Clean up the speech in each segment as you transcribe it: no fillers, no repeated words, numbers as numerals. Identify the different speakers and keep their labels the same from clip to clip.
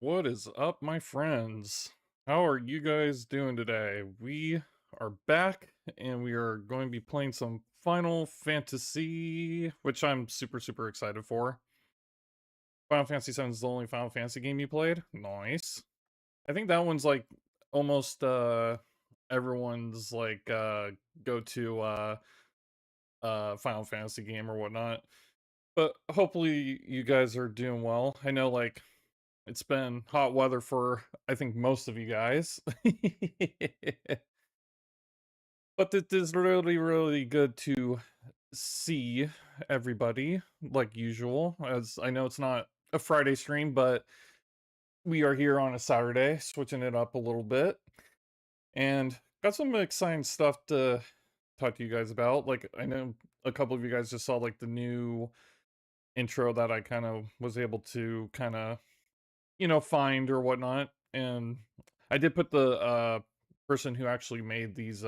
Speaker 1: What is up, my friends? How are you guys doing today? We are back and we are going to be playing some Final Fantasy, which I'm super excited for. Final Fantasy VII is the only Final Fantasy game you played? Nice. I think that one's like almost everyone's like go-to Final Fantasy game or whatnot. But hopefully you guys are doing well. I know like it's been hot weather for, I think, most of you guys. But it is really good to see everybody, like usual. As I know it's not a Friday stream, but we are here on a Saturday, switching it up a little bit. And got some exciting stuff to talk to you guys about. Like, I know a couple of you guys just saw, like, the new intro that I kind of was able to kind of find or whatnot. And I did put the person who actually made these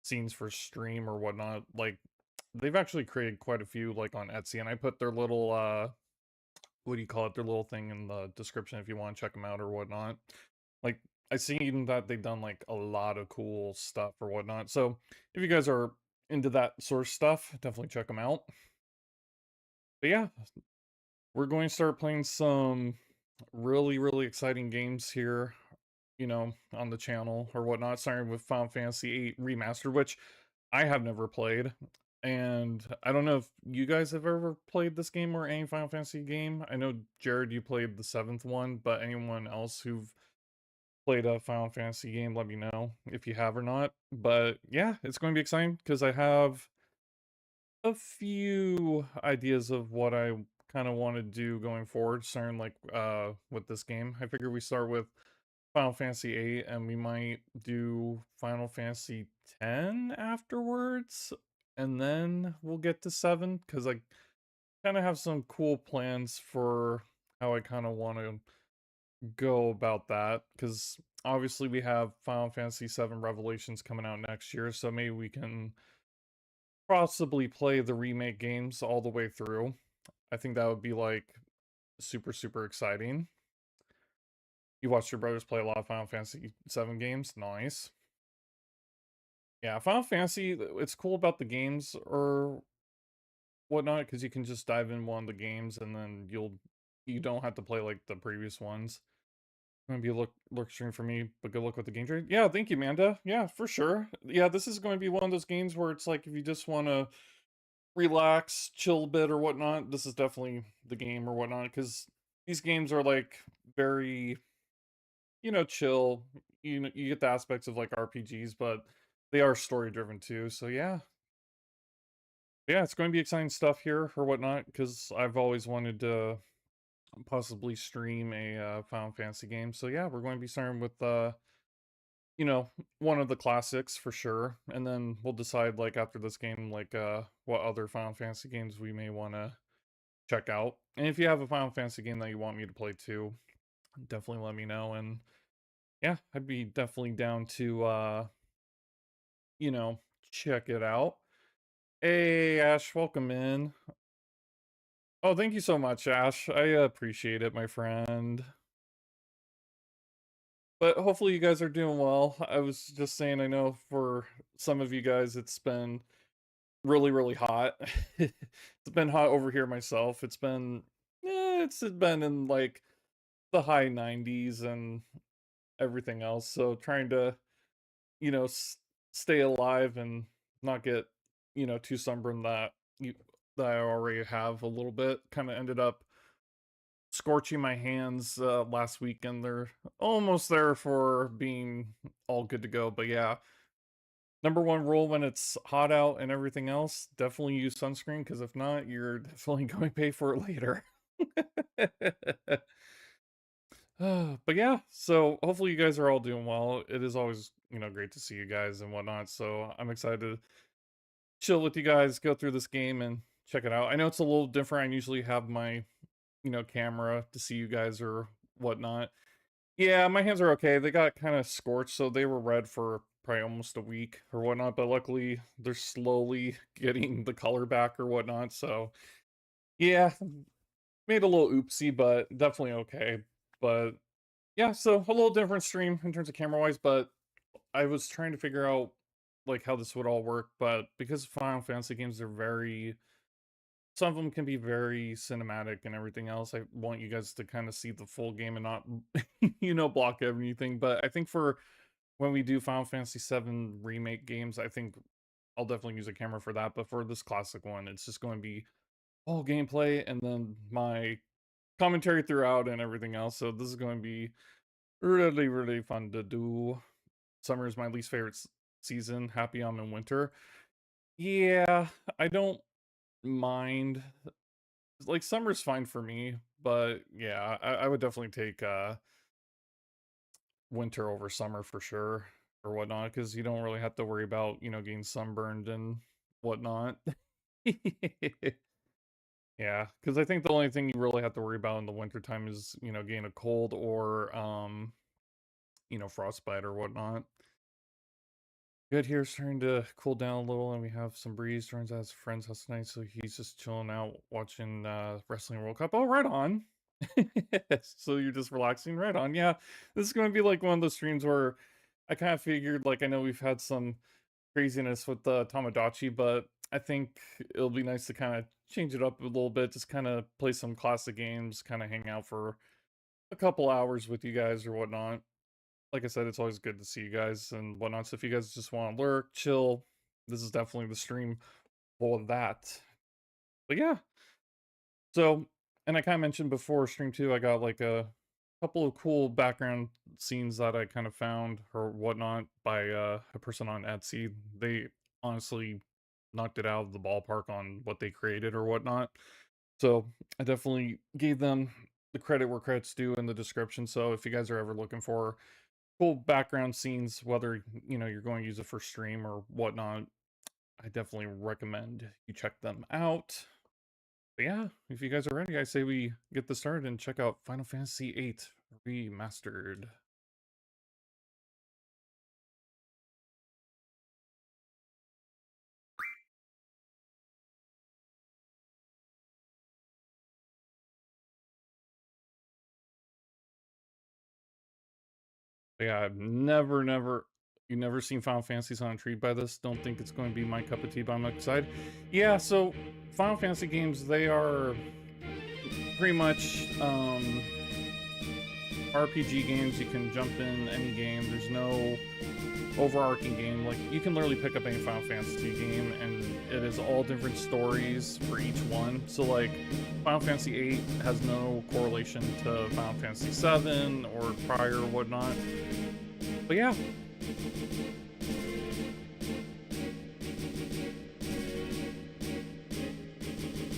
Speaker 1: scenes for stream or whatnot, like they've actually created quite a few like on Etsy, and I put their little what do you call it, their little thing in the description if you want to check them out or whatnot. Like I seen that they've done like a lot of cool stuff or whatnot. So if you guys are into that sort of stuff, definitely check them out. But yeah, we're going to start playing some really exciting games here, on the channel or whatnot, starting with Final Fantasy VIII Remastered, which I have never played. And I don't know if you guys have ever played this game or any Final Fantasy game. I know, Jared, you played the 7th one, but anyone else who've played a Final Fantasy game, let me know if you have or not. But yeah, it's going to be exciting because I have a few ideas of what I kind of want to do going forward, starting like with this game. I figure we start with Final Fantasy VIII and we might do Final Fantasy X afterwards, and then we'll get to 7 because I kind of have some cool plans for how I kind of want to go about that, because obviously we have Final Fantasy VII Revelations coming out next year, so maybe we can possibly play the remake games all the way through. I think that would be like super exciting. You watched your brothers play a lot of Final Fantasy VII games? Nice. Yeah, Final Fantasy, it's cool about the games or whatnot, because you can just dive in one of the games and then you don't have to play like the previous ones. Gonna be a look stream for me, but good luck with the game trade. Yeah, thank you, Amanda. Yeah, for sure. Yeah, this is going to be one of those games where it's like if you just want to relax, chill a bit or whatnot, this is definitely the game or whatnot, because these games are like very, chill. You get the aspects of like RPGs, but they are story driven too. So yeah, it's going to be exciting stuff here or whatnot, because I've always wanted to possibly stream a Final Fantasy game. So yeah, we're going to be starting with you know, one of the classics for sure, and then we'll decide like after this game like what other Final Fantasy games we may want to check out. And if you have a Final Fantasy game that you want me to play too, definitely let me know. And yeah, I'd be definitely down to you know, check it out. Hey Ash, welcome in. Oh, thank you so much, Ash. I appreciate it, my friend. But hopefully you guys are doing well. I was just saying, I know for some of you guys it's been really hot. It's been hot over here myself. It's been in like the high 90s and everything else. So trying to, you know, stay alive and not get, too sunburned that I already have a little bit. Kind of ended up scorching my hands last week, and they're almost there for being all good to go. But yeah, number one rule when it's hot out and everything else, definitely use sunscreen, because if not, you're definitely going to pay for it later. But yeah, so hopefully you guys are all doing well. It is always, great to see you guys and whatnot. So I'm excited to chill with you guys, go through this game and check it out. I know it's a little different. I usually have my, camera to see you guys or whatnot. Yeah, my hands are okay. They got kind of scorched, so they were red for probably almost a week or whatnot, but luckily they're slowly getting the color back or whatnot. So yeah, made a little oopsie, but definitely okay. But yeah, so a little different stream in terms of camera wise, but I was trying to figure out like how this would all work, but because Final Fantasy games are very some of them can be very cinematic and everything else. I want you guys to kind of see the full game and not block everything. But I think for when we do Final Fantasy VII remake games, I think I'll definitely use a camera for that. But for this classic one, it's just going to be all gameplay and then my commentary throughout and everything else. So this is going to be really, really fun to do. Summer is my least favorite season. Happy I'm in winter. Yeah, I don't mind. Like, summer's fine for me, but yeah, I would definitely take winter over summer for sure or whatnot, because you don't really have to worry about, getting sunburned and whatnot. Yeah, because I think the only thing you really have to worry about in the wintertime is, getting a cold or frostbite or whatnot. Good here, starting to cool down a little, and we have some breeze. Turns out his friend's house tonight, so he's just chilling out watching Wrestling World Cup. Oh, right on. So you're just relaxing, right on. Yeah, this is going to be like one of those streams where I kind of figured, like, I know we've had some craziness with the Tamagotchi, but I think it'll be nice to kind of change it up a little bit, just kind of play some classic games, kind of hang out for a couple hours with you guys or whatnot. Like I said, it's always good to see you guys and whatnot. So if you guys just want to lurk, chill, this is definitely the stream for that. But yeah. So, and I kind of mentioned before stream 2, I got like a couple of cool background scenes that I kind of found or whatnot by a person on Etsy. They honestly knocked it out of the ballpark on what they created or whatnot. So I definitely gave them the credit where credit's due in the description. So if you guys are ever looking for cool background scenes, whether you're going to use it for stream or whatnot, I definitely recommend you check them out. But yeah, if you guys are ready, I say we get this started and check out Final Fantasy VIII Remastered. But yeah, you never seen Final Fantasy, so I'm intrigued by this. Don't think it's going to be my cup of tea, but I'm excited. Yeah, so Final Fantasy games, they are pretty much RPG games. You can jump in any game. There's no overarching game. Like, you can literally pick up any Final Fantasy game and it is all different stories for each one. So like Final Fantasy VIII has no correlation to Final Fantasy VII or prior or whatnot. But yeah.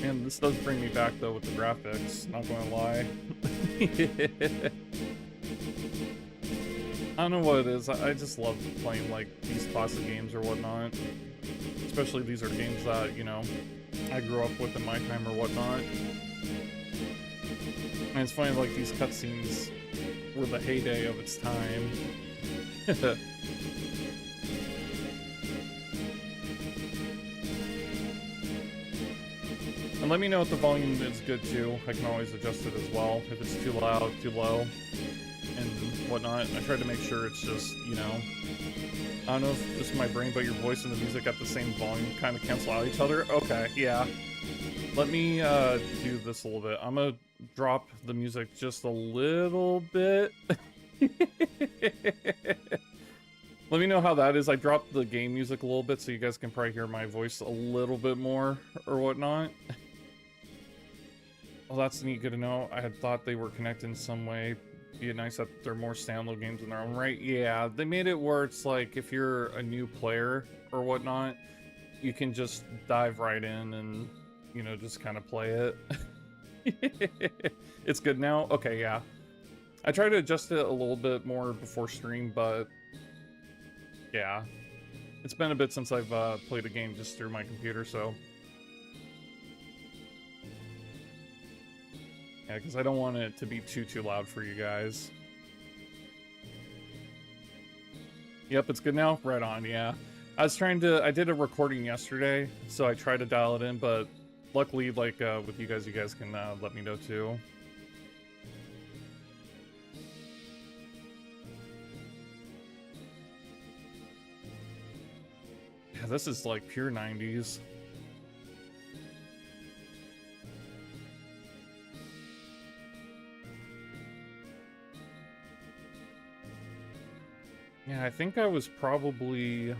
Speaker 1: And this does bring me back though with the graphics, not gonna lie. I don't know what it is. I just love playing like these classic games or whatnot. Especially these are games that, I grew up with in my time or whatnot. And it's funny, like, these cutscenes were the heyday of its time. And let me know if the volume is good too. I can always adjust it as well. If it's too loud, too low, and whatnot. I try to make sure it's just, I don't know if this is my brain, but your voice and the music at the same volume kind of cancel out each other. Okay, yeah. Let me do this a little bit. I'm gonna drop the music just a little bit. Let me know how that is. I dropped the game music a little bit so you guys can probably hear my voice a little bit more or whatnot. Well, that's neat, good to know. I had thought they were connected in some way. Be it nice that they're more standalone games in their own right. Yeah, they made it where it's like if you're a new player or whatnot, you can just dive right in and, just kind of play it. It's good now? Okay, yeah. I tried to adjust it a little bit more before stream, but yeah. It's been a bit since I've played a game just through my computer, so. Yeah, because I don't want it to be too loud for you guys. Yep, it's good now? Right on, yeah. I did a recording yesterday, so I tried to dial it in, but luckily, like, with you guys can let me know too. Yeah, this is like pure 90s. Yeah, I think I was probably...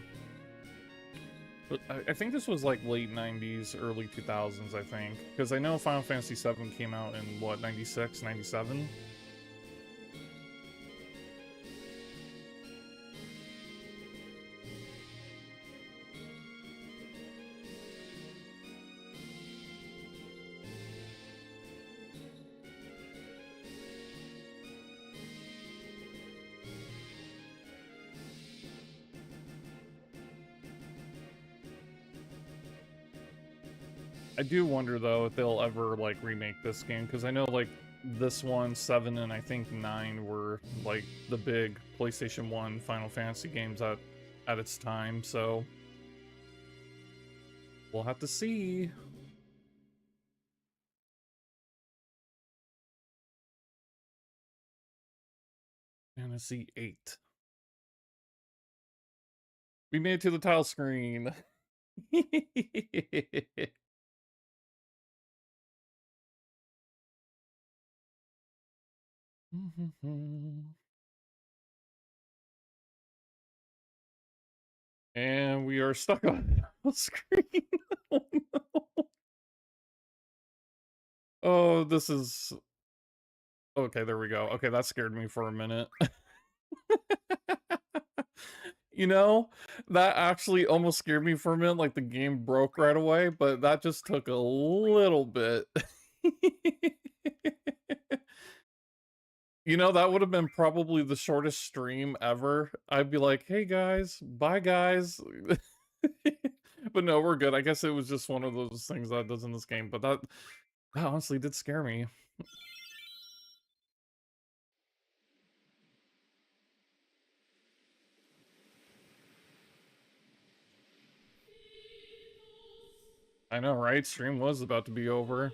Speaker 1: I think this was like late 90s, early 2000s, I think. Because I know Final Fantasy VII came out in, what, 96, 97? I do wonder, though, if they'll ever, like, remake this game, because I know, like, this one, 7, and I think 9 were, like, the big PlayStation 1 Final Fantasy games at its time, so... we'll have to see. Fantasy 8. We made it to the title screen! And we are stuck on the screen. Oh, no. Oh, this is... okay, there we go. Okay, that scared me for a minute. You know, that actually almost scared me for a minute, like the game broke right away, but that just took a little bit. You know, that would have been probably the shortest stream ever. I'd be like, hey guys, bye guys. But no, we're good. I guess it was just one of those things that does in this game, but that honestly did scare me. I know, right? Stream was about to be over.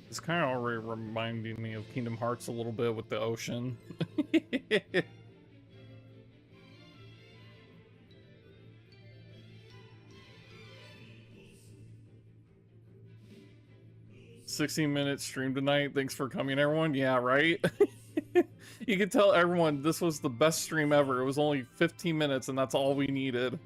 Speaker 1: It's kind of already reminding me of Kingdom Hearts a little bit with the ocean. 16-minute stream tonight. Thanks for coming, everyone. Yeah, right? You can tell everyone this was the best stream ever. It was only 15 minutes, and that's all we needed.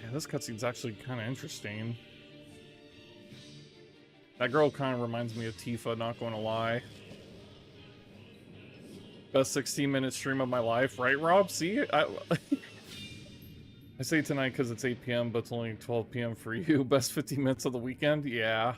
Speaker 1: Yeah, this cutscene's actually kind of interesting. That girl kind of reminds me of Tifa, not going to lie. Best 16-minute stream of my life, right, Rob? See? I say tonight because it's 8 p.m., but it's only 12 p.m. for you. Best 15 minutes of the weekend? Yeah.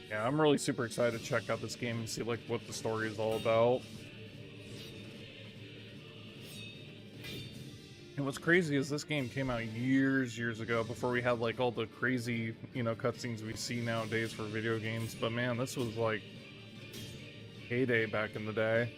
Speaker 1: Yeah, I'm really super excited to check out this game and see like what the story is all about. And what's crazy is this game came out years ago before we had like all the crazy, you know, cutscenes we see nowadays for video games. But man, this was like heyday back in the day.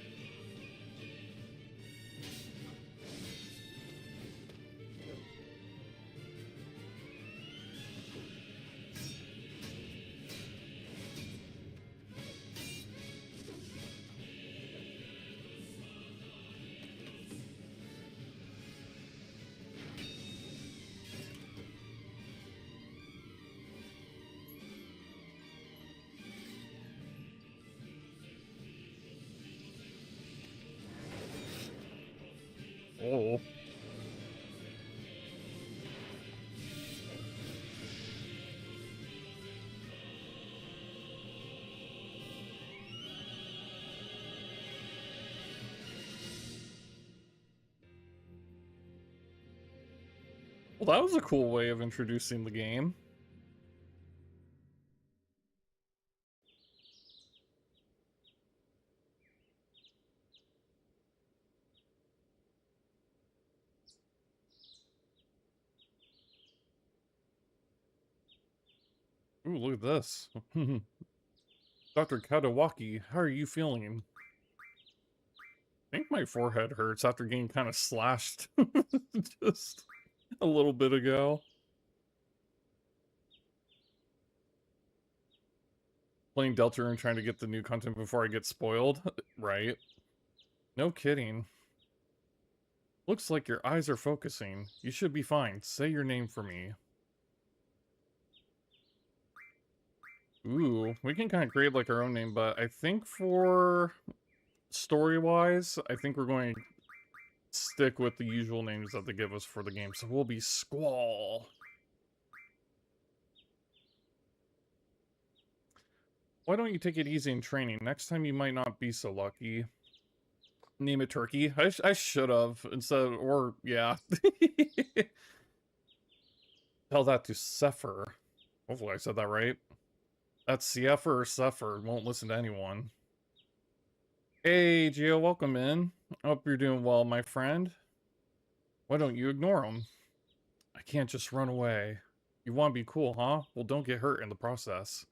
Speaker 1: Well, that was a cool way of introducing the game. Ooh, look at this. Dr. Kadawaki, how are you feeling? I think my forehead hurts after getting kind of slashed just a little bit ago. Playing Delta and trying to get the new content before I get spoiled. Right. No kidding. Looks like your eyes are focusing. You should be fine. Say your name for me. Ooh, we can kind of create like our own name, but I think for story-wise, I think we're going to stick with the usual names that they give us for the game. So we'll be Squall. Why don't you take it easy in training? Next time you might not be so lucky. Name it Turkey. I should have instead of, or yeah. Tell that to Sepher. Hopefully I said that right. That's Sepher or Sepher. Won't listen to anyone. Hey, Gio, welcome in. Hope you're doing well, my friend. Why don't you ignore him? I can't just run away. You want to be cool, huh? Well, don't get hurt in the process.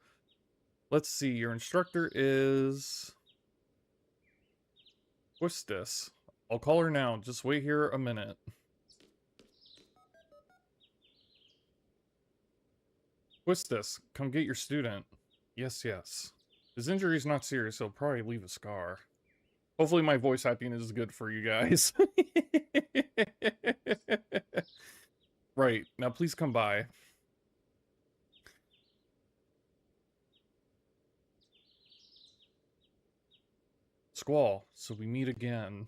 Speaker 1: Let's see, your instructor is... What's this? I'll call her now. Just wait here a minute. What's this? Come get your student. Yes, yes. His injury's not serious, so he'll probably leave a scar. Hopefully my voice acting is good for you guys. Right, now please come by. Squall, so we meet again.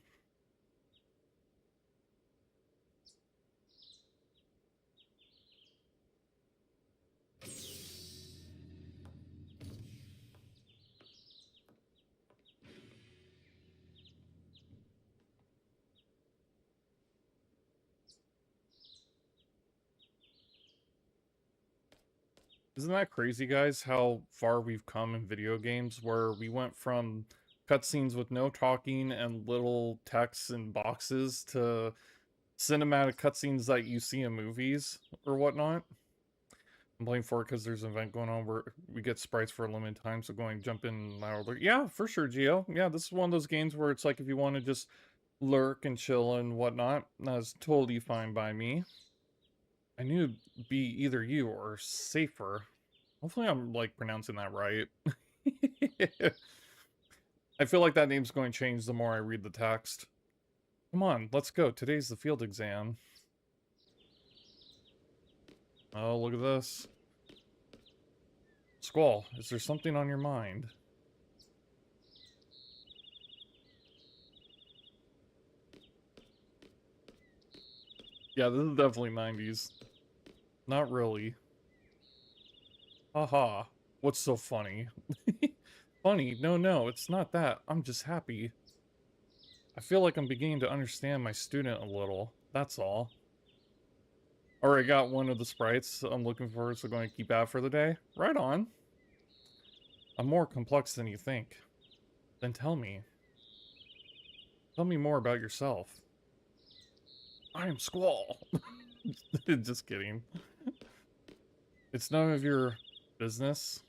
Speaker 1: Isn't that crazy, guys, how far we've come in video games, where we went from cutscenes with no talking and little texts and boxes to cinematic cutscenes that you see in movies or whatnot. I'm playing for it because there's an event going on where we get sprites for a limited time, so going jump in now. Yeah, for sure, Geo. Yeah, this is one of those games where it's like if you want to just lurk and chill and whatnot, that's totally fine by me. I knew it'd be either you or Safer. Hopefully I'm, like, pronouncing that right. I feel like that name's going to change the more I read the text. Come on, let's go. Today's the field exam. Oh, look at this. Squall, is there something on your mind? Yeah, this is definitely 90s. Not really. Haha. What's so funny? Funny? No, it's not that. I'm just happy. I feel like I'm beginning to understand my student a little. That's all. Alright, got one of the sprites I'm looking for, so going to keep out for the day. Right on. I'm more complex than you think. Then tell me. Tell me more about yourself. I am Squall. Just kidding. It's none of your business.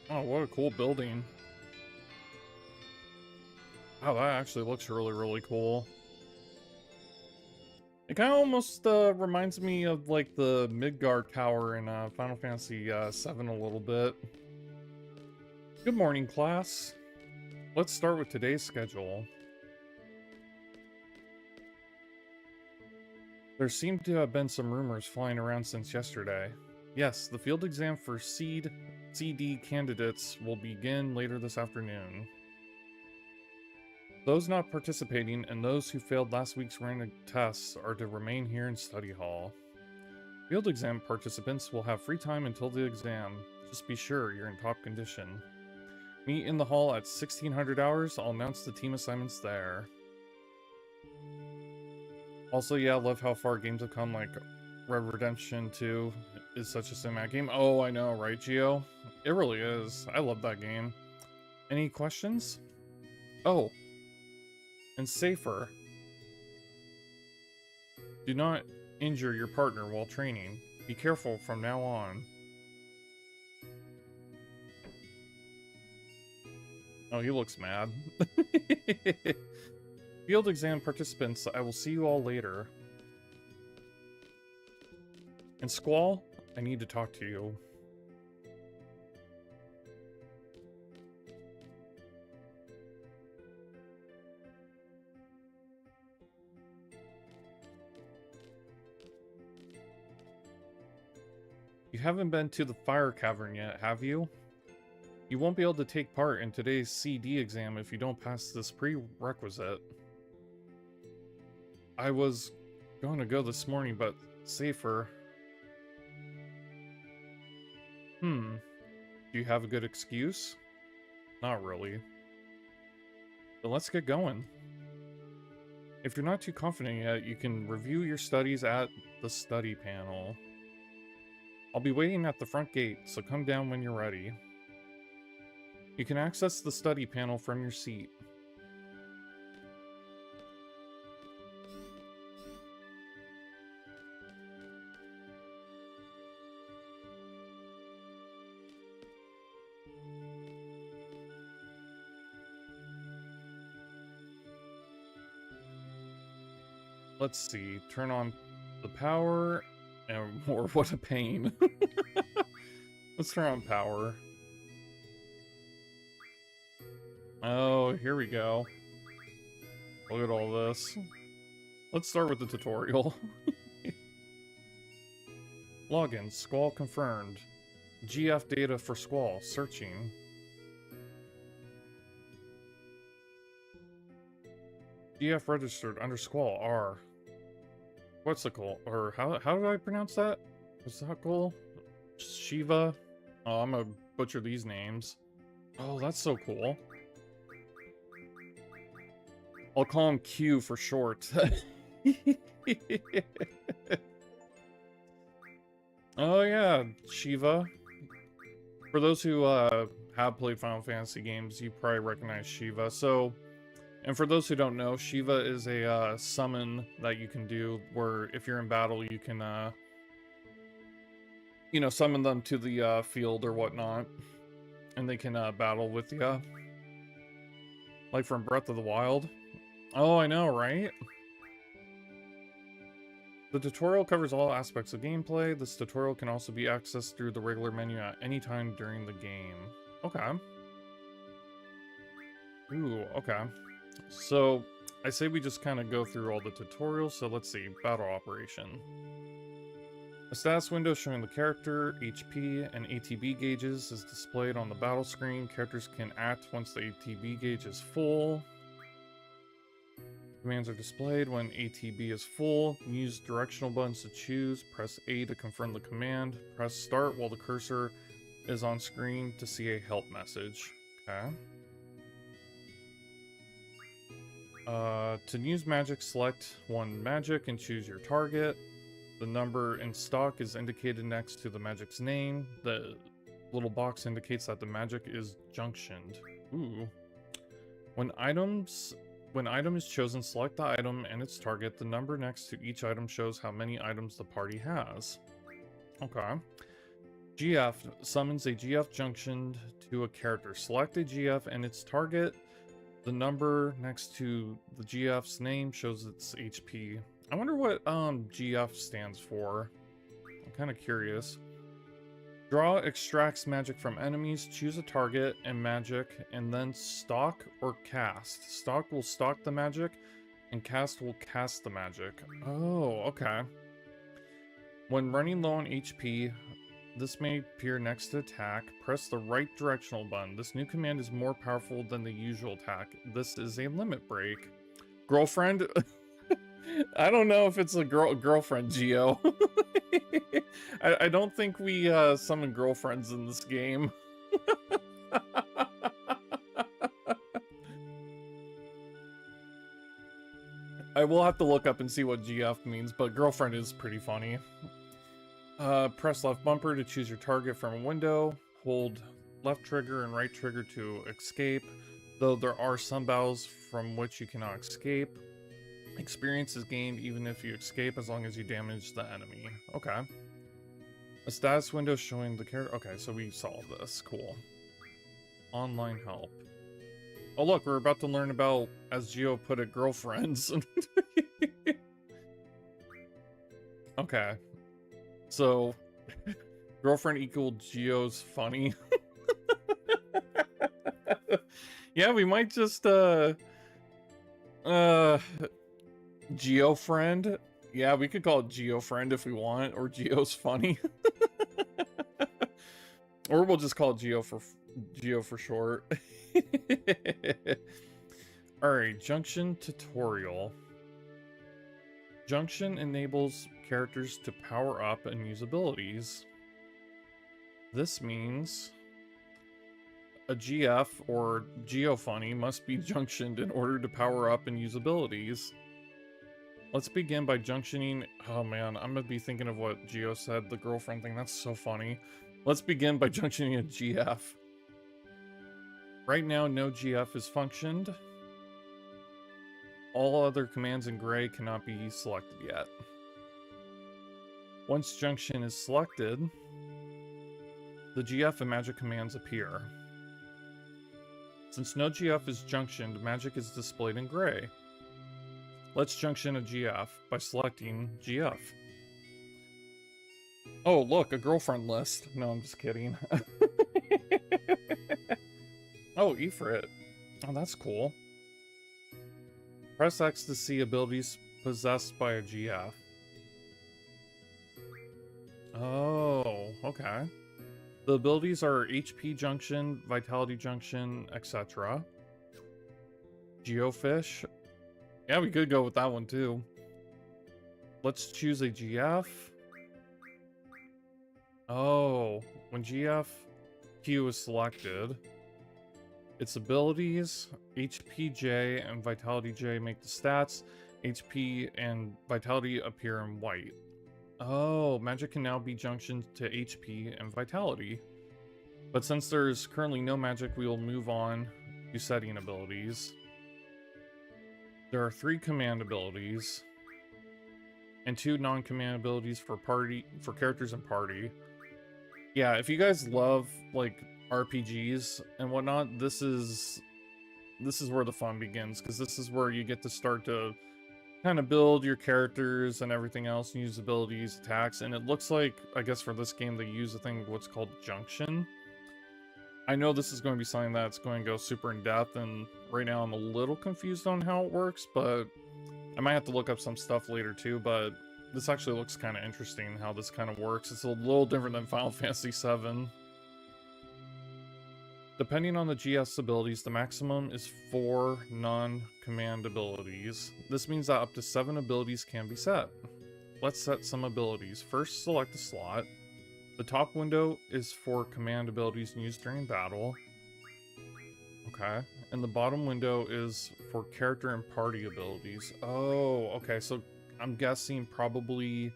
Speaker 1: Oh, what a cool building. Wow, that actually looks really, really cool. It kind of almost reminds me of, like, the Midgard Tower in Final Fantasy VII a little bit. Good morning, class. Let's start with today's schedule. There seem to have been some rumors flying around since yesterday. Yes, the field exam for CD candidates will begin later this afternoon. Those not participating and those who failed last week's random tests are to remain here in study hall. Field exam participants will have free time until the exam. Just be sure you're in top condition. Meet in the hall at 1600 hours. I'll announce the team assignments there. Also, yeah, I love how far games have come, like Red Redemption 2 is such a cinematic game. Oh, I know, right, Gio? It really is. I love that game. Any questions? Oh, and safer. Do not injure your partner while training. Be careful from now on. Oh, he looks mad. Field exam participants, I will see you all later. And Squall, I need to talk to you. You haven't been to the fire cavern yet, have you? You won't be able to take part in today's CD exam if you don't pass this prerequisite. I was going to go this morning, but safer. Do you have a good excuse? Not really. But let's get going. If you're not too confident yet, you can review your studies at the study panel. I'll be waiting at the front gate, so come down when you're ready. You can access the study panel from your seat. Let's see, turn on the power, and or what a pain. Let's turn on power. Oh, here we go. Look at all this. Let's start with the tutorial. Login, Squall confirmed. GF data for Squall, searching. GF registered under Squall, R. What's the goal? Or how do I pronounce that? What's that goal? Shiva? Oh, I'm gonna butcher these names. Oh, that's so cool. I'll call him Q for short. Oh yeah, Shiva. For those who have played Final Fantasy games, you probably recognize Shiva. So, and for those who don't know, Shiva is a summon that you can do where if you're in battle, you can, you know, summon them to the field or whatnot. And they can battle with you. Like from Breath of the Wild. Oh, I know, right? The tutorial covers all aspects of gameplay. This tutorial can also be accessed through the regular menu at any time during the game. Okay. Ooh, okay. So, I say we just kind of go through all the tutorials. So let's see, battle operation. A status window showing the character, HP, and ATB gauges is displayed on the battle screen. Characters can act once the ATB gauge is full. Commands are displayed when ATB is full. Use directional buttons to choose. Press A to confirm the command. Press start while the cursor is on screen to see a help message. Okay. To use magic, select one magic and choose your target. The number in stock is indicated next to the magic's name. The little box indicates that the magic is junctioned. Ooh. When item is chosen, select the item and its target. The number next to each item shows how many items the party has. Okay. GF summons a GF junctioned to a character. Select a GF and its target. The number next to the GF's name shows its HP. I wonder what GF stands for. I'm kind of curious. Draw extracts magic from enemies. Choose a target and magic, and then stalk or cast. Stalk will stalk the magic, and cast will cast the magic. Oh, okay. When running low on HP, This may appear next to attack. Press the right directional button. This new command is more powerful than the usual attack. This is a limit break. Girlfriend? I don't know if it's a girlfriend, Geo. I don't think we summon girlfriends in this game. I will have to look up and see what GF means, but girlfriend is pretty funny. Press left bumper to choose your target from a window. Hold left trigger and right trigger to escape, though there are some battles from which you cannot escape. Experience is gained even if you escape, as long as you damage the enemy. Okay. A status window showing the character. Okay, so we solved this. Cool. Online help. Oh look, we're about to learn about, as Geo put it, girlfriends. Okay. So, girlfriend equal Geo's funny. Yeah, we might just, Geo friend. Yeah, we could call it Geo friend if we want, or Geo's funny. Or we'll just call it Geo for short. Alright, Junction tutorial. Junction enables characters to power up and use abilities. This means a GF or Geofunny must be junctioned in order to power up and use abilities. Let's begin by junctioning. Oh man, I'm gonna be thinking of what Geo said, the girlfriend thing. That's so funny. Let's begin by junctioning a GF. Right now, no GF is functioned. All other commands in gray cannot be selected yet. Once junction is selected, the GF and magic commands appear. Since no GF is junctioned, magic is displayed in gray. Let's junction a GF by selecting GF. Oh, look, a girlfriend list. No, I'm just kidding. Oh, Ifrit. Oh, that's cool. Press X to see abilities possessed by a GF. Oh, okay. The abilities are HP Junction, Vitality Junction, etc. Geofish. Yeah, we could go with that one too. Let's choose a GF. Oh, when GF Q is selected, its abilities, HP J and Vitality J make the stats. HP and Vitality appear in white. Oh, magic can now be junctioned to HP and Vitality. But since there's currently no magic, we will move on to setting abilities. There are 3 command abilities and 2 non-command abilities for characters and party. Yeah, if you guys love like RPGs and whatnot, this is where the fun begins, because this is where you get to start to kind of build your characters and everything else, and use abilities, attacks, and it looks like, I guess for this game, they use a thing what's called Junction. I know this is going to be something that's going to go super in depth, and right now I'm a little confused on how it works, but I might have to look up some stuff later too, but this actually looks kind of interesting how this kind of works. It's a little different than Final Fantasy VII. Depending on the GS abilities, the maximum is 4 non-command abilities. This means that up to 7 abilities can be set. Let's set some abilities. First, select a slot. The top window is for command abilities used during battle. Okay. And the bottom window is for character and party abilities. Oh, okay. So I'm guessing probably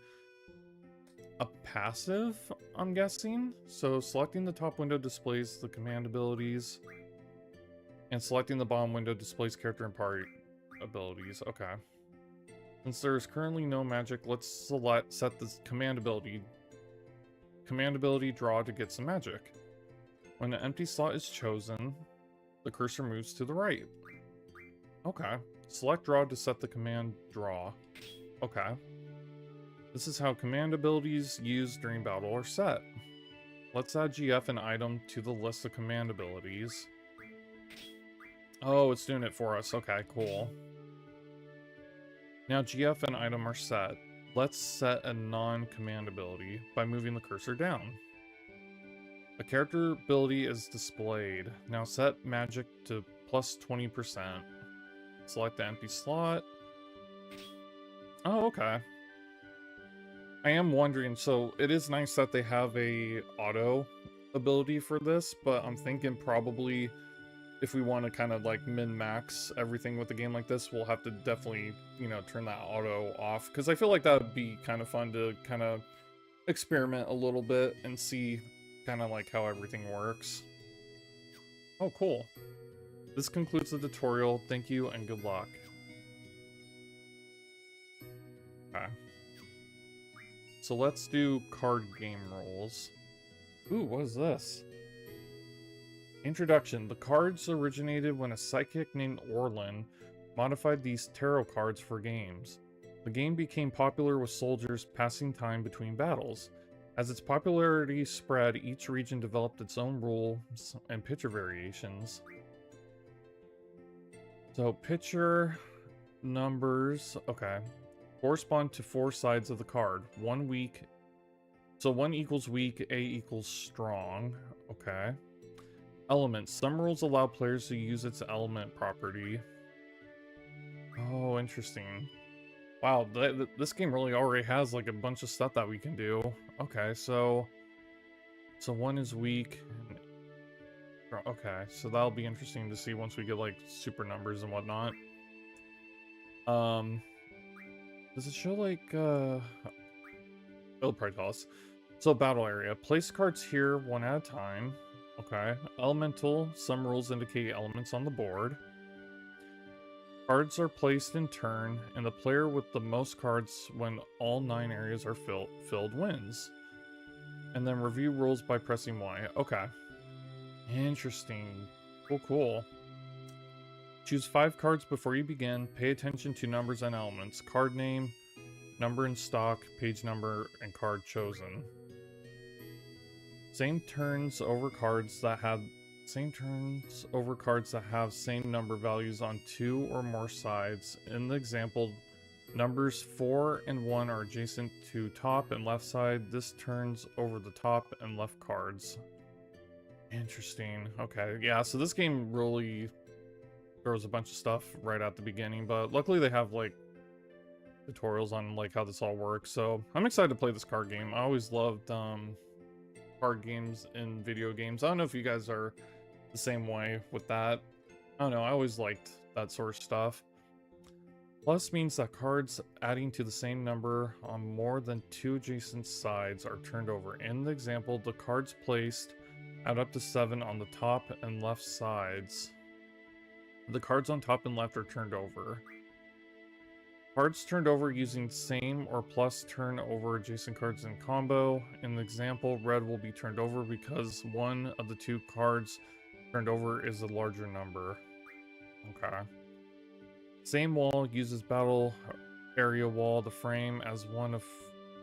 Speaker 1: a passive, I'm guessing. So selecting the top window displays the command abilities, and selecting the bottom window displays character and party abilities. Okay. Since there is currently no magic, let's set the command ability. Command ability draw to get some magic. When an empty slot is chosen, the cursor moves to the right. Okay. Select draw to set the command draw. Okay. This is how command abilities used during battle are set. Let's add GF and item to the list of command abilities. Oh, it's doing it for us. Okay, cool. Now GF and item are set. Let's set a non-command ability by moving the cursor down. A character ability is displayed. Now set magic to plus 20%. Select the empty slot. Oh, okay. I am wondering, so it is nice that they have a auto ability for this, but I'm thinking probably if we want to kind of like min-max everything with a game like this, we'll have to definitely, you know, turn that auto off, because I feel like that would be kind of fun to kind of experiment a little bit and see kind of like how everything works. Oh, cool. This concludes the tutorial. Thank you and good luck. Okay. So let's do card game rolls. Ooh, what is this? Introduction. The cards originated when a psychic named Orlin modified these tarot cards for games. The game became popular with soldiers passing time between battles. As its popularity spread, each region developed its own rules and picture variations. So picture numbers, okay, correspond to 4 sides of the card. 1 weak, so 1 equals weak, A equals strong, okay. Elements. Some rules allow players to use its element property. Oh, interesting. Wow, this game really already has like a bunch of stuff that we can do. Okay, so 1 is weak. Okay, so that'll be interesting to see once we get like super numbers and whatnot. Does it show like it'll probably tell us. So battle area. Place cards here 1 at a time. Okay. Elemental. Some rules indicate elements on the board. Cards are placed in turn, and the player with the most cards when all 9 areas are filled wins. And then review rules by pressing Y. Okay. Interesting. Cool. Choose 5 cards before you begin. Pay attention to numbers and elements. Card name, number in stock, page number, and card chosen. Same turns over cards that have same number values on 2 or more sides. In the example, numbers 4 and 1 are adjacent to top and left side. This turns over the top and left cards. Interesting. Okay, yeah, so this game really throws a bunch of stuff right at the beginning, but luckily they have like tutorials on like how this all works, so I'm excited to play this card game. I always loved card games in video games. I don't know if you guys are the same way with that. I don't know, I always liked that sort of stuff. Plus means that cards adding to the same number on more than 2 adjacent sides are turned over. In the example, the cards placed add up to 7 on the top and left sides. The cards on top and left are turned over. Cards turned over using same or plus turn over adjacent cards in combo. In the example, red will be turned over because one of the 2 cards turned over is a larger number. Okay. Same wall uses battle area wall to frame as one of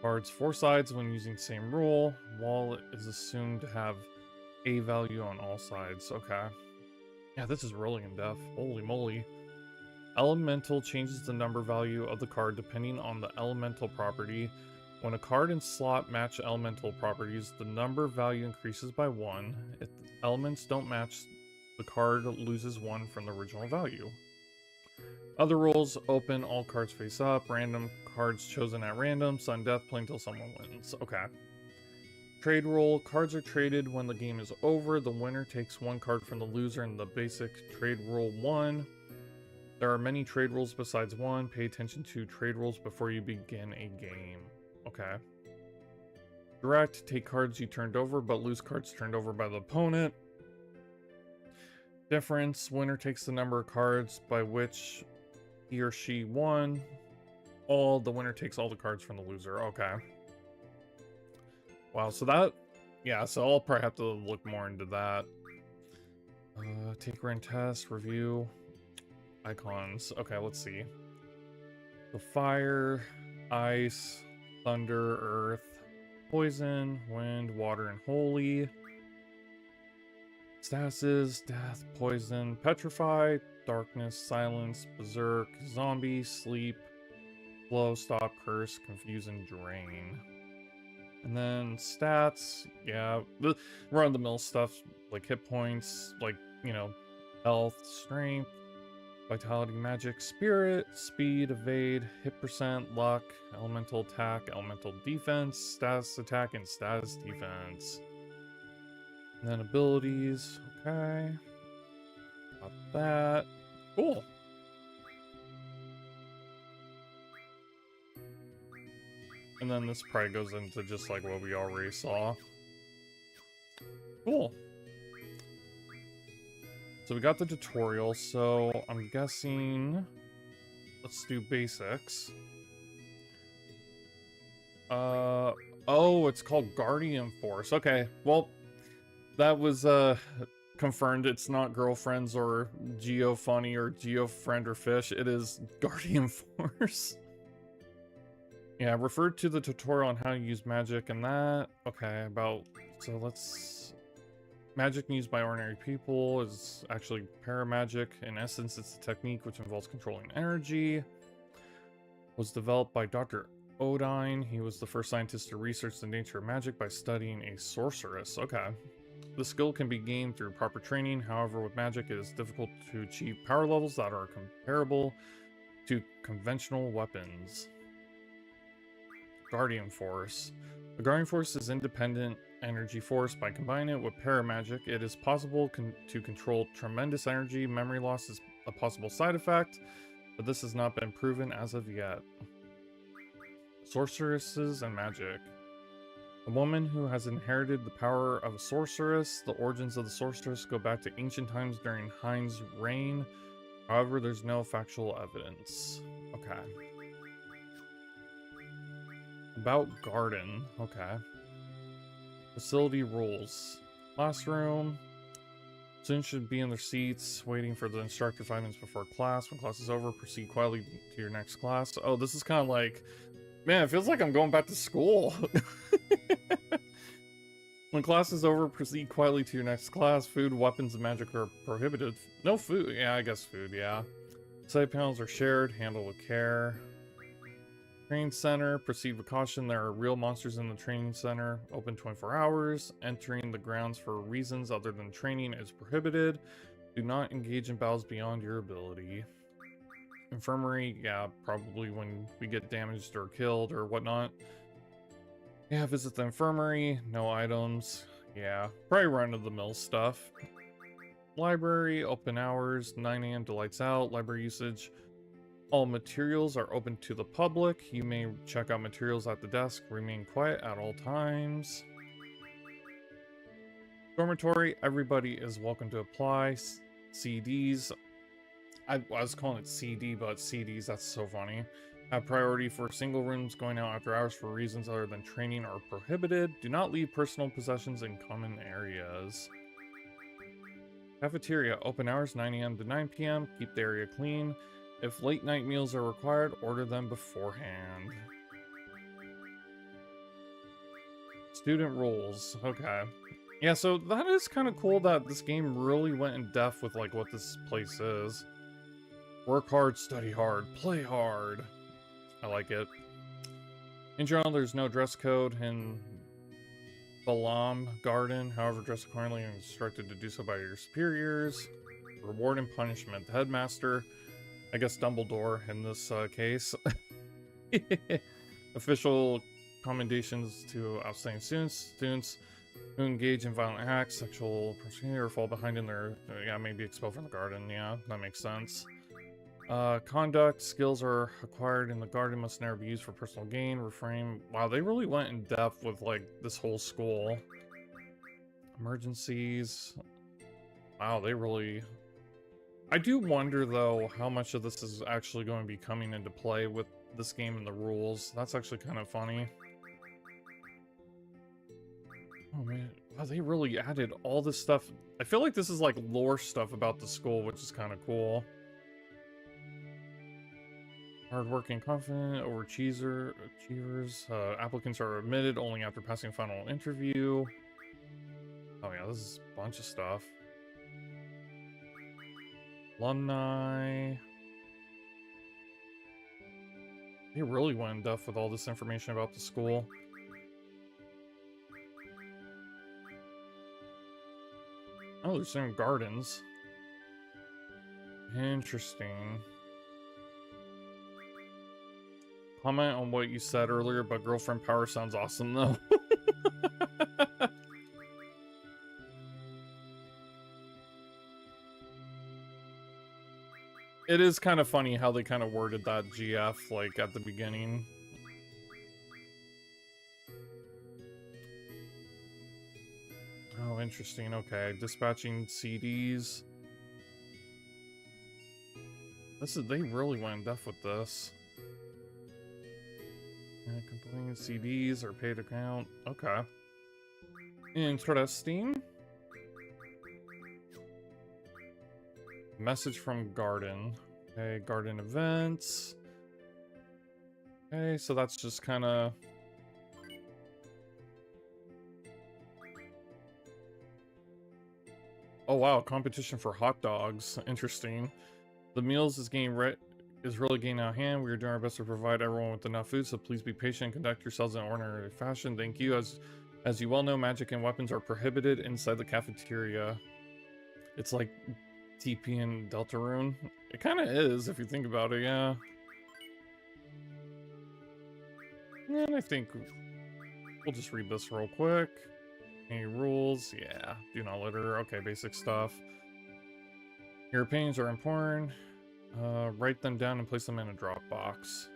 Speaker 1: cards 4 sides when using same rule. Wall is assumed to have a value on all sides. Okay. Yeah, this is really in-depth. Holy moly. Elemental changes the number value of the card depending on the elemental property. When a card and slot match elemental properties, the number value increases by 1. If elements don't match, the card loses 1 from the original value. Other rules: open, all cards face up, random cards chosen at random, sudden death, play until someone wins. Okay. Trade roll. Cards are traded when the game is over. The winner takes 1 card from the loser in the basic trade roll 1. There are many trade rules besides 1. Pay attention to trade rules before you begin a game. Okay. Direct. Take cards you turned over, but lose cards turned over by the opponent. Difference. Winner takes the number of cards by which he or she won. All. The winner takes all the cards from the loser. Okay. Wow, so that, yeah, so I'll probably have to look more into that. Take run test, review, icons. Okay, let's see. So fire, ice, thunder, earth, poison, wind, water, and holy. Statuses: death, poison, petrify, darkness, silence, berserk, zombie, sleep, flow, stop, curse, confuse, and drain. And then stats, yeah, the run-of-the-mill stuff, like hit points, like, you know, health, strength, vitality, magic, spirit, speed, evade, hit percent, luck, elemental attack, elemental defense, status attack, and status defense. And then abilities, okay. Got that. Cool. And then this probably goes into just like what we already saw. Cool. So we got the tutorial, so I'm guessing... Let's do basics. Oh, it's called Guardian Force. Okay, well, that was, confirmed. It's not Girlfriends or GeoFunny or GeoFriend or Fish. It is Guardian Force. Yeah, referred to the tutorial on how to use magic and that. Okay, so let's... Magic used by ordinary people is actually paramagic. In essence, it's a technique which involves controlling energy. Was developed by Dr. Odine. He was the first scientist to research the nature of magic by studying a sorceress. Okay. The skill can be gained through proper training. However, with magic, it is difficult to achieve power levels that are comparable to conventional weapons. Guardian Force. The Guardian Force is independent energy force. By combining it with paramagic, it is possible to control tremendous energy. Memory loss is a possible side effect, but this has not been proven as of yet. Sorceresses and magic. A woman who has inherited the power of a sorceress. The origins of the sorceress go back to ancient times during Hein's reign. However, there's no factual evidence. Okay. About garden. Okay. Facility rules. Classroom. Students should be in their seats, waiting for the instructor 5 minutes before class. When class is over, proceed quietly to your next class. Oh, this is kind of like... Man, it feels like I'm going back to school. When class is over, proceed quietly to your next class. Food, weapons, and magic are prohibited. No food. Yeah, I guess food, yeah. Side panels are shared. Handle with care. Training center. Proceed with caution. There are real monsters in the training center. Open 24 hours. Entering the grounds for reasons other than training is prohibited. Do not engage in battles beyond your ability. Infirmary, yeah, probably when we get damaged or killed or whatnot. Yeah, visit the infirmary, no items. Yeah, probably run-of-the-mill stuff. Library, open hours, 9 AM to lights out. Library usage. All materials are open to the public. You may check out materials at the desk. Remain quiet at all times. Dormitory, everybody is welcome to apply. CDs. I was calling it CD, but CDs, that's so funny. Have priority for single rooms. Going out after hours for reasons other than training are prohibited. Do not leave personal possessions in common areas. Cafeteria, open hours 9 AM to 9 PM. Keep the area clean. If late night meals are required, order them beforehand. Student rules, okay. Yeah, so that is kind of cool that this game really went in depth with like what this place is. Work hard, study hard, play hard. I like it. In general, there's no dress code in Balam Garden. However, dress accordingly and instructed to do so by your superiors. Reward and punishment. The headmaster, I guess Dumbledore in this case. Official commendations to outstanding students. Students who engage in violent acts, sexual proceeding, or fall behind in their... yeah, maybe expelled from the garden. Yeah, that makes sense. Conduct skills are acquired in the garden, must never be used for personal gain. Refrain. Wow, they really went in depth with like this whole school. Emergencies. Wow, they really... I do wonder though how much of this is actually going to be coming into play with this game and the rules. That's actually kind of funny. Oh man, wow, they really added all this stuff. I feel like this is like lore stuff about the school, which is kind of cool. Hardworking, confident, overachievers. Applicants are admitted only after passing a final interview. Oh yeah, this is a bunch of stuff. Alumni. They really went in depth with all this information about the school. Oh, there's some gardens. Interesting. Comment on what you said earlier, but girlfriend power sounds awesome, though. It is kind of funny how they kind of worded that GF, like, at the beginning. Oh, interesting. Okay, dispatching CDs. They really went in depth with this. Completing CDs or paid account. Okay. Interesting. Message from Garden. Okay, Garden events. Okay, so that's just kind of... Oh wow, competition for hot dogs. Interesting. The meals is really getting out of hand. We are doing our best to provide everyone with enough food, so please be patient and conduct yourselves in an orderly fashion. Thank you. As you well know, magic and weapons are prohibited inside the cafeteria. It's like TP and Deltarune. It kind of is, if you think about it, yeah. And I think we'll just read this real quick. Any rules? Yeah. Do not litter. Okay, basic stuff. Your opinions are important. Write them down and place them in a Dropbox.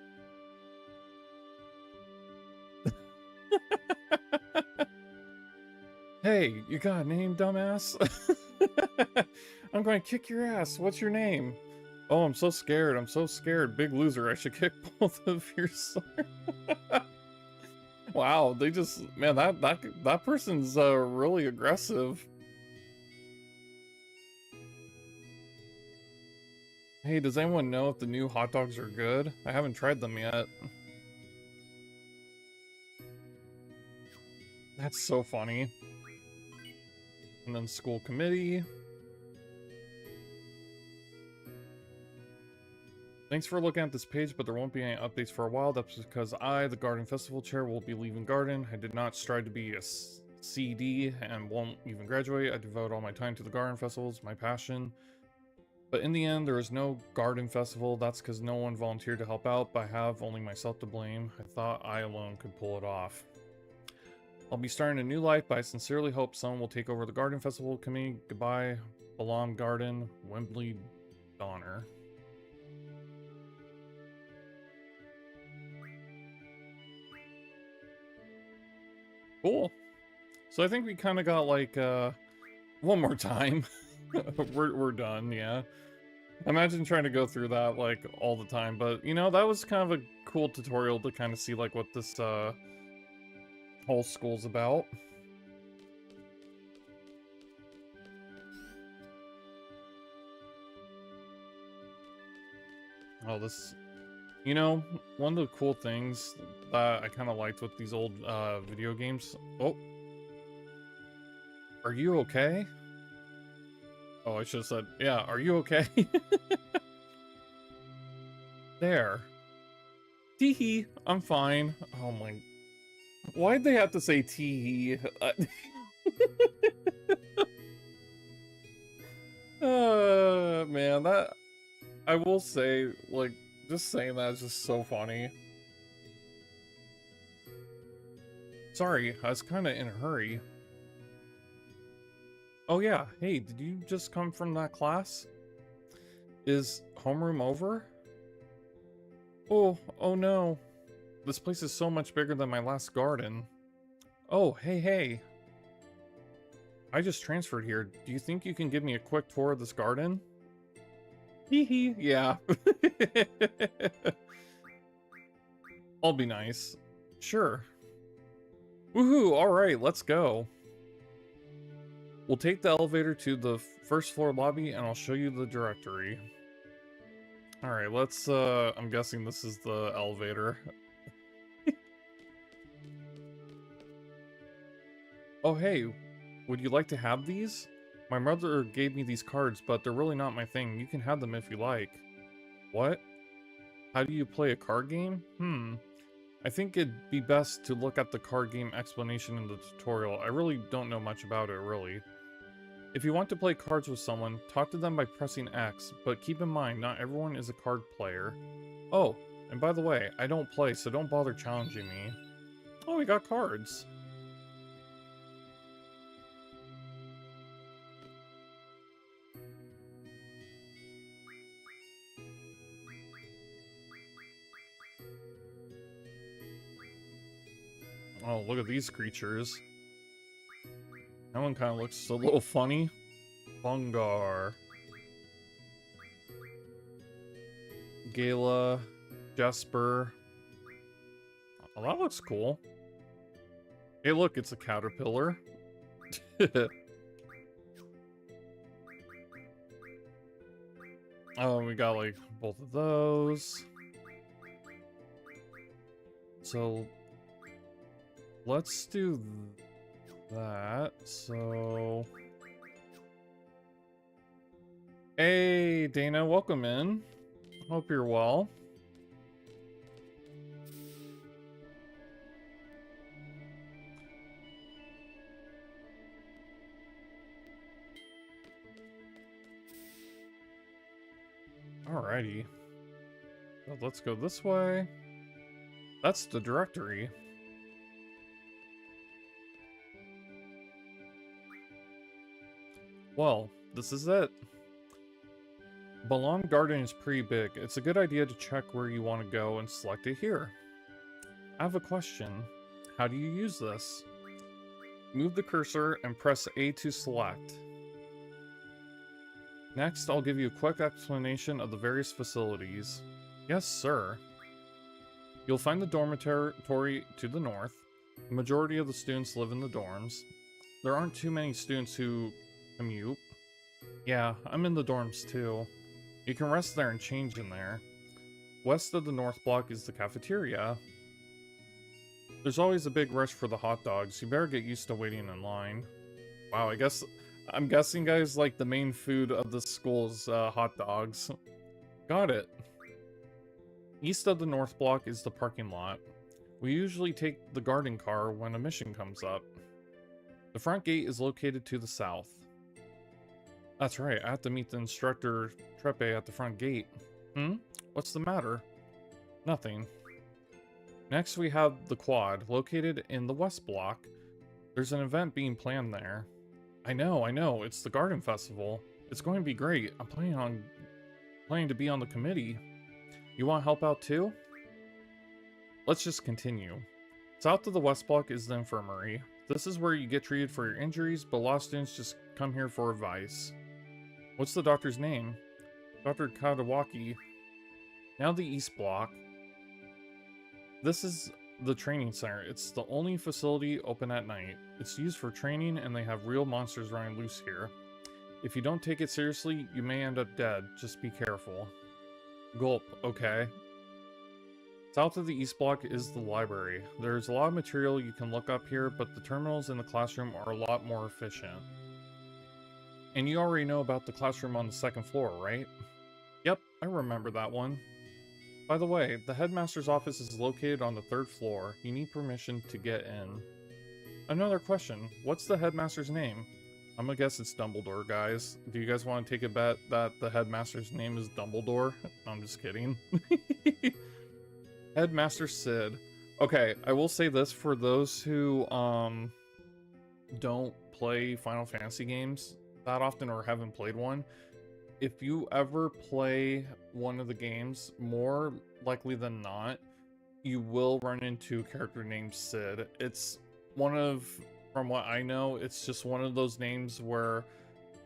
Speaker 1: Hey, you got a name, dumbass? I'm going to kick your ass. What's your name? Oh, I'm so scared. I'm so scared. Big loser. I should kick both of your swords. Wow, they just... Man, that person's really aggressive. Hey, does anyone know if the new hot dogs are good? I haven't tried them yet. That's so funny. And then school committee. Thanks for looking at this page, but there won't be any updates for a while. That's because I, the Garden Festival Chair, will be leaving Garden. I did not strive to be a CD and won't even graduate. I devote all my time to the Garden Festivals, my passion. But in the end, there is no Garden Festival. That's because no one volunteered to help out, but I have only myself to blame. I thought I alone could pull it off. I'll be starting a new life, but I sincerely hope someone will take over the Garden Festival committee. Goodbye, Balam Garden, Wembley Donner. Cool. So I think we kind of got like one more time. we're done, yeah. Imagine trying to go through that like all the time, but you know, that was kind of a cool tutorial to kind of see like what this whole school's about. Oh, this, you know, one of the cool things that I kind of liked with these old video games. Oh, are you okay? Oh, I should have said, yeah, are you okay? There. Teehee, I'm fine. Oh my... Why'd they have to say teehee? Man, that... I will say, like, just saying that is just so funny. Sorry, I was kind of in a hurry. Oh yeah, hey, did you just come from that class? Is homeroom over? Oh no. This place is so much bigger than my last garden. Oh, hey. I just transferred here. Do you think you can give me a quick tour of this garden? Hee, yeah. I'll be nice. Sure. Woohoo, alright, let's go. We'll take the elevator to the first floor lobby and I'll show you the directory. Alright, let's, I'm guessing this is the elevator. Oh hey, would you like to have these? My mother gave me these cards, but they're really not my thing. You can have them if you like. What? How do you play a card game? I think it'd be best to look at the card game explanation in the tutorial. I really don't know much about it, really. If you want to play cards with someone, talk to them by pressing X, but keep in mind, not everyone is a card player. Oh, and by the way, I don't play, so don't bother challenging me. Oh, we got cards. Oh, look at these creatures. That one kind of looks a little funny. Bungar. Gala. Jesper. Oh, that looks cool. Hey, look, it's a caterpillar. Oh, we got like both of those. So let's do that. So, hey, Dana, welcome in. Hope you're well. Alrighty. So let's go this way. That's the directory. Well, this is it. Balon Garden is pretty big. It's a good idea to check where you want to go and select it here. I have a question. How do you use this? Move the cursor and press A to select. Next, I'll give you a quick explanation of the various facilities. Yes, sir. You'll find the dormitory to the north. The majority of the students live in the dorms. There aren't too many students who commute. Yeah, I'm in the dorms too. You can rest there and change in there. West of the north block is the cafeteria. There's always a big rush for the hot dogs. You better get used to waiting in line. Wow, I'm guessing, guys, like the main food of the school's hot dogs. Got it. East of the north block is the parking lot. We usually take the garden car when a mission comes up. The front gate is located to the south. That's right, I have to meet the instructor Trepe at the front gate. What's the matter? Nothing. Next we have the quad, located in the west block. There's an event being planned there. I know, it's the garden festival. It's going to be great. I'm planning to be on the committee. You want to help out too? Let's just continue. South of the west block is the infirmary. This is where you get treated for your injuries, but a lot of students just come here for advice. What's the doctor's name? Dr. Kadawaki. Now the east block. This is the training center. It's the only facility open at night. It's used for training and they have real monsters running loose here. If you don't take it seriously, you may end up dead. Just be careful. Gulp, okay. South of the east block is the library. There's a lot of material you can look up here, but the terminals in the classroom are a lot more efficient. And you already know about the classroom on the second floor, right? Yep, I remember that one. By the way, the headmaster's office is located on the third floor. You need permission to get in. Another question, what's the headmaster's name? I'm gonna guess it's Dumbledore, guys. Do you guys want to take a bet that the headmaster's name is Dumbledore? I'm just kidding. Headmaster Sid. Okay, I will say this for those who don't play Final Fantasy games that often or haven't played one. If you ever play one of the games, more likely than not, you will run into a character named Sid. It's one of, from what I know, it's just one of those names where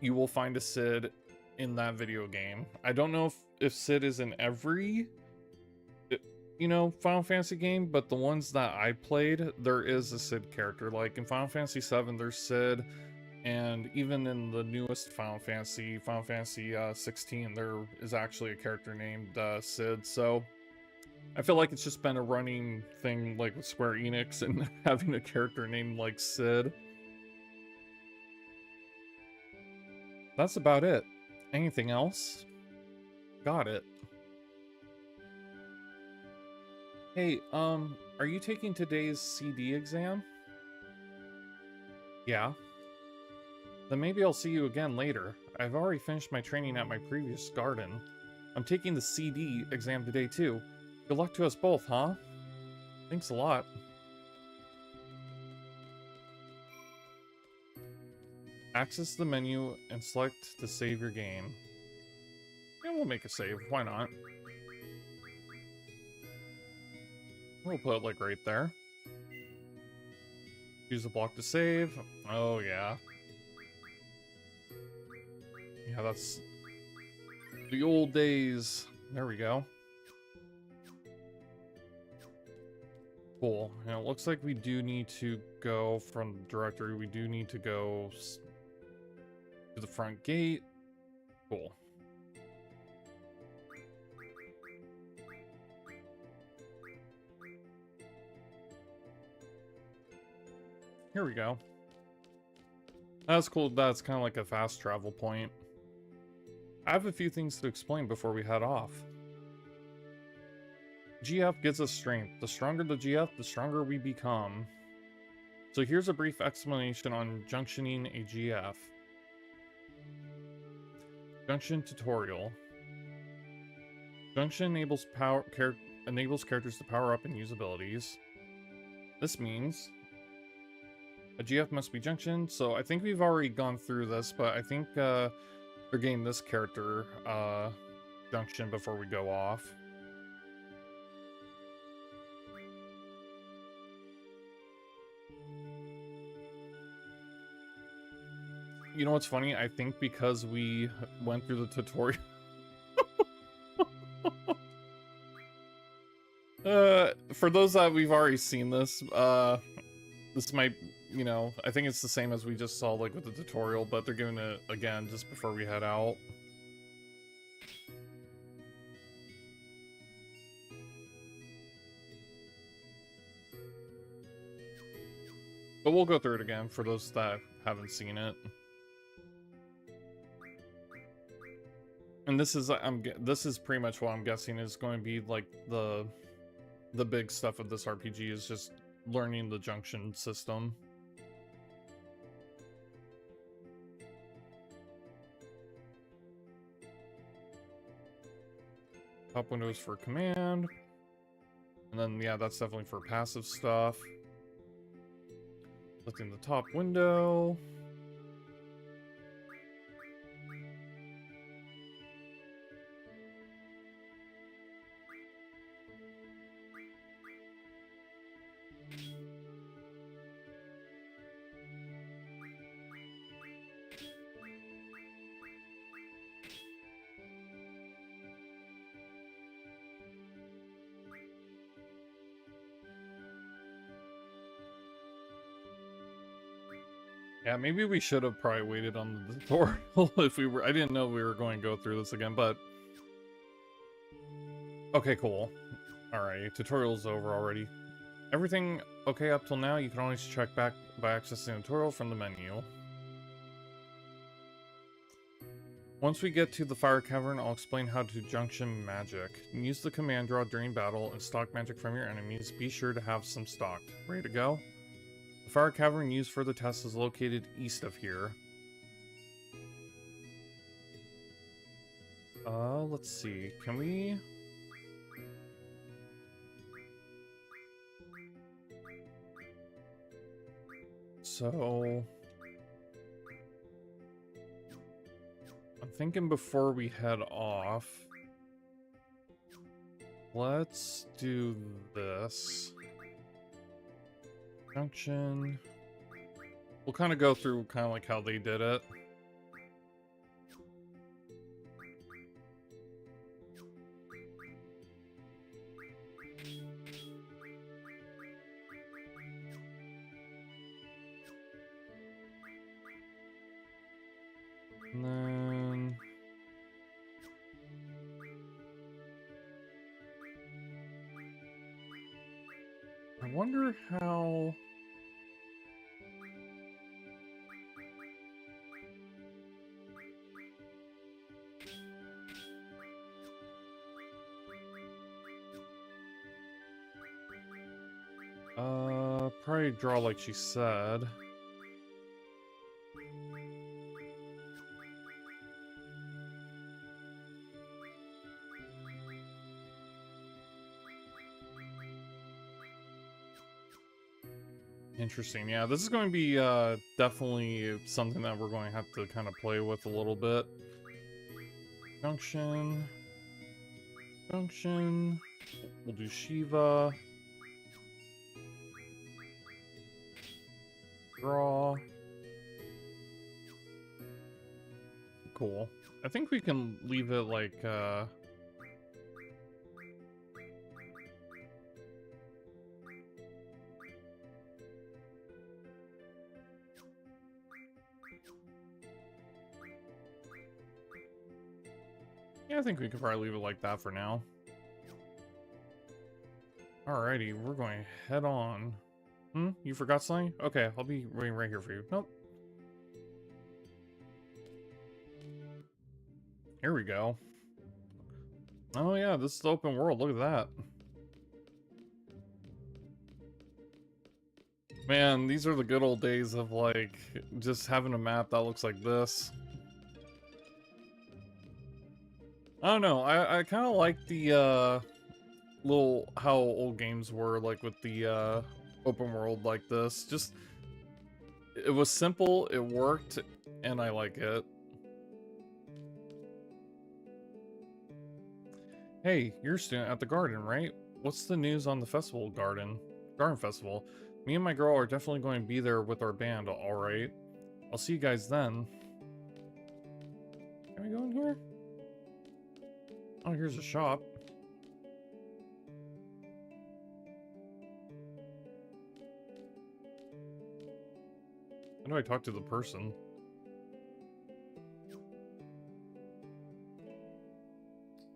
Speaker 1: you will find a Sid in that video game. I don't know if Sid is in every, you know, Final Fantasy game, but the ones that I played, there is a Sid character. Like in Final Fantasy VII, there's Sid. And even in the newest Final Fantasy XVI, there is actually a character named Sid. So I feel like it's just been a running thing, like with Square Enix and having a character named like Sid. That's about it. Anything else? Got it. Hey, are you taking today's CD exam? Yeah. Then maybe I'll see you again later. I've already finished my training at my previous garden. I'm taking the CD exam today too. Good luck to us both, huh? Thanks a lot. Access the menu and select to save your game. Yeah, we'll make a save. Why not? We'll put it like right there. Use the block to save. Oh, yeah. Yeah, that's the old days. There we go. Cool. And it looks like we do need to go from the directory. We do need to go to the front gate. Cool. Here we go. That's cool. That's kind of like a fast travel point. I have a few things to explain before we head off. GF gives us strength. The stronger the GF, the stronger we become. So here's a brief explanation on junctioning a GF. Junction tutorial. Junction enables characters to power up and use abilities. This means a GF must be junctioned. So I think we've already gone through this, but I think they're getting this character junction before we go off. You know what's funny? I think because we went through the tutorial. For those that we've already seen this, this might, you know, I think it's the same as we just saw like with the tutorial, but they're giving it again just before we head out. But we'll go through it again for those that haven't seen it. And this is this is pretty much what I'm guessing is going to be like the big stuff of this RPG is just learning the junction system. Top window is for command. And then yeah, that's definitely for passive stuff. Lifting the top window. Yeah, maybe we should have probably waited on the tutorial if we were... I didn't know we were going to go through this again, but... Okay, cool. Alright, tutorial's over already. Everything okay up till now? You can always check back by accessing the tutorial from the menu. Once we get to the fire cavern, I'll explain how to junction magic. Use the command draw during battle and stock magic from your enemies. Be sure to have some stocked. Ready to go? The fire cavern used for the test is located east of here. Let's see. Can we... So... I'm thinking before we head off... Let's do this. Junction. We'll kind of go through kind of like how they did it. And then... I wonder how... Probably draw like she said. Interesting. Yeah, this is going to be definitely something that we're going to have to kind of play with a little bit. Junction. Junction. We'll do Shiva. Draw. Cool. I think we can leave it like, yeah, I think we could probably leave it like that for now. Alrighty, we're going to head on. You forgot something? Okay, I'll be waiting right here for you. Nope. Here we go. Oh yeah, this is the open world. Look at that. Man, these are the good old days of, like, just having a map that looks like this. I don't know, I kind of like the, how old games were, like, with the, open world like this. Just, it was simple, it worked, and I like it. Hey, you're a student at the garden, right? What's the news on the garden festival? Me and my girl are definitely going to be there with our band, alright? I'll see you guys then. Can we go in here? Oh, here's a shop. How do I talk to the person?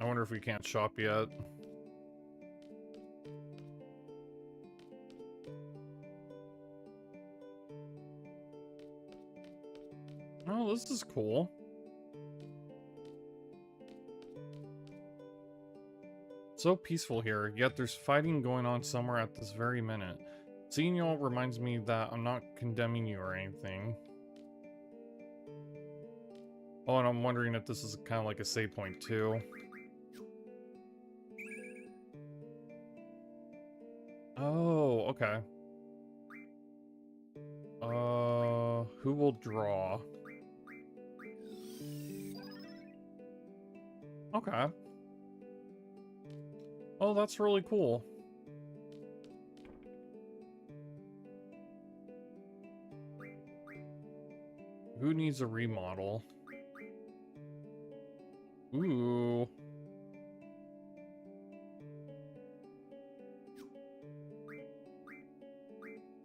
Speaker 1: I wonder if we can't shop yet. Oh, this is cool. So peaceful here, yet there's fighting going on somewhere at this very minute. Seeing y'all reminds me that I'm not condemning you or anything. Oh, and I'm wondering if this is kind of like a save point too. Oh, okay. Who will draw? Okay. Oh, that's really cool. Who needs a remodel? Ooh.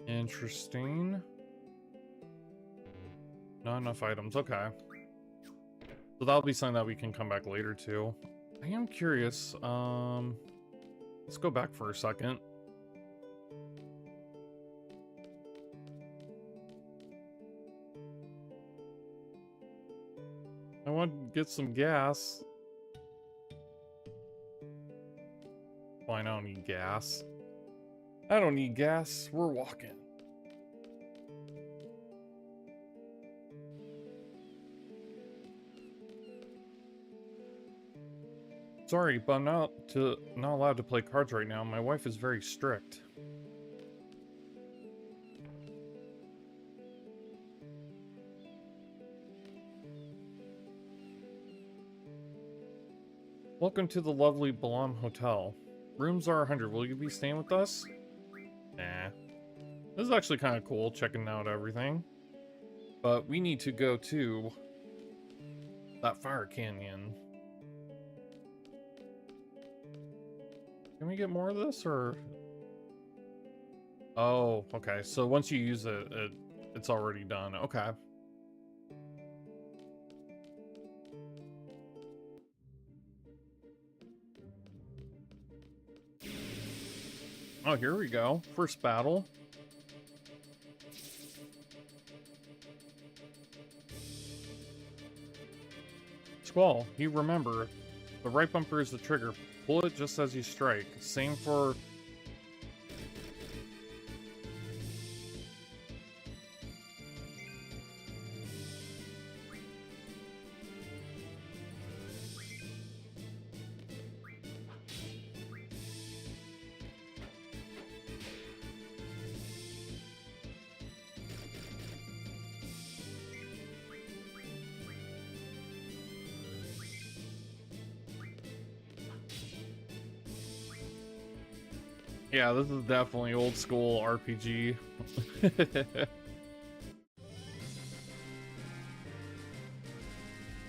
Speaker 1: Interesting. Not enough items, okay. So that'll be something that we can come back later to. I am curious, let's go back for a second. I want to get some gas. Fine, I don't need gas. I don't need gas, we're walking. Sorry, but I'm not allowed to play cards right now. My wife is very strict. Welcome to the lovely Balam Hotel. Rooms are 100. Will you be staying with us? Nah. This is actually kind of cool, checking out everything. But we need to go to that fire canyon. Can we get more of this, or? Oh, okay. So once you use it, it's already done. Okay. Oh, here we go. First battle. Squall, you remember, the right bumper is the trigger. Pull it just as you strike. Same for... Yeah, this is definitely old school RPG.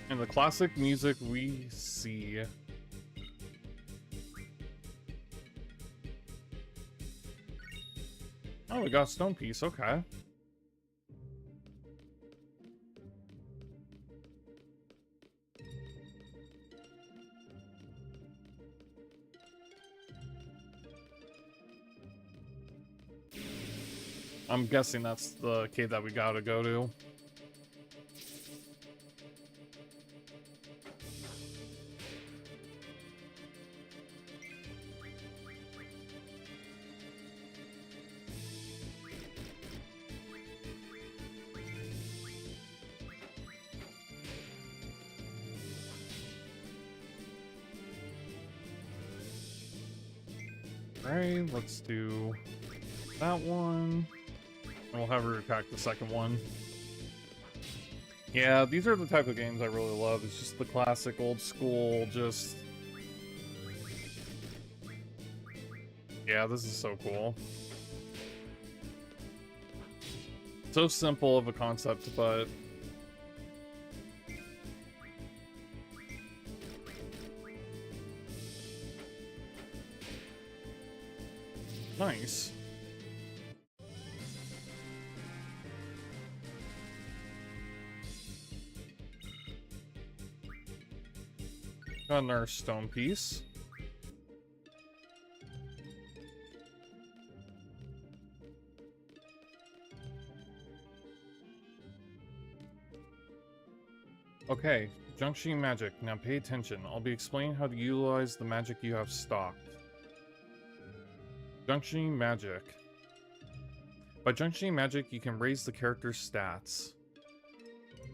Speaker 1: And the classic music we see. Oh, we got a stone piece, okay. I'm guessing that's the cave that we gotta go to. Right, let's do that one. And we'll have her attack the second one. Yeah, these are the type of games I really love. It's just the classic old school, just... Yeah, this is so cool. So simple of a concept, but... nice. Got another stone piece. Okay, Junction magic. Now pay attention. I'll be explaining how to utilize the magic you have stocked. Junction magic. By junctioning magic, you can raise the character's stats.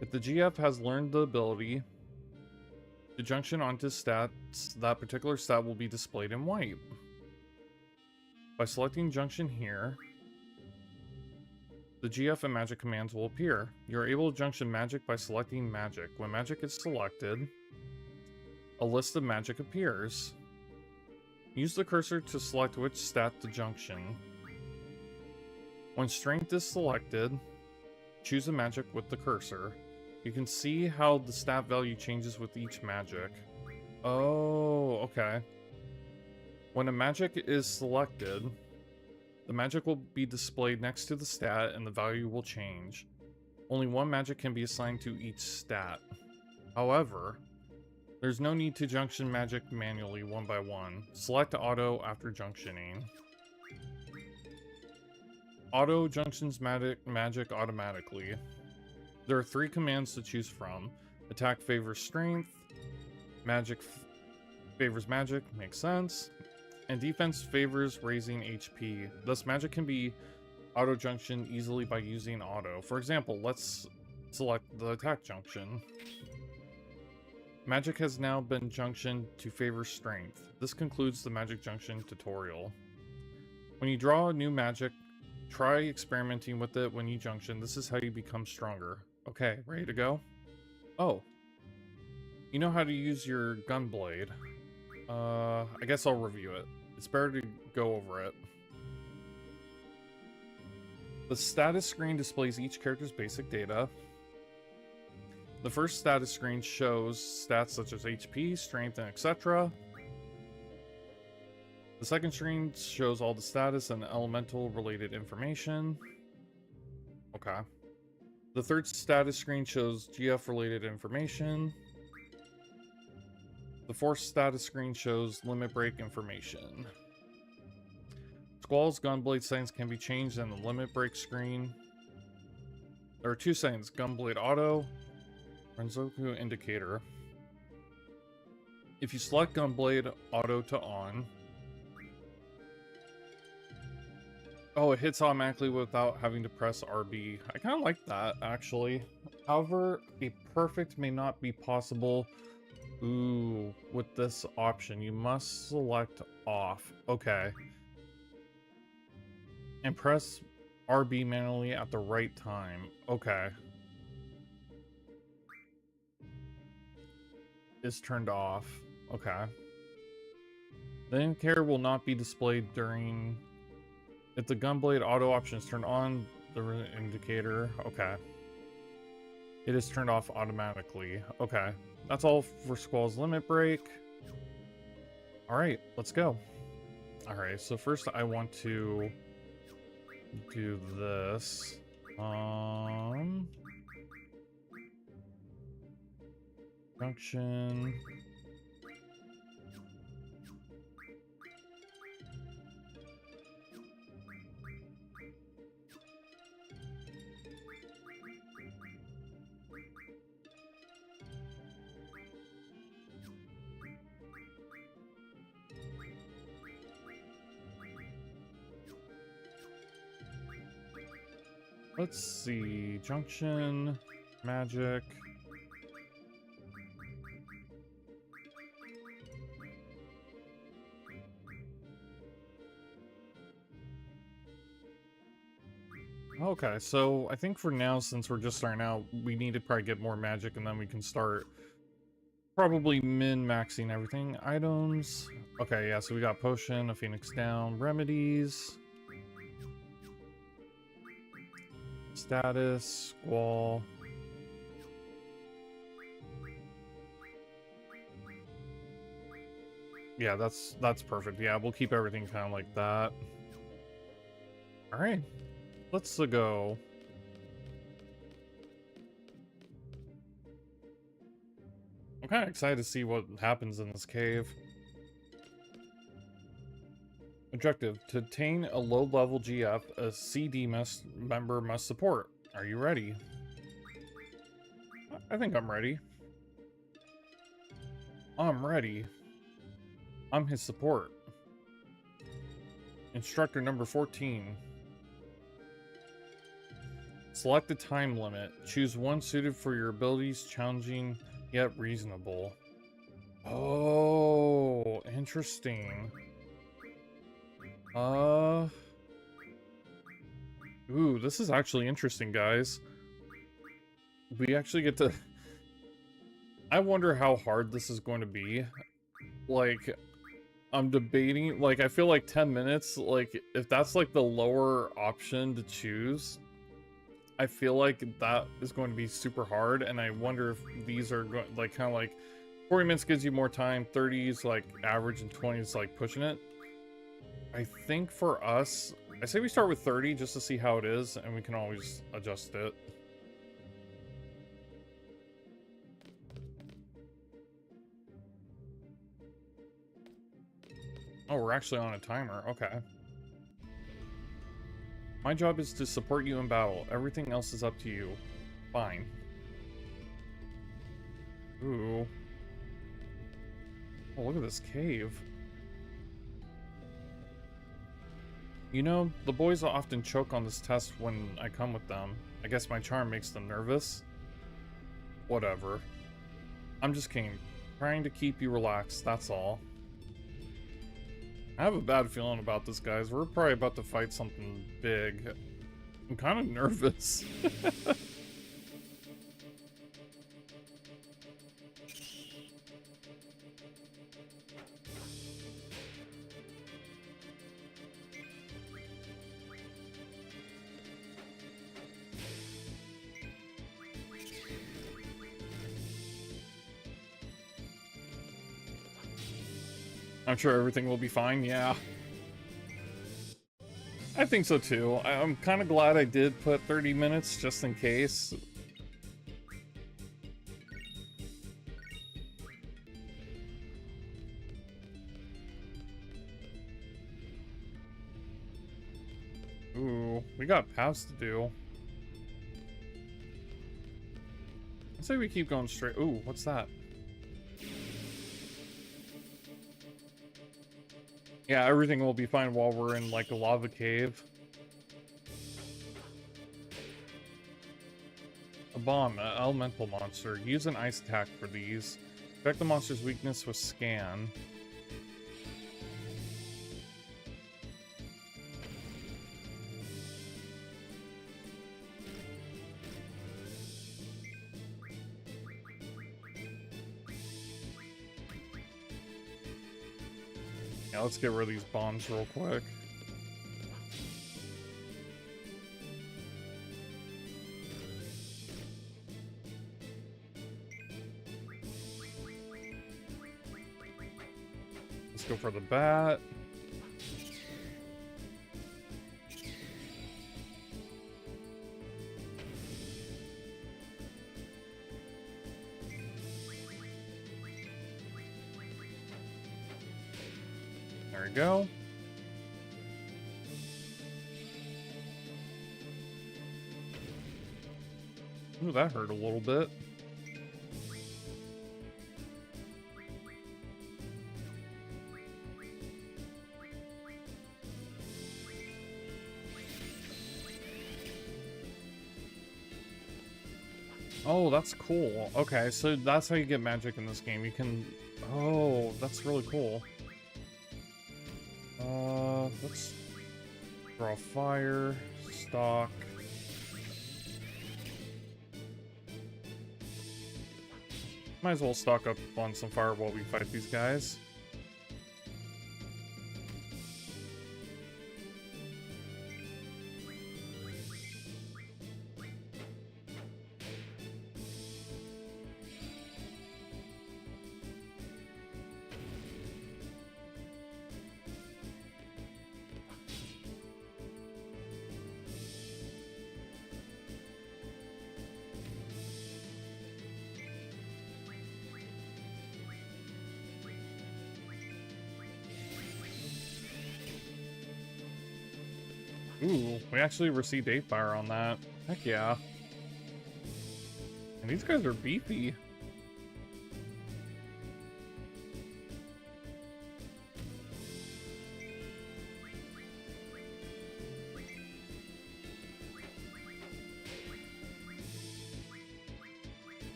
Speaker 1: If the GF has learned the ability to junction onto stats, that particular stat will be displayed in white. By selecting junction here, the GF and magic commands will appear. You're able to junction magic by selecting magic. When magic is selected, a list of magic appears. Use the cursor to select which stat to junction. When strength is selected, choose a magic with the cursor. You can see how the stat value changes with each magic. Oh, okay. When a magic is selected, the magic will be displayed next to the stat and the value will change. Only one magic can be assigned to each stat. However, there's no need to junction magic manually one by one. Select auto after junctioning. Auto junctions magic automatically. There are 3 commands to choose from. Attack favors strength. Magic favors magic, makes sense. And defense favors raising HP. Thus, magic can be auto-junctioned easily by using auto. For example, let's select the attack junction. Magic has now been junctioned to favor strength. This concludes the magic junction tutorial. When you draw a new magic, try experimenting with it when you junction. This is how you become stronger. Okay, ready to go? Oh. You know how to use your gun blade. I guess I'll review it. It's better to go over it. The status screen displays each character's basic data. The first status screen shows stats such as HP, strength, and etc. The second screen shows all the status and elemental related information. Okay. The third status screen shows GF related information. The fourth status screen shows limit break information. Squall's gunblade settings can be changed in the limit break screen. There are 2 settings, gunblade auto, Renzoku indicator. If you select gunblade auto to on, oh, it hits automatically without having to press RB. I kind of like that, actually. However, a perfect may not be possible. Ooh, with this option, you must select off. Okay. And press RB manually at the right time. Okay. Is turned off. Okay. The indicator will not be displayed during... If the gunblade auto option is turned on, the indicator... Okay. It is turned off automatically. Okay. That's all for Squall's Limit Break. Alright, let's go. Alright, so first I want to do this. Junction. Let's see. Junction. Magic. Okay, so I think for now, since we're just starting out, we need to probably get more magic, and then we can start probably min-maxing everything. Items. Okay, yeah, so we got Potion, a Phoenix Down, Remedies, Status, Squall. Yeah, that's perfect. Yeah, we'll keep everything kind of like that. All right. Let's go. I'm kind of excited to see what happens in this cave. Objective: to obtain a low-level GF, a CD member must support. Are you ready? I think I'm ready. I'm ready. I'm his support. Instructor number 14. Select a time limit. Choose one suited for your abilities, challenging yet reasonable. Oh, interesting. Ooh, this is actually interesting, guys. We actually get to... I wonder how hard this is going to be. Like, I'm debating, like, I feel like 10 minutes, like, if that's, like, the lower option to choose, I feel like that is going to be super hard, and I wonder if these are, like, kind of like, 40 minutes gives you more time, 30 is, like, average, and 20 is, like, pushing it. I think for us, I say we start with 30 just to see how it is, and we can always adjust it. Oh, we're actually on a timer. Okay. My job is to support you in battle. Everything else is up to you. Fine. Ooh. Oh, look at this cave. You know, the boys often choke on this test when I come with them. I guess my charm makes them nervous. Whatever. I'm just kidding. Trying to keep you relaxed, that's all. I have a bad feeling about this, guys. We're probably about to fight something big. I'm kind of nervous. I'm sure everything will be fine, yeah. I think so too. I'm kind of glad I did put 30 minutes just in case. Ooh, we got paths to do. I say we keep going straight. Ooh, what's that? Yeah, everything will be fine while we're in, like, a lava cave. A bomb, an elemental monster. Use an ice attack for these. Affect the monster's weakness with scan. Yeah, let's get rid of these bombs real quick. Let's go for the bat. There we go. Ooh, that hurt a little bit. Oh, that's cool. Okay, so that's how you get magic in this game. You can... Oh, that's really cool. Let's draw fire, stock. Might as well stock up on some fire while we fight these guys. Ooh, we actually received 8 fire on that. Heck yeah. And these guys are beefy.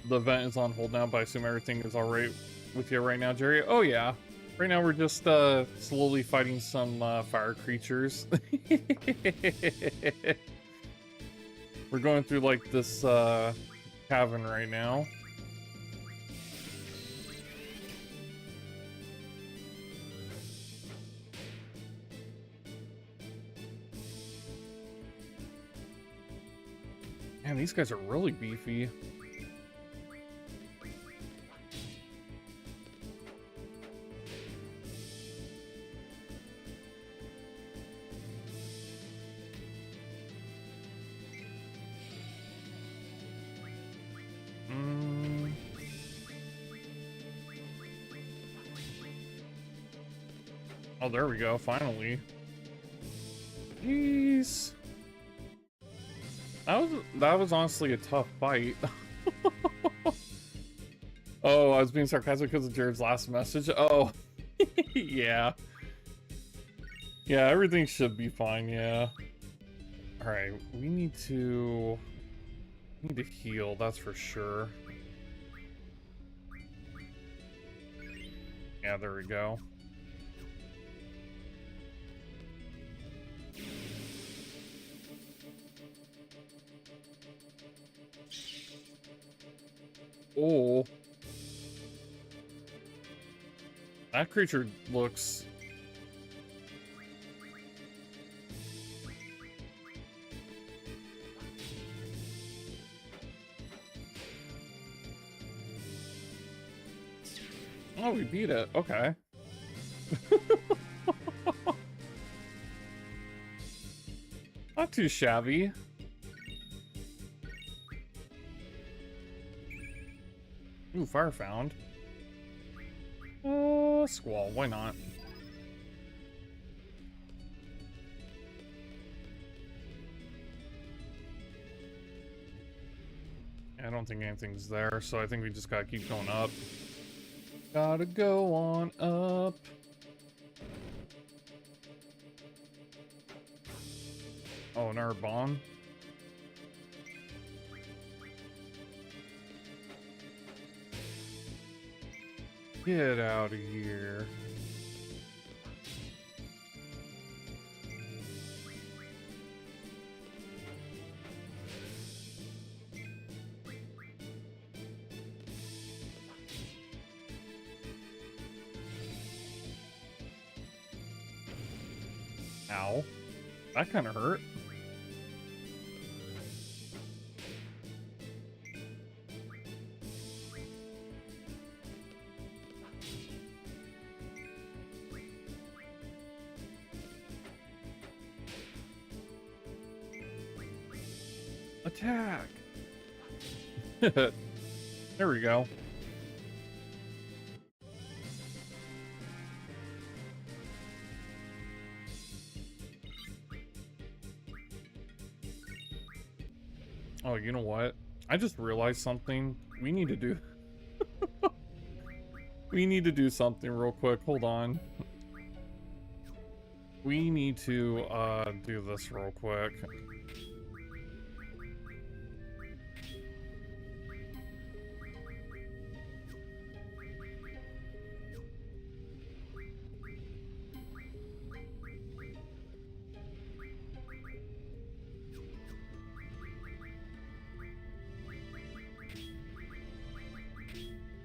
Speaker 1: The event is on hold now, but I assume everything is alright with you right now, Jerry? Oh yeah. Right now we're just slowly fighting some fire creatures. We're going through like this cavern right now. Man, these guys are really beefy. Oh, there we go, finally. Jeez. That was honestly a tough fight. Oh, I was being sarcastic because of Jared's last message. Oh, yeah. Yeah, everything should be fine, yeah. Alright, we need to heal, that's for sure. Yeah, there we go. Oh. That creature looks... Oh, we beat it. Okay. Not too shabby. Ooh, fire found. Squall, why not? I don't think anything's there, so I think we just gotta keep going up. Gotta go on up. Oh, another bomb. Get out of here. Ow. That kind of hurt. Attack! There we go. Oh, you know what? I just realized something. We need to do... We need to do something real quick. Hold on. We need to do this real quick.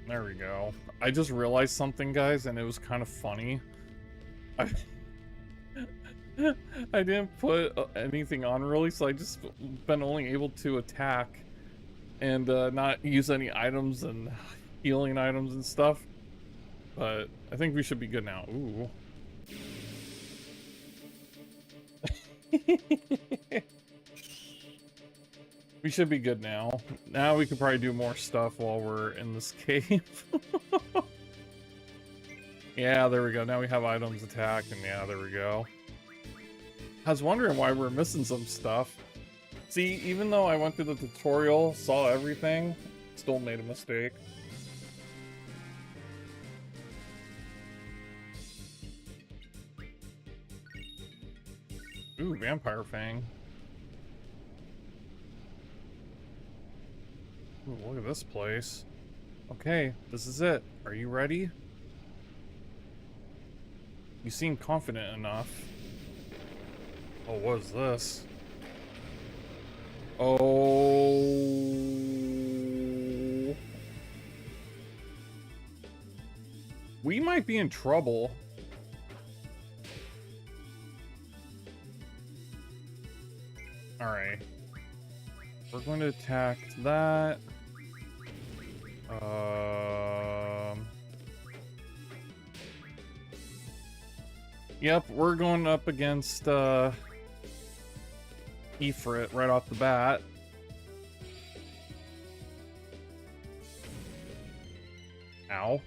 Speaker 1: There we go. I just realized something, guys, and it was kind of funny. I didn't put anything on really, so I just been only able to attack and not use any items and healing items and stuff. But I think we should be good now. Ooh. We should be good now. Now we could probably do more stuff while we're in this cave. Yeah, there we go. Now we have items attack, and yeah, there we go. I was wondering why we're missing some stuff. See, even though I went through the tutorial, saw everything, still made a mistake. Ooh, Vampire Fang. Ooh, look at this place. Okay, this is it. Are you ready? You seem confident enough. Oh, what is this? Oh. We might be in trouble. Alright. We're going to attack that. Yep, we're going up against Ifrit right off the bat. Ow.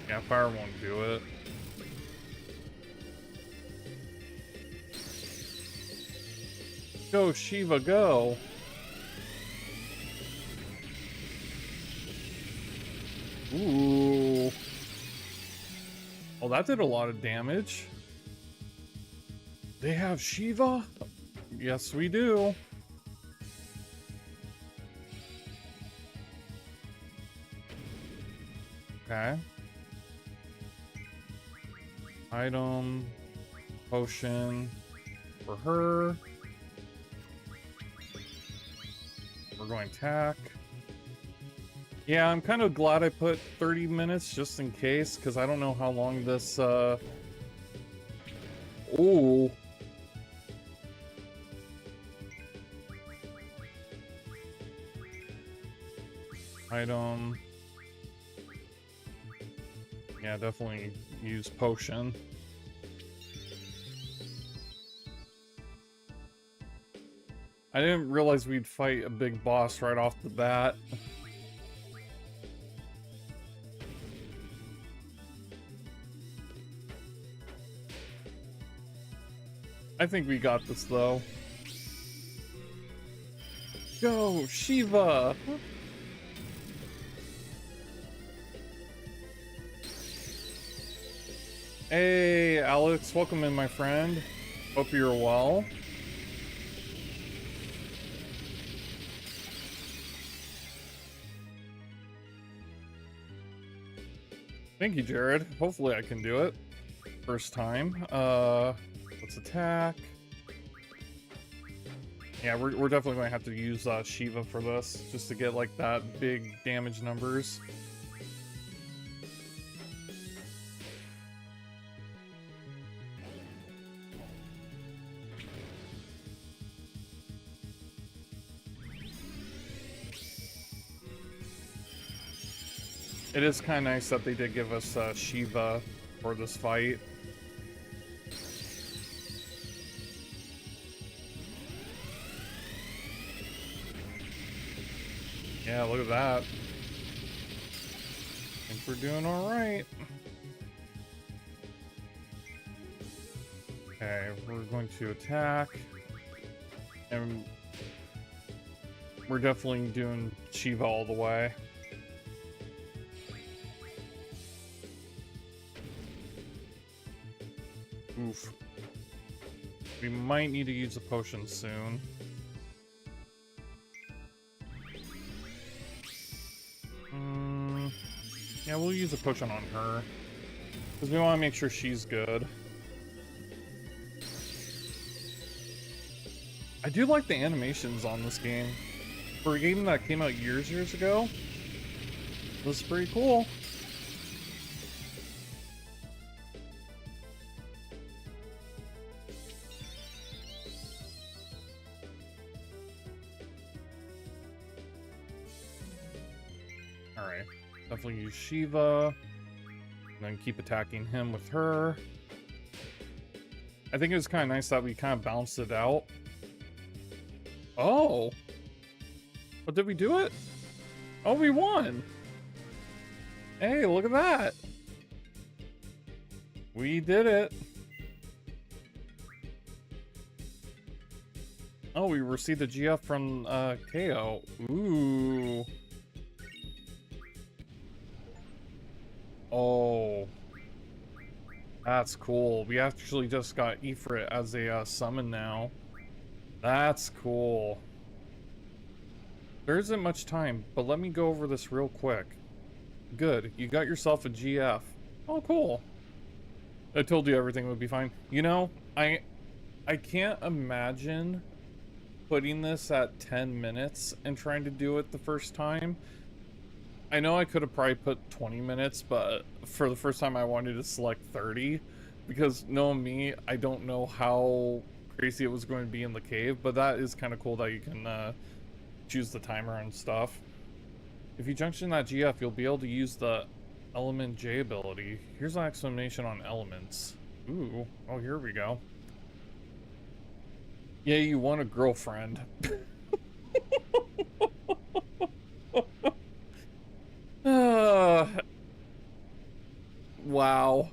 Speaker 1: Yeah, fire won't do it. Go, Shiva, go! Ooh. Oh, that did a lot of damage. They have Shiva? Yes, we do. Okay. Item. Potion. For her. We're going attack. Yeah, I'm kind of glad I put 30 minutes just in case, because I don't know how long this, Ooh. Item. Yeah, definitely use potion. I didn't realize we'd fight a big boss right off the bat. I think we got this, though. Go, Shiva! Hey, Alex, welcome in, my friend. Hope you're well. Thank you, Jared. Hopefully I can do it. First time. Let's attack. Yeah, we're definitely going to have to use Shiva for this, just to get, like, that big damage numbers. It is kind of nice that they did give us Shiva for this fight. Yeah, look at that. I think we're doing all right. Okay, we're going to attack. And we're definitely doing Shiva all the way. Oof. We might need to use a potion soon. Yeah, we'll use a potion on her. Because we want to make sure she's good. I do like the animations on this game. For a game that came out years ago, this is pretty cool. Alright, definitely use Shiva, and then keep attacking him with her. I think it was kind of nice that we kind of balanced it out. Oh! But did we do it? Oh, we won! Hey, look at that! We did it! Oh, we received a GF from KO. Ooh. Oh. That's cool. We actually just got Ifrit as a summon now. That's cool. There isn't much time, but let me go over this real quick. Good. You got yourself a GF. Oh, cool. I told you everything would be fine. You know, I can't imagine putting this at 10 minutes and trying to do it the first time. I know I could have probably put 20 minutes, but for the first time I wanted to select 30 because knowing me, I don't know how crazy it was going to be in the cave, but that is kind of cool that you can choose the timer and stuff. If you junction that GF, you'll be able to use the Element J ability. Here's an explanation on elements. Ooh, oh, here we go. Yeah, you want a girlfriend. Wow.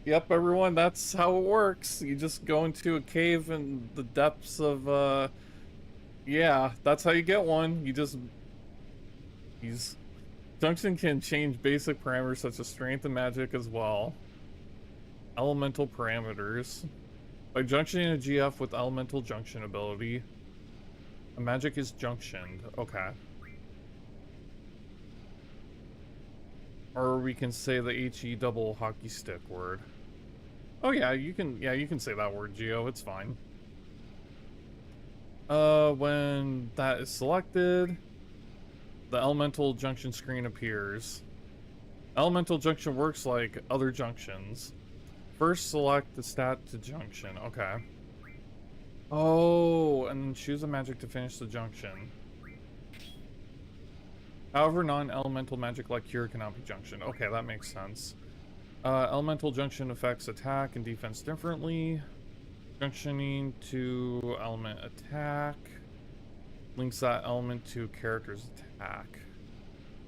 Speaker 1: Yep, everyone, that's how it works. You just go into a cave in the depths of, yeah, that's how you get one. Junction can change basic parameters such as strength and magic as well. Elemental parameters. By junctioning a GF with elemental junction ability, a magic is junctioned. Okay. Or we can say the HE double hockey stick word. Oh yeah, you can say that word, Geo, it's fine. When that is selected, the elemental junction screen appears. Elemental junction works like other junctions. First select the stat to junction, okay. Oh, and then choose a magic to finish the junction. However, non-elemental magic like Cure cannot be junctioned. Okay, that makes sense. Elemental junction affects attack and defense differently. Junctioning to element attack links that element to character's attack.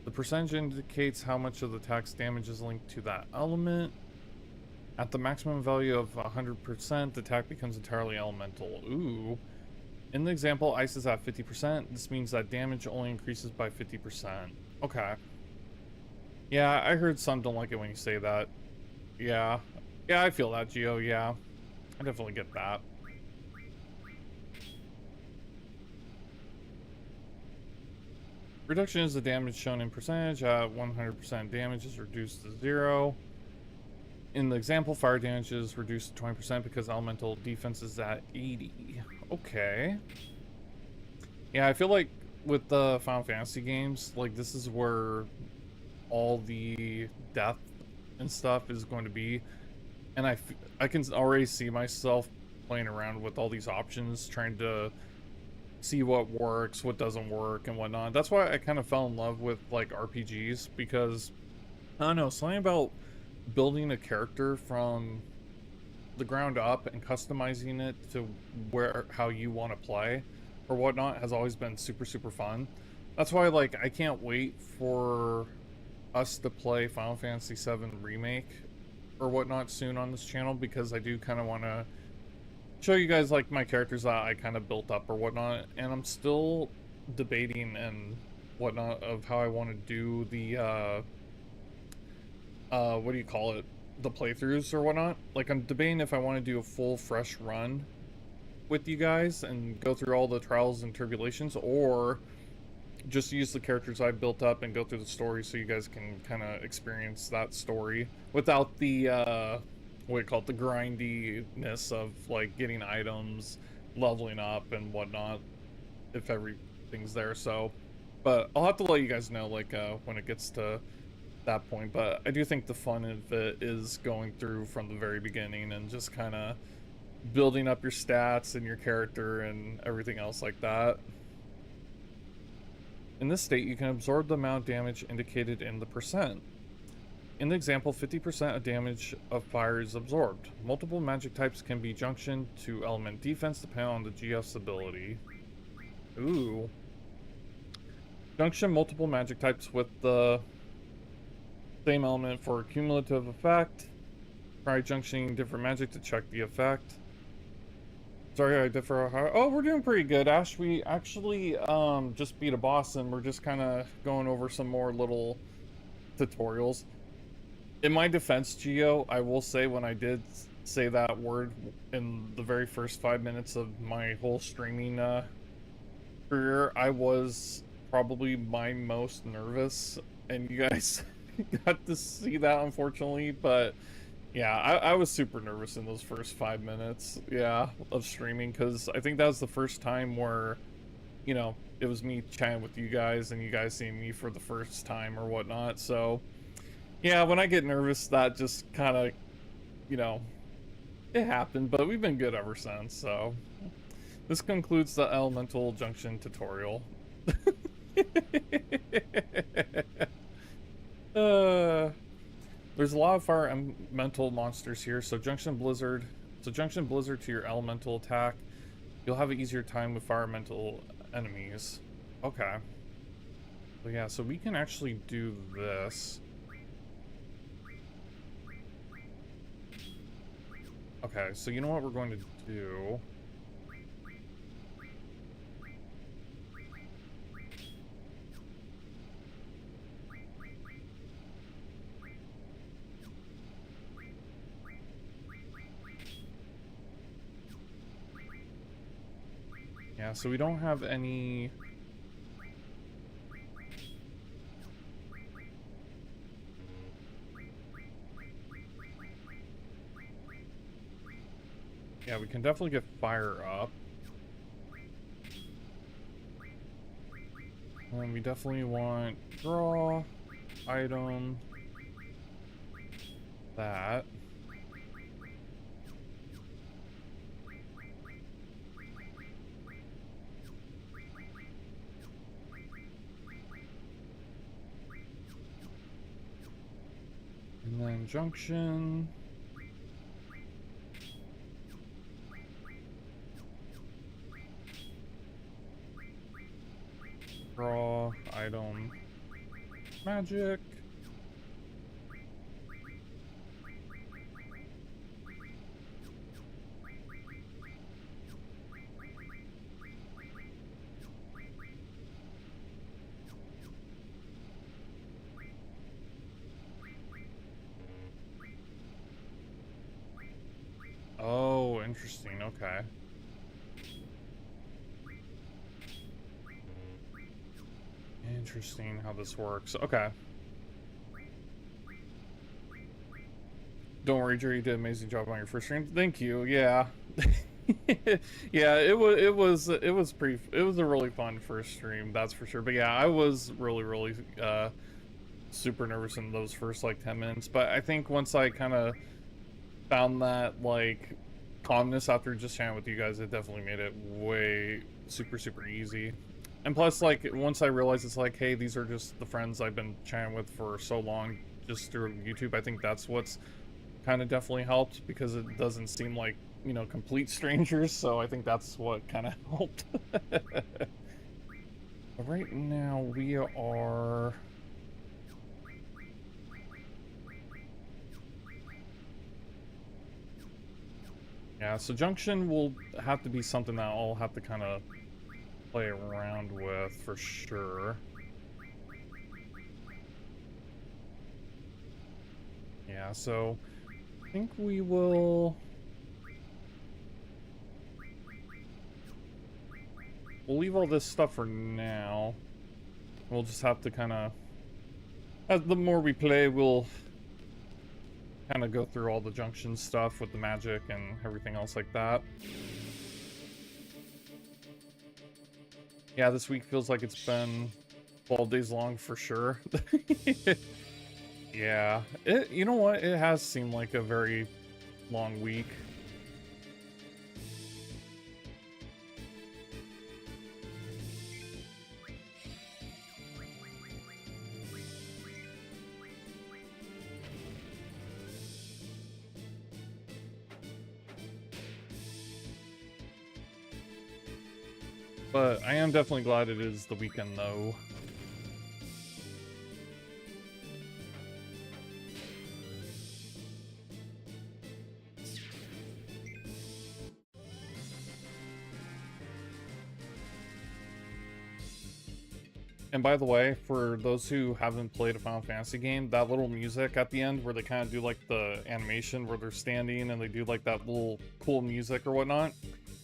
Speaker 1: The percentage indicates how much of the attack's damage is linked to that element. At the maximum value of 100%, the attack becomes entirely elemental. Ooh. In the example, ice is at 50%. This means that damage only increases by 50%. Okay. Yeah, I heard some don't like it when you say that. Yeah. Yeah, I feel that, Geo, yeah. I definitely get that. Reduction is the damage shown in percentage. 100% damage is reduced to 0. In the example, fire damage is reduced to 20% because elemental defense is at 80. Okay. Yeah, I feel like with the Final Fantasy games, like this is where all the death and stuff is going to be. And I can already see myself playing around with all these options, trying to see what works, what doesn't work, and whatnot. That's why I kind of fell in love with like RPGs, because I don't know, something about building a character from the ground up and customizing it to how you want to play or whatnot has always been super fun. That's why, like, I can't wait for us to play Final Fantasy VII Remake or whatnot soon on this channel, because I do kind of want to show you guys like my characters that I kind of built up or whatnot, and I'm still debating and whatnot of how I want to do the what do you call it, the playthroughs or whatnot. Like, I'm debating if I want to do a full fresh run with you guys and go through all the trials and tribulations, or just use the characters I built up and go through the story so you guys can kind of experience that story without the what do you call it, the grindiness of like getting items, leveling up and whatnot, if everything's there. So, but I'll have to let you guys know like when it gets to that point. But I do think the fun of it is going through from the very beginning and just kind of building up your stats and your character and everything else like that. In this state, you can absorb the amount of damage indicated in the percent. In the example, 50% of damage of fire is absorbed. Multiple magic types can be junctioned to element defense depending on the GF's ability. Ooh. Junction multiple magic types with the same element for a cumulative effect. Try junctioning different magic to check the effect. Sorry, I differ. Oh, we're doing pretty good, Ash. We actually just beat a boss, and we're just kind of going over some more little tutorials. In my defense, Geo, I will say when I did say that word in the very first 5 minutes of my whole streaming career, I was probably my most nervous, and you guys got to see that, unfortunately. But yeah, I was super nervous in those first 5 minutes, yeah, of streaming, because I think that was the first time where, you know, it was me chatting with you guys and you guys seeing me for the first time or whatnot. So yeah, when I get nervous, that just kind of, you know, it happened, but we've been good ever since. So this concludes the elemental junction tutorial. There's a lot of fire elemental monsters here, so junction blizzard to your elemental attack. You'll have an easier time with fire elemental enemies. Okay. So yeah, so we can actually do this. Okay, so you know what we're going to do? Yeah, so we don't have any... Yeah, we can definitely get fire up. And we definitely want draw, item, that. And then junction. Draw, item, magic. Oh, interesting, okay. interesting how this works. Okay. Don't worry, Jerry, you did an amazing job on your first stream. Thank you. Yeah. Yeah, it was a really fun first stream, that's for sure. But yeah, I was really super nervous in those first like 10 minutes, but I think once I kind of found that like calmness after just chatting with you guys, it definitely made it way super easy. And plus, like, once I realized it's like, hey, these are just the friends I've been chatting with for so long just through YouTube, I think that's what's kind of definitely helped, because it doesn't seem like, you know, complete strangers. So I think that's what kind of helped. Right now we are... Yeah, so Junction will have to be something that I'll have to kind of play around with for sure. Yeah, so I think we will... We'll leave all this stuff for now. We'll just have to kind of... As the more we play, we'll kind of go through all the Junction stuff with the magic and everything else like that. Yeah, this week feels like it's been 12 days long for sure. Yeah, you know what? It has seemed like a very long week. But I am definitely glad it is the weekend, though. And by the way, for those who haven't played a Final Fantasy game, that little music at the end where they kind of do like the animation where they're standing and they do like that little cool music or whatnot,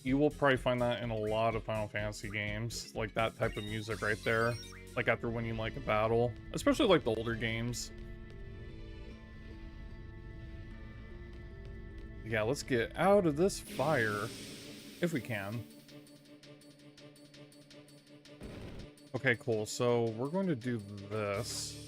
Speaker 1: you will probably find that in a lot of Final Fantasy games, like that type of music right there, like after winning like a battle, especially like the older games. Yeah, let's get out of this fire if we can. Okay, cool. So we're going to do this.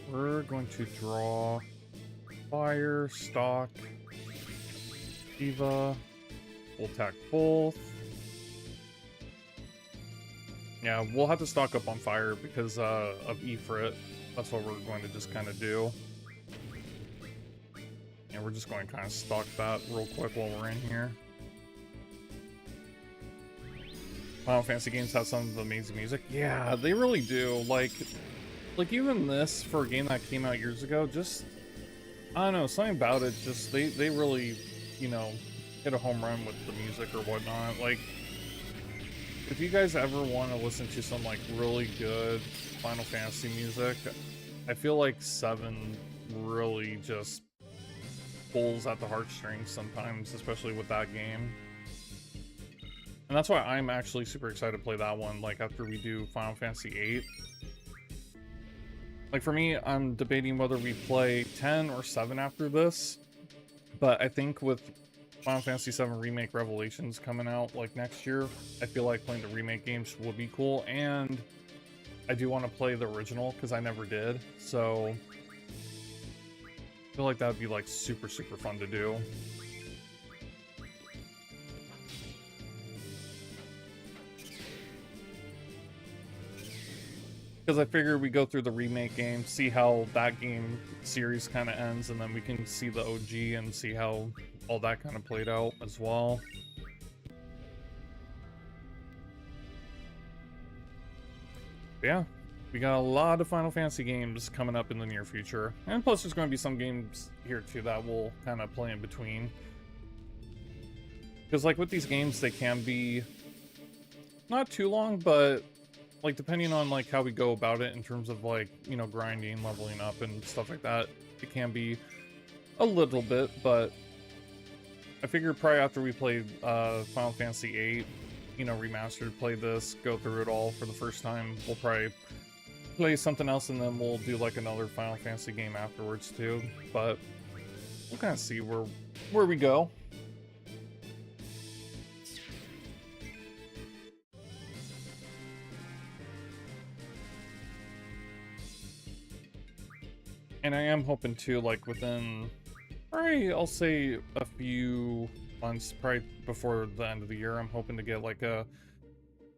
Speaker 1: We're going to draw fire, stock, Diva. We'll attack both. Yeah, we'll have to stock up on fire because of Ifrit. That's what we're going to just kind of do. And we're just going to kind of stock that real quick while we're in here. Final Fantasy games have some of the amazing music. Yeah, they really do. Like even this, for a game that came out years ago, just, I don't know, something about it, just, they really, you know, hit a home run with the music or whatnot. Like, if you guys ever want to listen to some, like, really good Final Fantasy music, I feel like 7 really just pulls at the heartstrings sometimes, especially with that game. And that's why I'm actually super excited to play that one, like, after we do Final Fantasy VIII. Like, for me, I'm debating whether we play 10 or 7 after this, but I think with Final Fantasy VII Remake Revelations coming out like next year, I feel like playing the remake games would be cool, and I do want to play the original because I never did, so I feel like that would be like super fun to do. Because I figure we go through the remake game, see how that game series kind of ends, and then we can see the OG and see how all that kind of played out as well. But yeah, we got a lot of Final Fantasy games coming up in the near future. And plus there's going to be some games here too that we'll kind of play in between. Because like with these games, they can be not too long, but like, depending on, like, how we go about it in terms of, like, you know, grinding, leveling up, and stuff like that, it can be a little bit, but I figured probably after we played Final Fantasy VIII, you know, Remastered, play this, go through it all for the first time, we'll probably play something else, and then we'll do, like, another Final Fantasy game afterwards, too, but we'll kind of see where we go. And I am hoping to, like, within, probably, I'll say a few months, probably before the end of the year, I'm hoping to get, like, a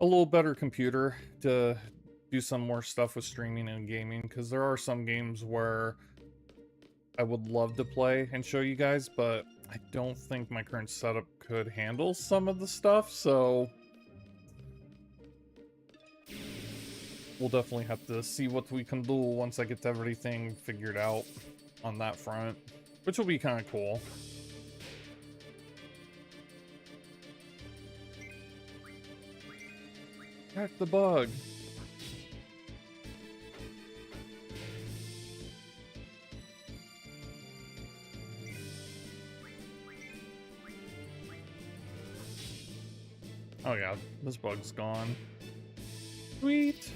Speaker 1: little better computer to do some more stuff with streaming and gaming, because there are some games where I would love to play and show you guys, but I don't think my current setup could handle some of the stuff, so we'll definitely have to see what we can do once I get everything figured out on that front, which will be kind of cool. Crack the bug. Oh yeah, this bug's gone. Sweet.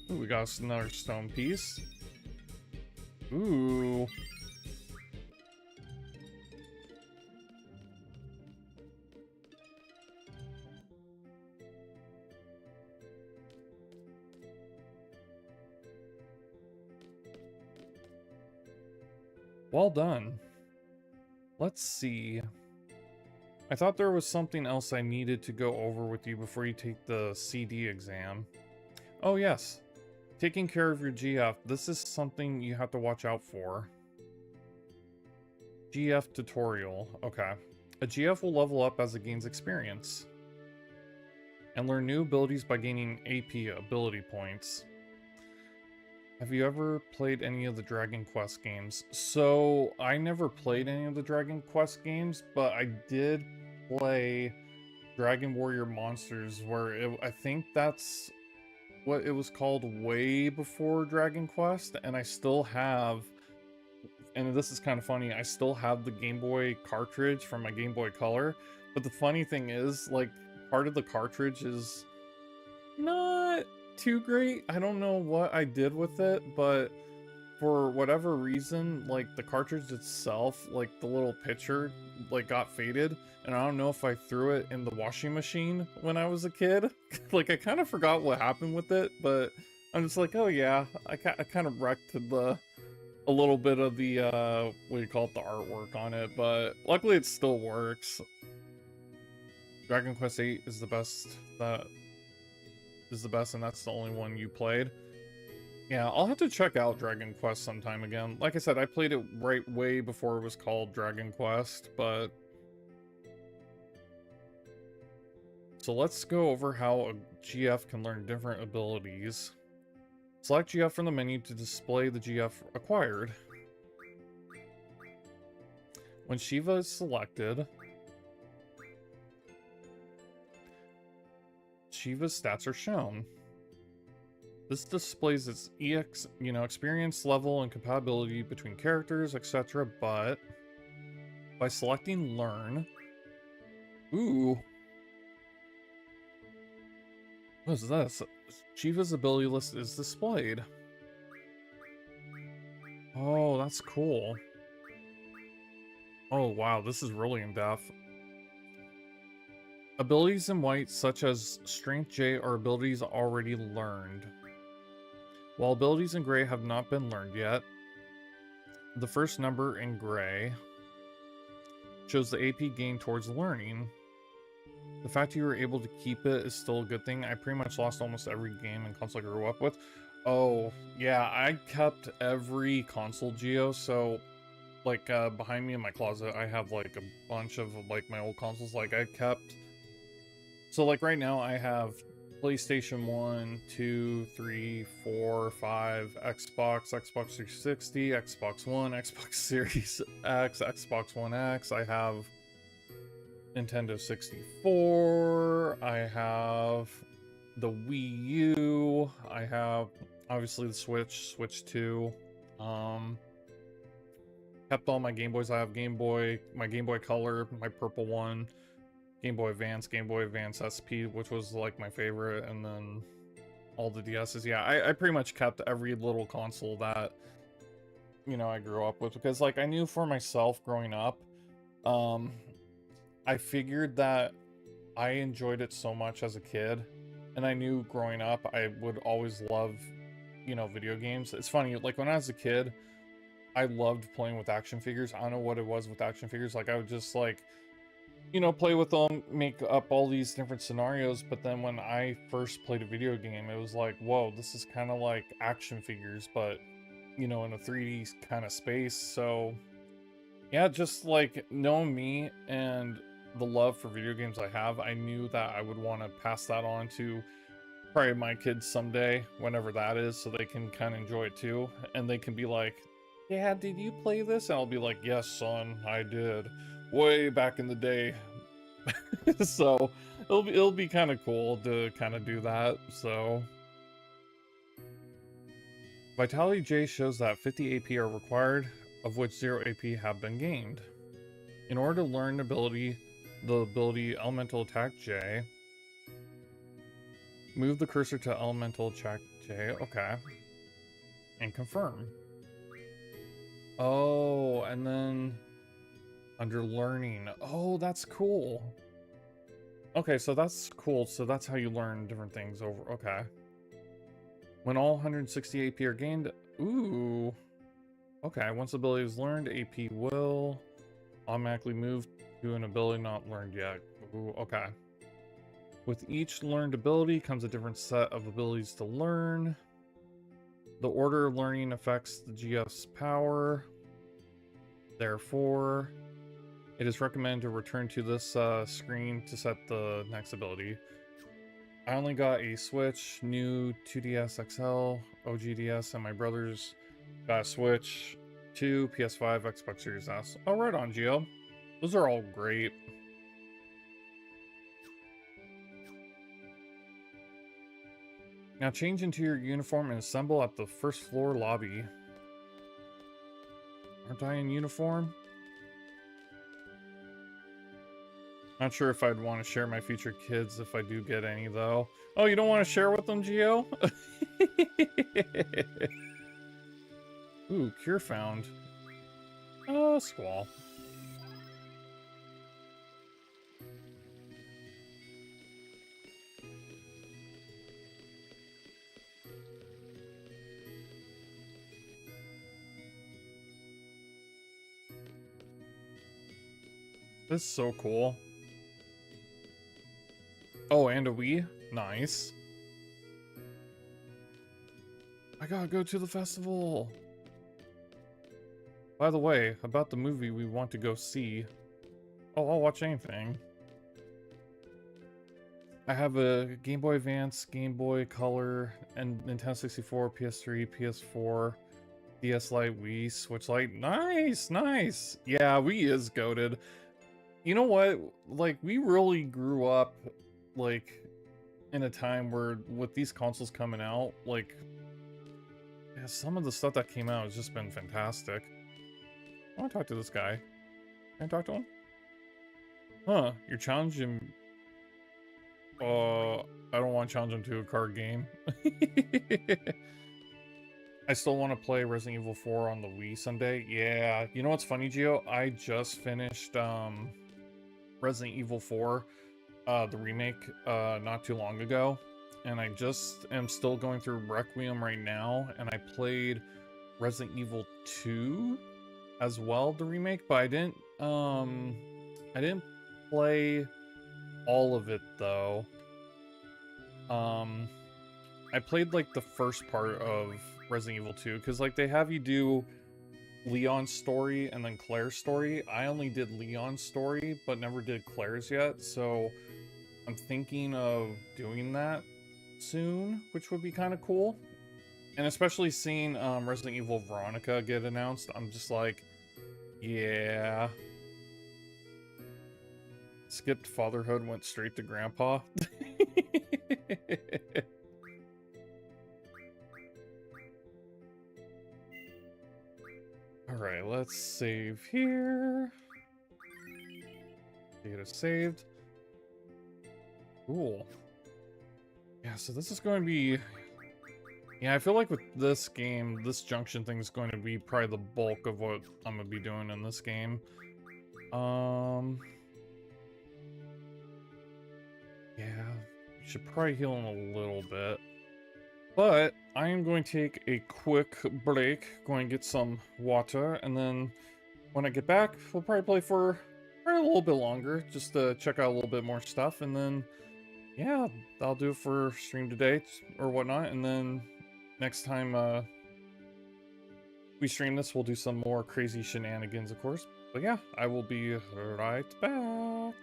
Speaker 1: Ooh, we got us another stone piece. Ooh. Well done. Let's see. I thought there was something else I needed to go over with you before you take the CD exam. Oh yes. Taking care of your GF. This is something you have to watch out for. GF tutorial. Okay. A GF will level up as it gains experience and learn new abilities by gaining AP ability points. Have you ever played any of the Dragon Quest games? So, I never played any of the Dragon Quest games, but I did play Dragon Warrior Monsters, where I think that's what it was called way before Dragon Quest, and I still have, and this is kind of funny, I still have the Game Boy cartridge from my Game Boy Color, but the funny thing is, like, part of the cartridge is not too great. I don't know what I did with it, but for whatever reason, like, the cartridge itself, like, the little picture, like, got faded, and I don't know if I threw it in the washing machine when I was a kid. Like, I kind of forgot what happened with it, but I'm just like, oh yeah, I kind of wrecked a little bit of the, what do you call it, the artwork on it, but luckily it still works. Dragon Quest VIII is the best, and that's the only one you played. Yeah, I'll have to check out Dragon Quest sometime again. Like I said, I played it right way before it was called Dragon Quest, but... So let's go over how a GF can learn different abilities. Select GF from the menu to display the GF acquired. When Shiva is selected, Shiva's stats are shown. This displays its experience level and compatibility between characters, etc. But by selecting Learn, ooh, what is this? Shiva's ability list is displayed. Oh, that's cool. Oh wow, this is really in depth. Abilities in white, such as Strength J, are abilities already learned. While abilities in gray have not been learned yet, the first number in gray shows the AP gain towards learning. The fact you were able to keep it is still a good thing. I pretty much lost almost every game and console I grew up with. Oh, yeah, I kept every console Geo, so, like, behind me in my closet, I have, like, a bunch of, like, my old consoles. Like, I kept... So, like, right now, I have PlayStation 1, 2, 3, 4, 5, Xbox, Xbox 360, Xbox One, Xbox Series X, Xbox One X. I have Nintendo 64. I have the Wii U. I have obviously the Switch, Switch 2. Kept all my Game Boys. I have Game Boy, my Game Boy Color, my purple one, Game Boy Advance, Game Boy Advance SP, which was like my favorite, and then all the DSs. Yeah, I pretty much kept every little console that, you know, I grew up with, because like I knew for myself growing up, I figured that I enjoyed it so much as a kid, and I knew growing up I would always love, you know, video games. It's funny, like when I was a kid, I loved playing with action figures. I don't know what it was with action figures. Like I would just like, you know, play with them, make up all these different scenarios. But then when I first played a video game, it was like, whoa, this is kind of like action figures, but, you know, in a 3D kind of space. So yeah, just like knowing me and the love for video games I have, I knew that I would want to pass that on to probably my kids someday, whenever that is, so they can kind of enjoy it too. And they can be like, yeah, did you play this? And I'll be like, yes, son, I did. Way back in the day. So it'll be kind of cool to kind of do that. So Vitality J shows that 50 AP are required, of which 0 AP have been gained. In order to learn the ability Elemental Attack J, move the cursor to Elemental Attack J, okay, and confirm. Oh, and then under learning. Oh, that's cool. Okay, so that's cool. So that's how you learn different things over. Okay. When all 160 AP are gained. Ooh. Okay, once the ability is learned, AP will automatically move to an ability not learned yet. Ooh, okay. With each learned ability comes a different set of abilities to learn. The order of learning affects the GF's power. Therefore, it is recommended to return to this screen to set the next ability. I only got a Switch, new 2DS XL, OGDS, and my brother's got a Switch 2, PS5, Xbox Series S. Oh, right on, Geo. Those are all great. Now change into your uniform and assemble at the first floor lobby. Aren't I in uniform? Not sure if I'd want to share my future kids if I do get any, though. Oh, you don't want to share with them, Geo? Ooh, cure found. Oh, Squall. This is so cool. Oh, and a Wii? Nice. I gotta go to the festival. By the way, about the movie we want to go see. Oh, I'll watch anything. I have a Game Boy Advance, Game Boy Color, and Nintendo 64, PS3, PS4, DS Lite, Wii, Switch Lite. Nice, nice. Yeah, Wii is goated. You know what? Like, we really grew up, like, in a time where, with these consoles coming out, like, yeah, some of the stuff that came out has just been fantastic. I want to talk to this guy. Can I talk to him? Huh, you're challenging... I don't want to challenge him to a card game. I still want to play Resident Evil 4 on the Wii someday. Yeah, you know what's funny, Gio? I just finished, Resident Evil 4, the remake, not too long ago. And I just am still going through Requiem right now. And I played Resident Evil 2 as well, the remake. But I didn't play all of it, though. I played, like, the first part of Resident Evil 2. Because, like, they have you do Leon's story and then Claire's story. I only did Leon's story, but never did Claire's yet, so I'm thinking of doing that. soon, which would be kind of cool. And especially seeing Resident Evil Veronica get announced, I'm just like, yeah. Skipped fatherhood, went straight to grandpa. Alright, let's save here. Data saved. Cool. Yeah, so this is going to be... Yeah, I feel like with this game, this junction thing is going to be probably the bulk of what I'm going to be doing in this game. Yeah, should probably heal him a little bit. But I am going to take a quick break, going to get some water, and then when I get back, we'll probably play for probably a little bit longer, just to check out a little bit more stuff, and then, yeah, that'll do it for stream today, or whatnot, and then next time we stream this, we'll do some more crazy shenanigans, of course. But yeah, I will be right back.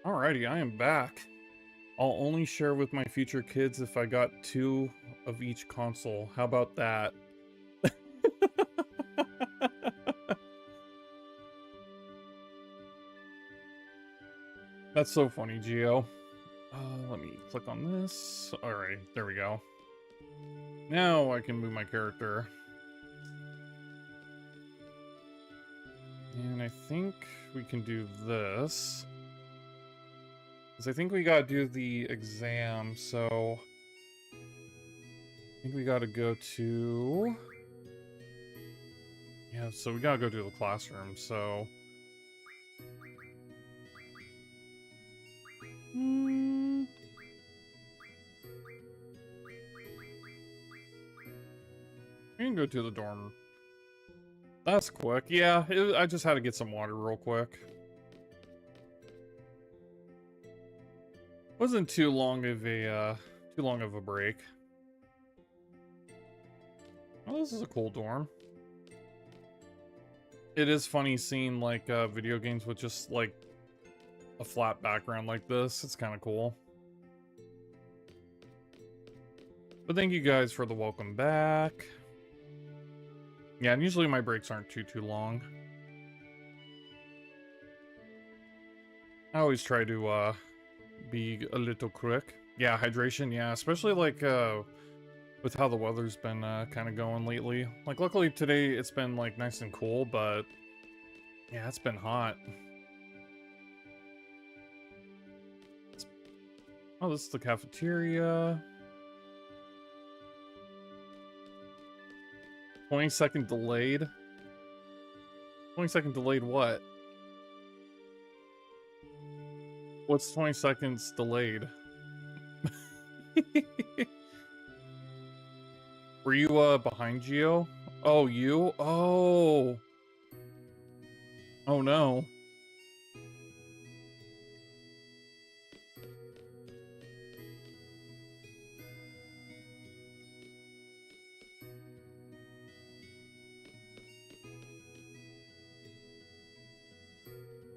Speaker 1: Alrighty, I am back. I'll only share with my future kids if I got 2 of each console. How about that? That's so funny, Geo. Let me click on this. Alright, there we go. Now I can move my character. And I think we can do this. Because I think we gotta do the exam, so... I think we gotta go to... Yeah, so we gotta go to the classroom, so... We can go to the dorm. That's quick. Yeah, I just had to get some water real quick. Wasn't too long of a break. Oh, this is a cool dorm. It is funny seeing like video games with just like a flat background like this. It's kind of cool. But thank you guys for the welcome back. Yeah, and usually my breaks aren't too long. I always try to be a little quick. Yeah, hydration, yeah, especially like with how the weather's been kind of going lately. Like luckily today it's been like nice and cool, but yeah, it's been hot. Oh, this is the cafeteria. 20-second delayed? 20-second delayed what? What's 20 seconds delayed? Were you behind Geo? Oh, you? Oh. Oh no.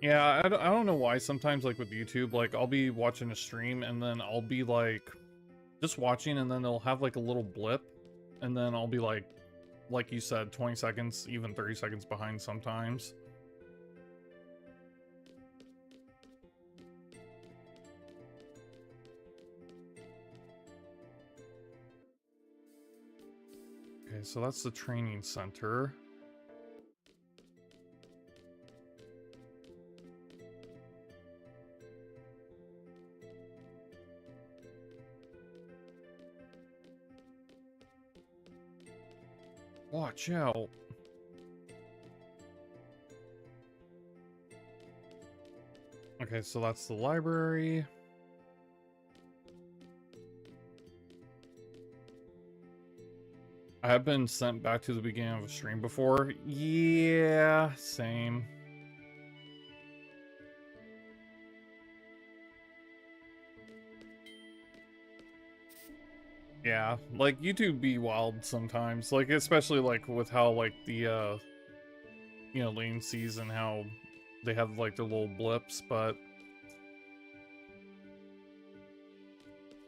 Speaker 1: Yeah, I don't know why sometimes, like, with YouTube, like, I'll be watching a stream, and then I'll be, like, just watching, and then they'll have, like, a little blip, and then I'll be, like you said, 20 seconds, even 30 seconds behind sometimes. Okay, so that's the training center. Watch out. Okay, so that's the library. I have been sent back to the beginning of a stream before. Yeah, same. Yeah, like, YouTube be wild sometimes. Like, especially, like, with how, like, the, you know, latencies and how they have, like, their little blips, but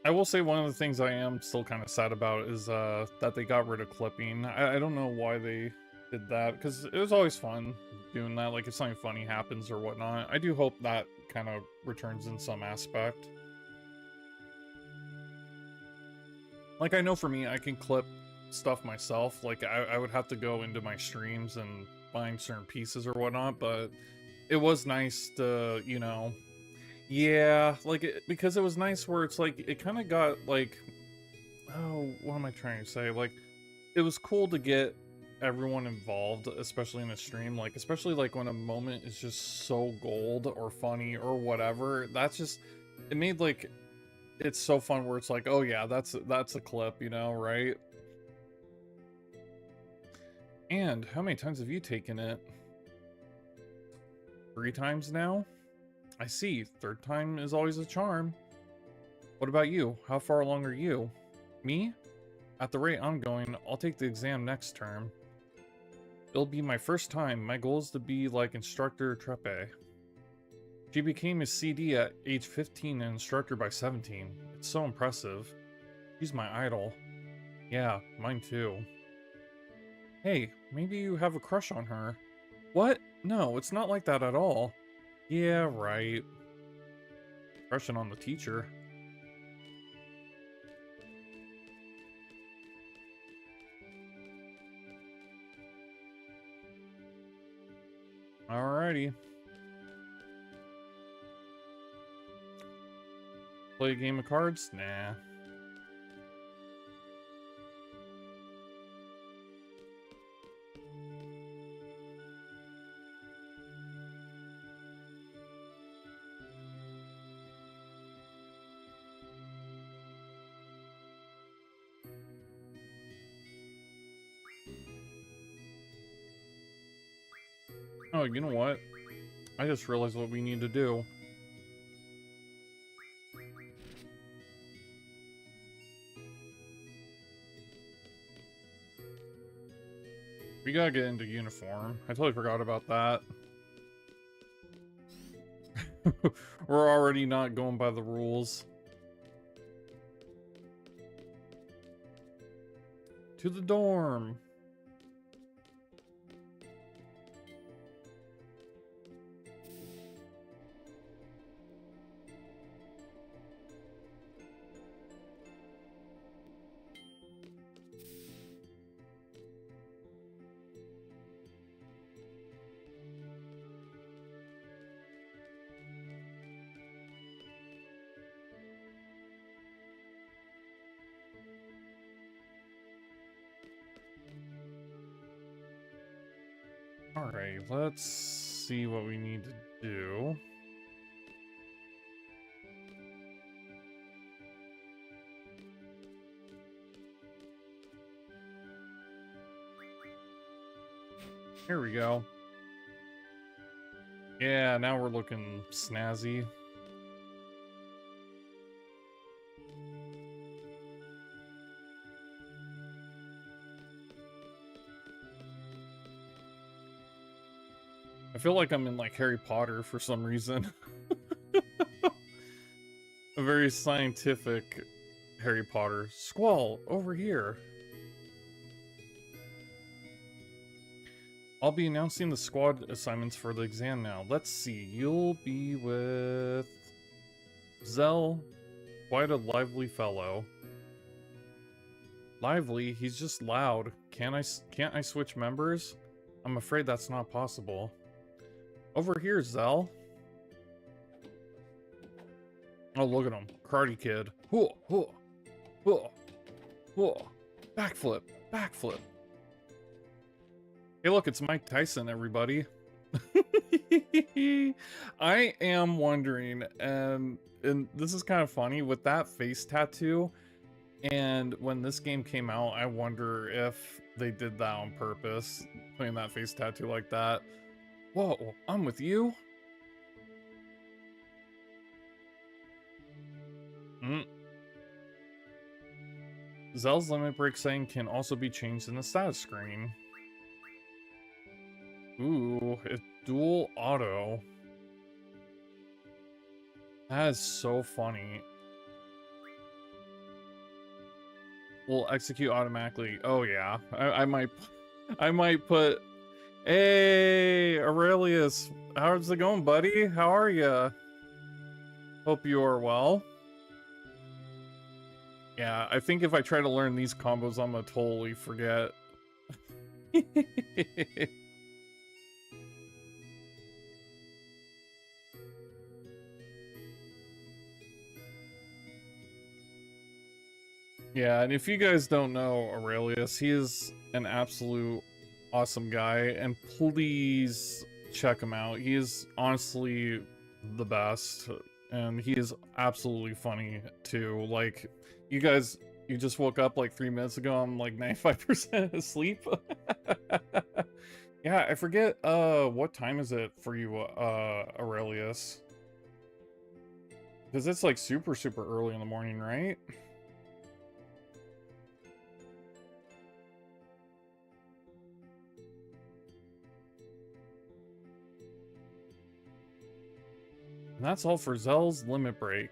Speaker 1: I will say one of the things I am still kind of sad about is that they got rid of clipping. I don't know why they did that, because it was always fun doing that, like if something funny happens or whatnot. I do hope that kind of returns in some aspect. Like, I know for me, I can clip stuff myself. Like, I would have to go into my streams and find certain pieces or whatnot, but it was nice to, you know, yeah, like, because it was nice where it's like, it kind of got, like, oh, what am I trying to say? Like, it was cool to get everyone involved, especially in a stream, like, especially, like, when a moment is just so gold or funny or whatever. That's just, it made, like, it's so fun where it's like, oh yeah, that's a clip, you know, right? And how many times have you taken it? 3 times now? I see. 3rd time is always a charm. What about you? How far along are you? Me? At the rate I'm going, I'll take the exam next term. It'll be my first time. My goal is to be like Instructor Trepe. She became a CD at age 15 and instructor by 17. It's so impressive. She's my idol. Yeah, mine too. Hey, maybe you have a crush on her. What? No, it's not like that at all. Yeah, right. Crushing on the teacher. Alrighty. Play a game of cards? Nah. Oh, you know what? I just realized what we need to do. We gotta get into uniform. I totally forgot about that. We're already not going by the rules. To the dorm. Alright, let's see what we need to do. Here we go. Yeah, now we're looking snazzy. I feel like I'm in like Harry Potter for some reason. A very scientific Harry Potter. Squall, over here. I'll be announcing the squad assignments for the exam now. Let's see. You'll be with Zell. Quite a lively fellow. Lively? He's just loud. Can't I switch members? I'm afraid that's not possible. Over here, Zell. Oh, look at him. Karate Kid. Whoa, whoa, whoa, whoa. Backflip, backflip. Hey, look, it's Mike Tyson, everybody. I am wondering, and this is kind of funny, with that face tattoo, and when this game came out, I wonder if they did that on purpose, putting that face tattoo like that. Whoa, I'm with you? Zell's limit break setting can also be changed in the status screen. Ooh, it's dual auto. That is so funny. Will execute automatically. Oh yeah, I might put. Hey, Aurelius, how's it going, buddy? How are ya? Hope you are well. Yeah, I think if I try to learn these combos, I'm gonna totally forget. Yeah, and if you guys don't know Aurelius, he is an absolute awesome guy, and please check him out. He is honestly the best, and he is absolutely funny too. Like, you guys, you just woke up like 3 minutes ago, I'm like 95% asleep. Yeah, I forget, what time is it for you, Aurelius? Because it's like super, super early in the morning, right? And that's all for Zell's limit break.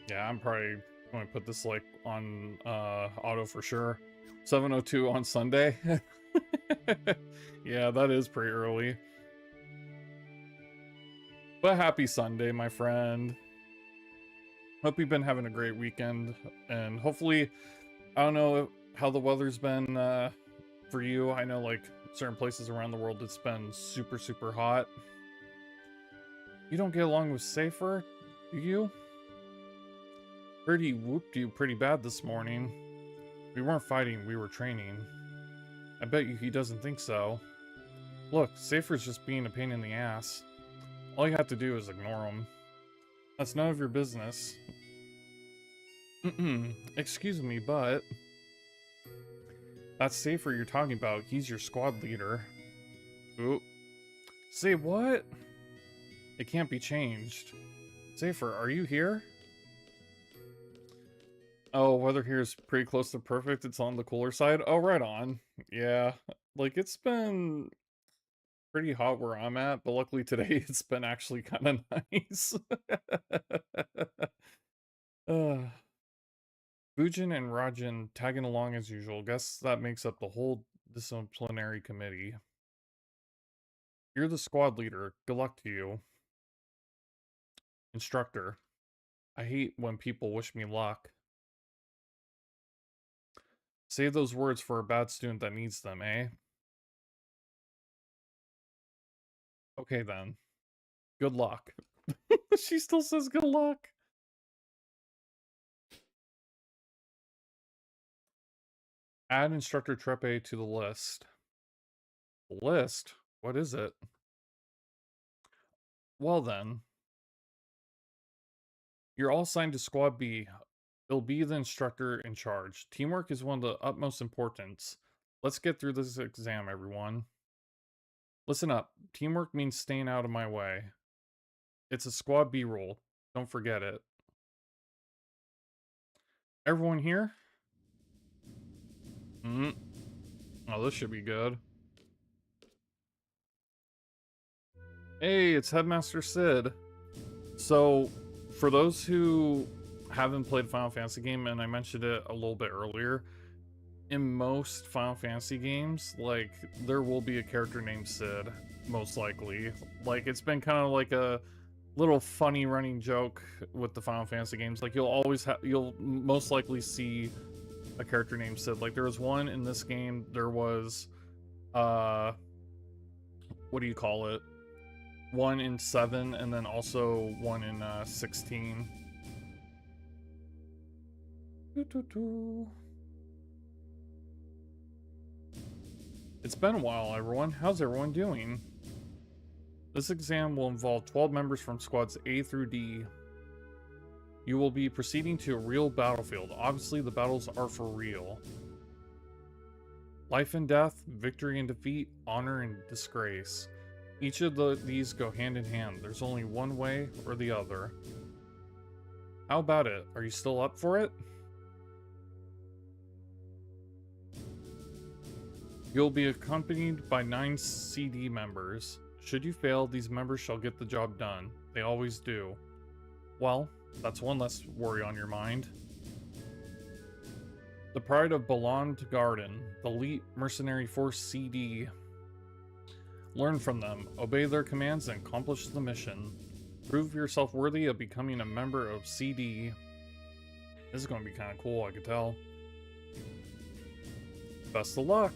Speaker 1: Yeah, I'm probably going to put this like on auto for sure. 7:02 on Sunday. Yeah, that is pretty early. But happy Sunday, my friend. Hope you've been having a great weekend, and hopefully, I don't know how the weather's been for you. I know like certain places around the world it's been super, super hot. You don't get along with Safer, do you? Heard he whooped you pretty bad this morning. We weren't fighting, we were training. I bet you he doesn't think so. Look, Safer's just being a pain in the ass. All you have to do is ignore him. That's none of your business. Excuse me, but... That's Safer you're talking about. He's your squad leader. Oop. Say what? It can't be changed. Safer, are you here? Oh, weather here is pretty close to perfect. It's on the cooler side. Oh, right on. Yeah, like it's been pretty hot where I'm at, but luckily today it's been actually kind of nice. uh, Fujin and Rajan tagging along as usual. Guess that makes up the whole disciplinary committee. You're the squad leader. Good luck to you. Instructor. I hate when people wish me luck. Save those words for a bad student that needs them, eh? Okay then. Good luck. She still says good luck. Add Instructor Trepe to the list. List? What is it? Well then. You're all assigned to Squad B. It'll be the instructor in charge. Teamwork is one of the utmost importance. Let's get through this exam, everyone. Listen up. Teamwork means staying out of my way. It's a Squad B rule. Don't forget it. Everyone here? Oh, this should be good. Hey, it's Headmaster Sid. So, for those who haven't played Final Fantasy game, and I mentioned it a little bit earlier, in most Final Fantasy games, like, there will be a character named Sid, most likely. Like, it's been kind of like a little funny running joke with the Final Fantasy games. Like, you'll most likely see a character named Sid. Like, there was one in this game, there was, what do you call it? One in 7, and then also one in 16. It's been a while, everyone. How's everyone doing? This exam will involve 12 members from squads A through D. You will be proceeding to a real battlefield. Obviously, the battles are for real. Life and death, victory and defeat, honor and disgrace. Each of these go hand in hand. There's only one way or the other. How about it? Are you still up for it? You'll be accompanied by 9 CD members. Should you fail, these members shall get the job done. They always do. Well, that's one less worry on your mind. The Pride of Ballond Garden, the elite mercenary force CD. Learn from them, obey their commands, and accomplish the mission. Prove yourself worthy of becoming a member of CD. This is going to be kind of cool, I could tell. Best of luck!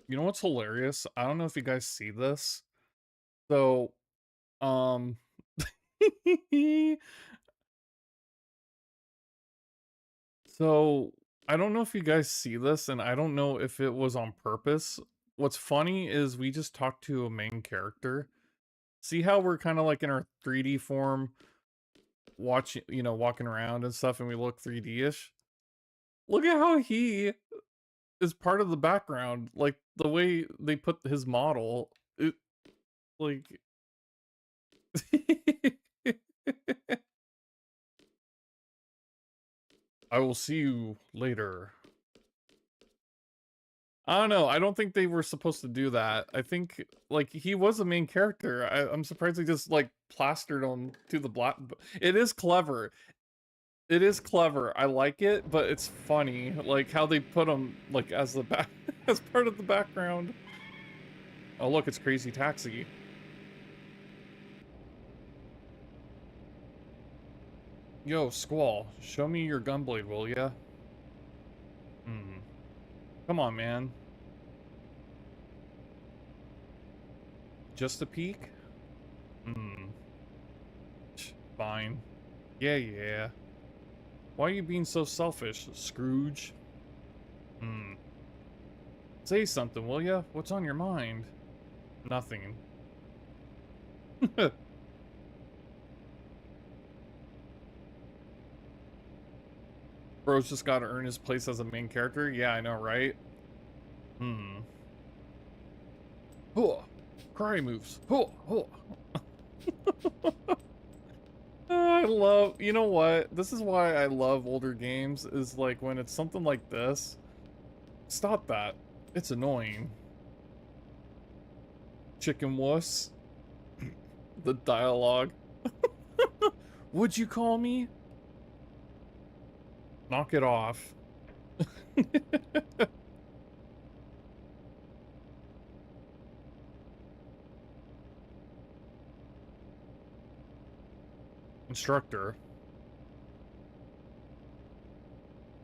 Speaker 1: You know what's hilarious? I don't know if you guys see this. So, so I don't know if you guys see this, and I don't know if it was on purpose. What's funny is we just talked to a main character. See how we're kind of like in our 3D form, watching, walking around and stuff, and we look 3D-ish? Look at how he is part of the background. Like, the way they put his model, it, like... I will see you later. I don't know. I don't think they were supposed to do that. I think, like, he was a main character. I'm surprised they just, like, plastered him to the black. It is clever. It is clever. I like it, but it's funny. Like, how they put him, like, as the back, as part of the background. Oh, look, it's Crazy Taxi. Yo, Squall, show me your gunblade, will ya? Come on, man. Just a peek? Fine. Yeah. Why are you being so selfish, Scrooge? Say something, will ya? What's on your mind? Nothing. Bro's just gotta earn his place as a main character? Yeah, I know, right? Karate moves. I love, you know what? This is why I love older games, is like when it's something like this. Stop that. It's annoying. Chicken wuss. The dialogue. Would you call me? Knock it off. Instructor.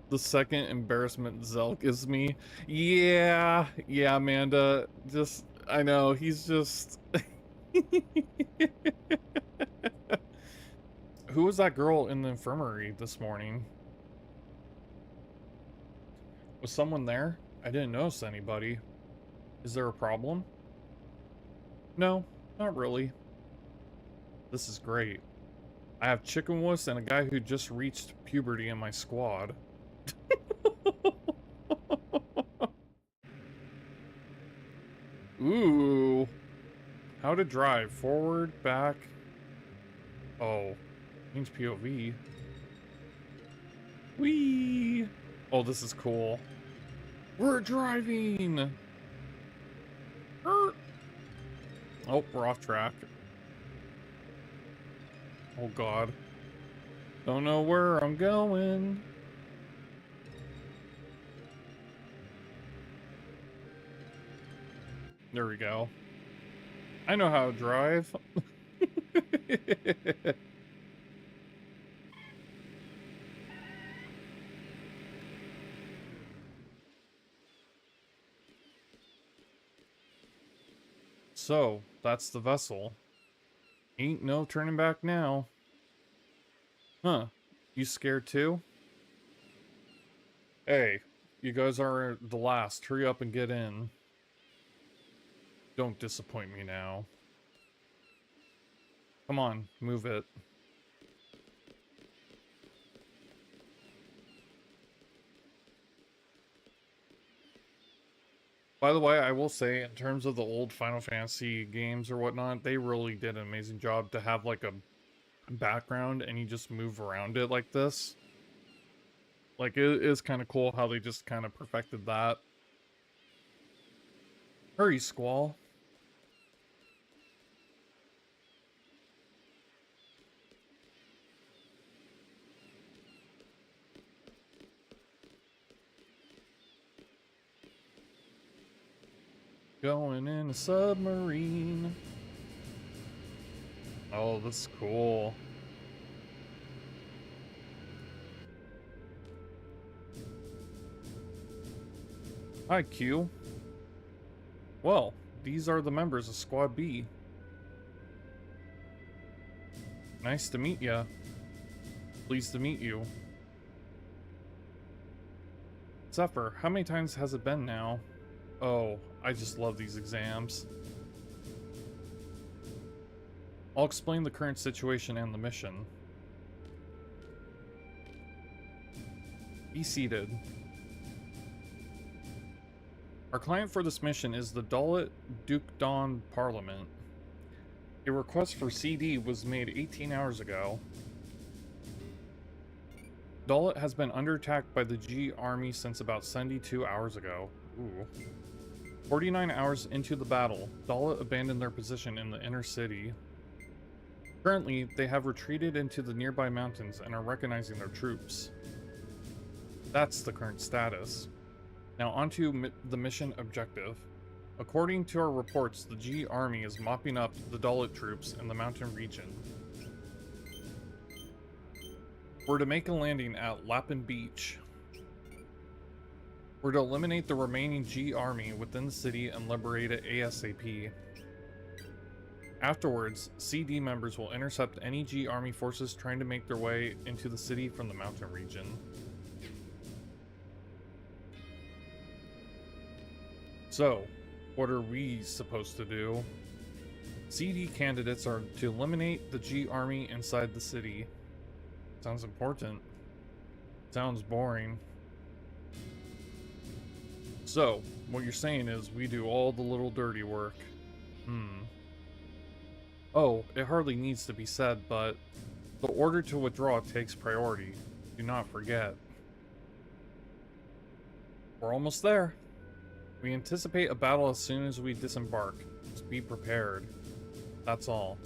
Speaker 1: The second embarrassment Zell gives me. Yeah, Amanda. Just, I know, he's just... Who was that girl in the infirmary this morning? Was someone there? I didn't notice anybody. Is there a problem? No, not really. This is great. I have chicken wuss and a guy who just reached puberty in my squad. Ooh. How to drive. Forward, back. Oh, change POV. Whee! Oh, this is cool. We're driving! Oh, we're off track. Oh god. Don't know where I'm going. There we go. I know how to drive. So, that's the vessel. Ain't no turning back now. Huh. You scared too? Hey, you guys are the last. Hurry up and get in. Don't disappoint me now. Come on, move it. By the way, I will say, in terms of the old Final Fantasy games or whatnot, they really did an amazing job to have like a background and you just move around it like this. Like, it is kind of cool how they just kind of perfected that. Hurry, Squall. Going in a submarine. Oh, this is cool. Hi, Q. Well, these are the members of Squad B. Nice to meet ya. Pleased to meet you. Zephyr, how many times has it been now? Oh, I just love these exams. I'll explain the current situation and the mission. Be seated. Our client for this mission is the Dalit Dukedom Parliament. A request for CD was made 18 hours ago. Dalit has been under attack by the G army since about 72 hours ago. Ooh. 49 hours into the battle, Dalit abandoned their position in the inner city. Currently, they have retreated into the nearby mountains and are recognizing their troops. That's the current status. Now onto the mission objective. According to our reports, the G army is mopping up the Dalit troops in the mountain region. We're to make a landing at Lapin Beach. We're to eliminate the remaining G army within the city and liberate it ASAP. Afterwards, CD members will intercept any G army forces trying to make their way into the city from the mountain region. So, what are we supposed to do? CD candidates are to eliminate the G army inside the city. Sounds important. Sounds boring. So, what you're saying is we do all the little dirty work. Oh, it hardly needs to be said, but the order to withdraw takes priority. Do not forget. We're almost there. We anticipate a battle as soon as we disembark. Just be prepared. That's all.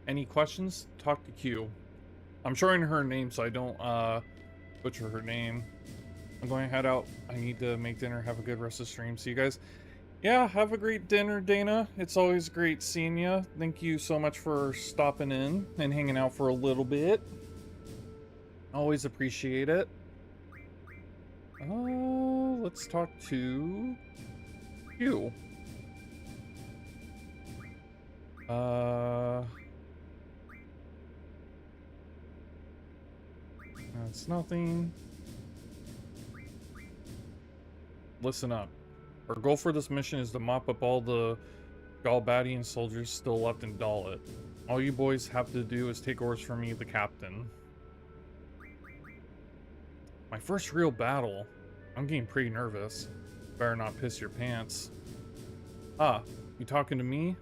Speaker 1: Any questions? Talk to Q. I'm showing her name so I don't butcher her name. I'm going to head out. I need to make dinner. Have a good rest of the stream. See you guys. Yeah, have a great dinner, Dana. It's always great seeing you. Thank you so much for stopping in and hanging out for a little bit. Always appreciate it. Oh, let's talk to you. That's nothing. Listen up. Our goal for this mission is to mop up all the Galbadian soldiers still left in Dalit. All you boys have to do is take orders from me, the captain. My first real battle. I'm getting pretty nervous. Better not piss your pants. Ah, you talking to me?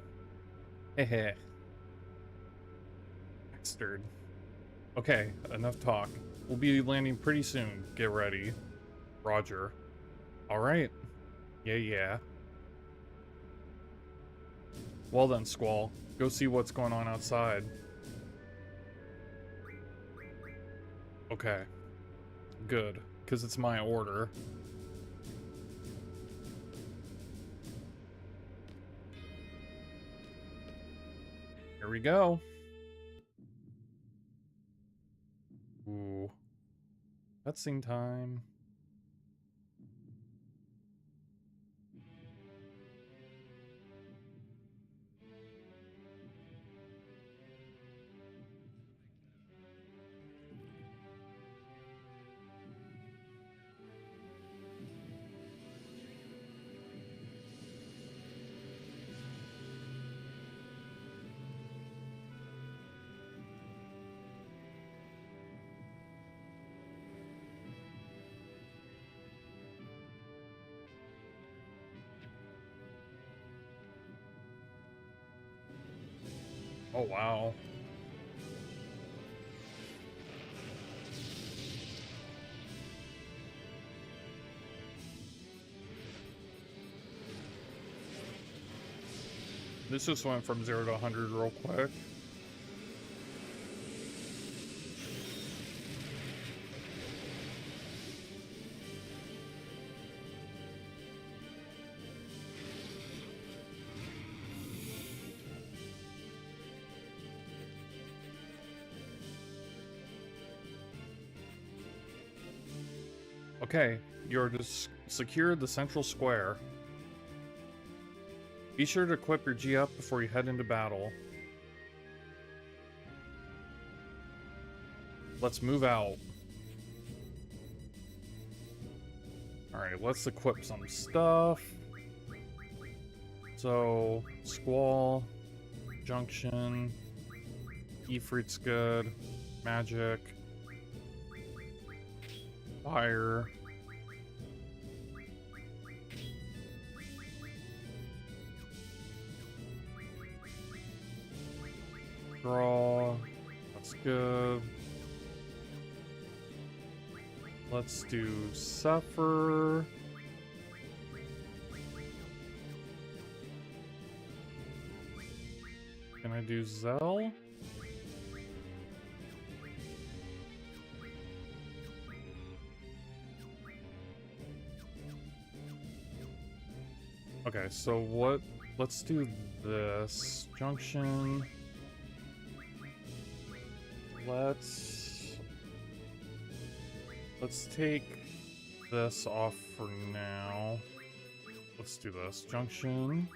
Speaker 1: Hehe. Remastered. Okay, enough talk. We'll be landing pretty soon. Get ready. Roger. Alright. Yeah. Well then, Squall. Go see what's going on outside. Okay. Good. Because it's my order. Here we go. Ooh. Cutscene time. Oh, wow. This just went from 0 to 100 real quick. Okay, you're to secure the central square. Be sure to equip your G up before you head into battle. Let's move out. Alright, let's equip some stuff. So, Squall, Junction, Ifrit's good, Magic, Fire. Draw. That's good. Let's do Suffer. Can I do Zell? Okay, so what? Let's do this. Junction. Let's take this off for now. Let's do this. Junction.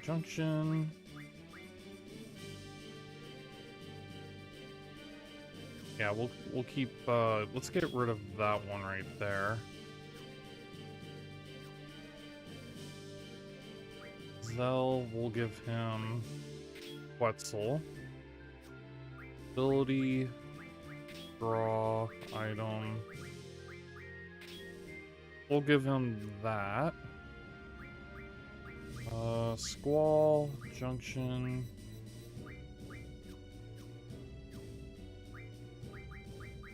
Speaker 1: Junction. Yeah, we'll keep let's get rid of that one right there. Zell, we'll give him Quetzal. Ability, draw, item. We'll give him that. Squall, Junction.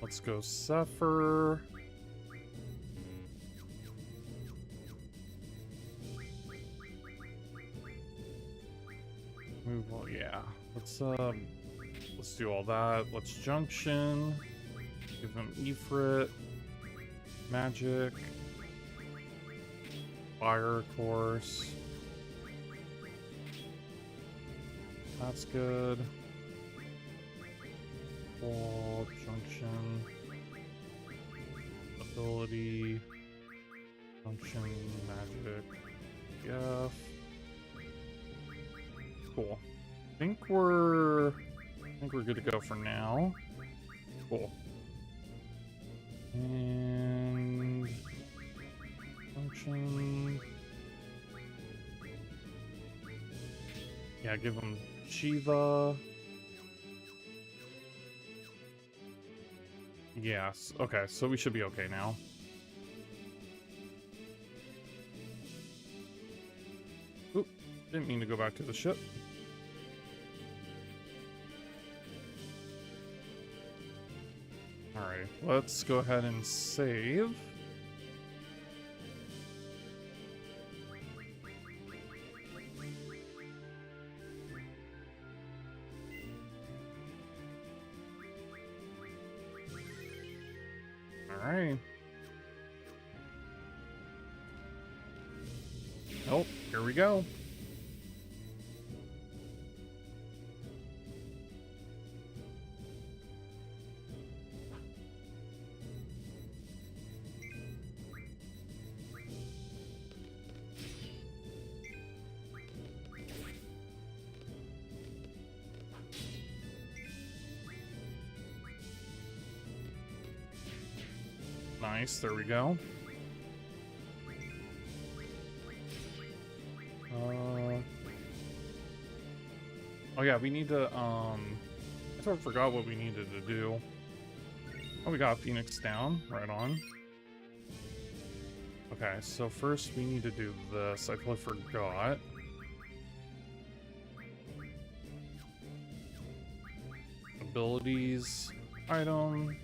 Speaker 1: Let's go Suffer. Move on, yeah. Let's do all that. Let's Junction. Give him Ifrit. Magic. Fire, of course. That's good. Wall, Junction. Ability. Junction, Magic. F. Cool. I think we're good to go for now. Cool. And Junction. Yeah, give him Shiva. Yes. Okay, so we should be okay now. Didn't mean to go back to the ship. Alright, let's go ahead and save. Alright. Oh, here we go. Nice, there we go. Oh yeah, we need to, I sort of forgot what we needed to do. Oh, we got Phoenix down, right on. Okay, so first we need to do this. I totally forgot. Abilities, item,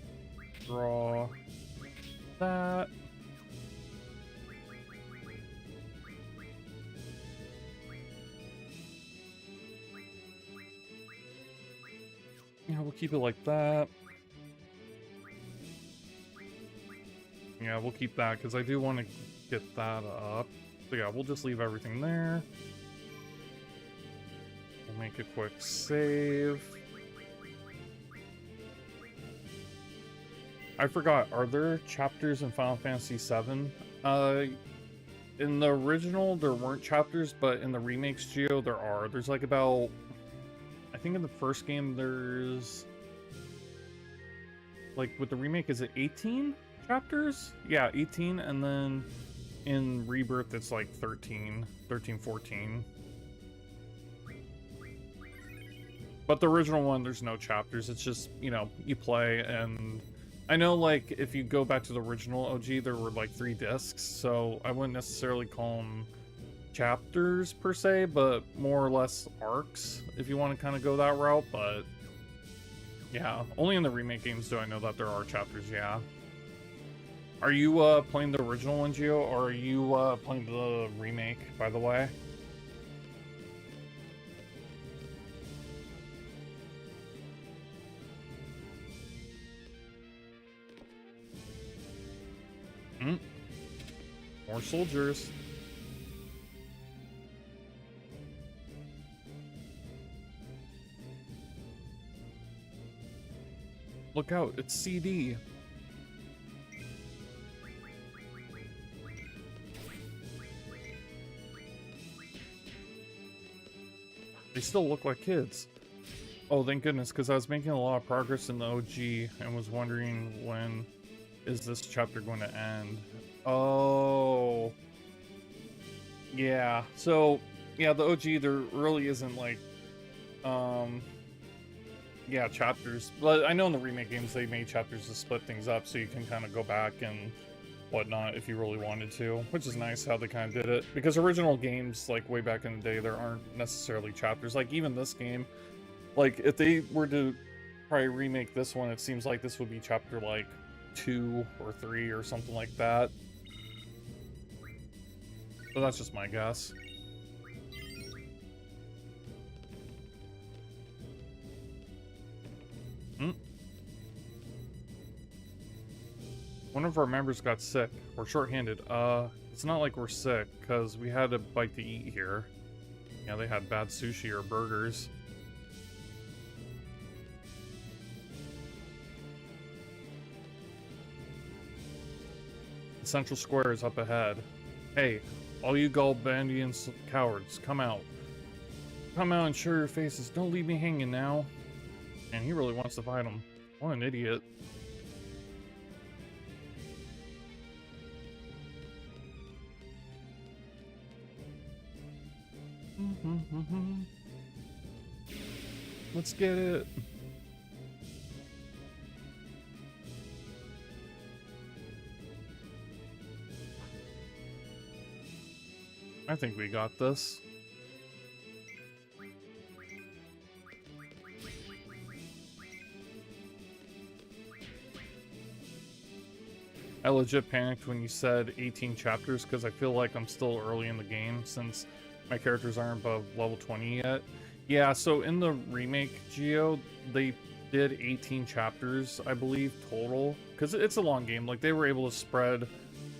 Speaker 1: draw that. Yeah, we'll keep it like that. Yeah, we'll keep that because I do want to get that up. So yeah, we'll just leave everything there. We'll make a quick save. I forgot, are there chapters in Final Fantasy VII? In the original, there weren't chapters, but in the remakes, Geo, there are. There's like about... I think in the first game, there's... Like, with the remake, is it 18 chapters? Yeah, 18, and then in Rebirth, it's like 13, 14. But the original one, there's no chapters. It's just, you know, you play, and... I know, like, if you go back to the original OG, there were, like, 3 discs, so I wouldn't necessarily call them chapters, per se, but more or less arcs, if you want to kind of go that route, but... Yeah, only in the remake games do I know that there are chapters, yeah. Are you, playing the original one, Gio, or are you, playing the remake, by the way? More soldiers. Look out, it's CD. They still look like kids. Oh, thank goodness, because I was making a lot of progress in the OG and was wondering when is this chapter going to end. Oh. Yeah, so, yeah, the OG, there really isn't, like, yeah, chapters. But I know in the remake games they made chapters to split things up so you can kind of go back and whatnot if you really wanted to, which is nice how they kind of did it. Because original games, like, way back in the day, there aren't necessarily chapters. Like, even this game, like, if they were to probably remake this one, it seems like this would be chapter, like, 2 or 3 or something like that. But that's just my guess. One of our members got sick. We're short-handed. It's not like we're sick, because we had a bite to eat here. Yeah, they had bad sushi or burgers. The Central Square is up ahead. Hey, all you Galbandian cowards, come out. Come out and show your faces. Don't leave me hanging now. And he really wants to fight him. What an idiot. Let's get it. I think we got this. I legit panicked when you said 18 chapters because I feel like I'm still early in the game since my characters aren't above level 20 yet. Yeah, so in the remake, Geo, they did 18 chapters, I believe, total. Because it's a long game. Like, they were able to spread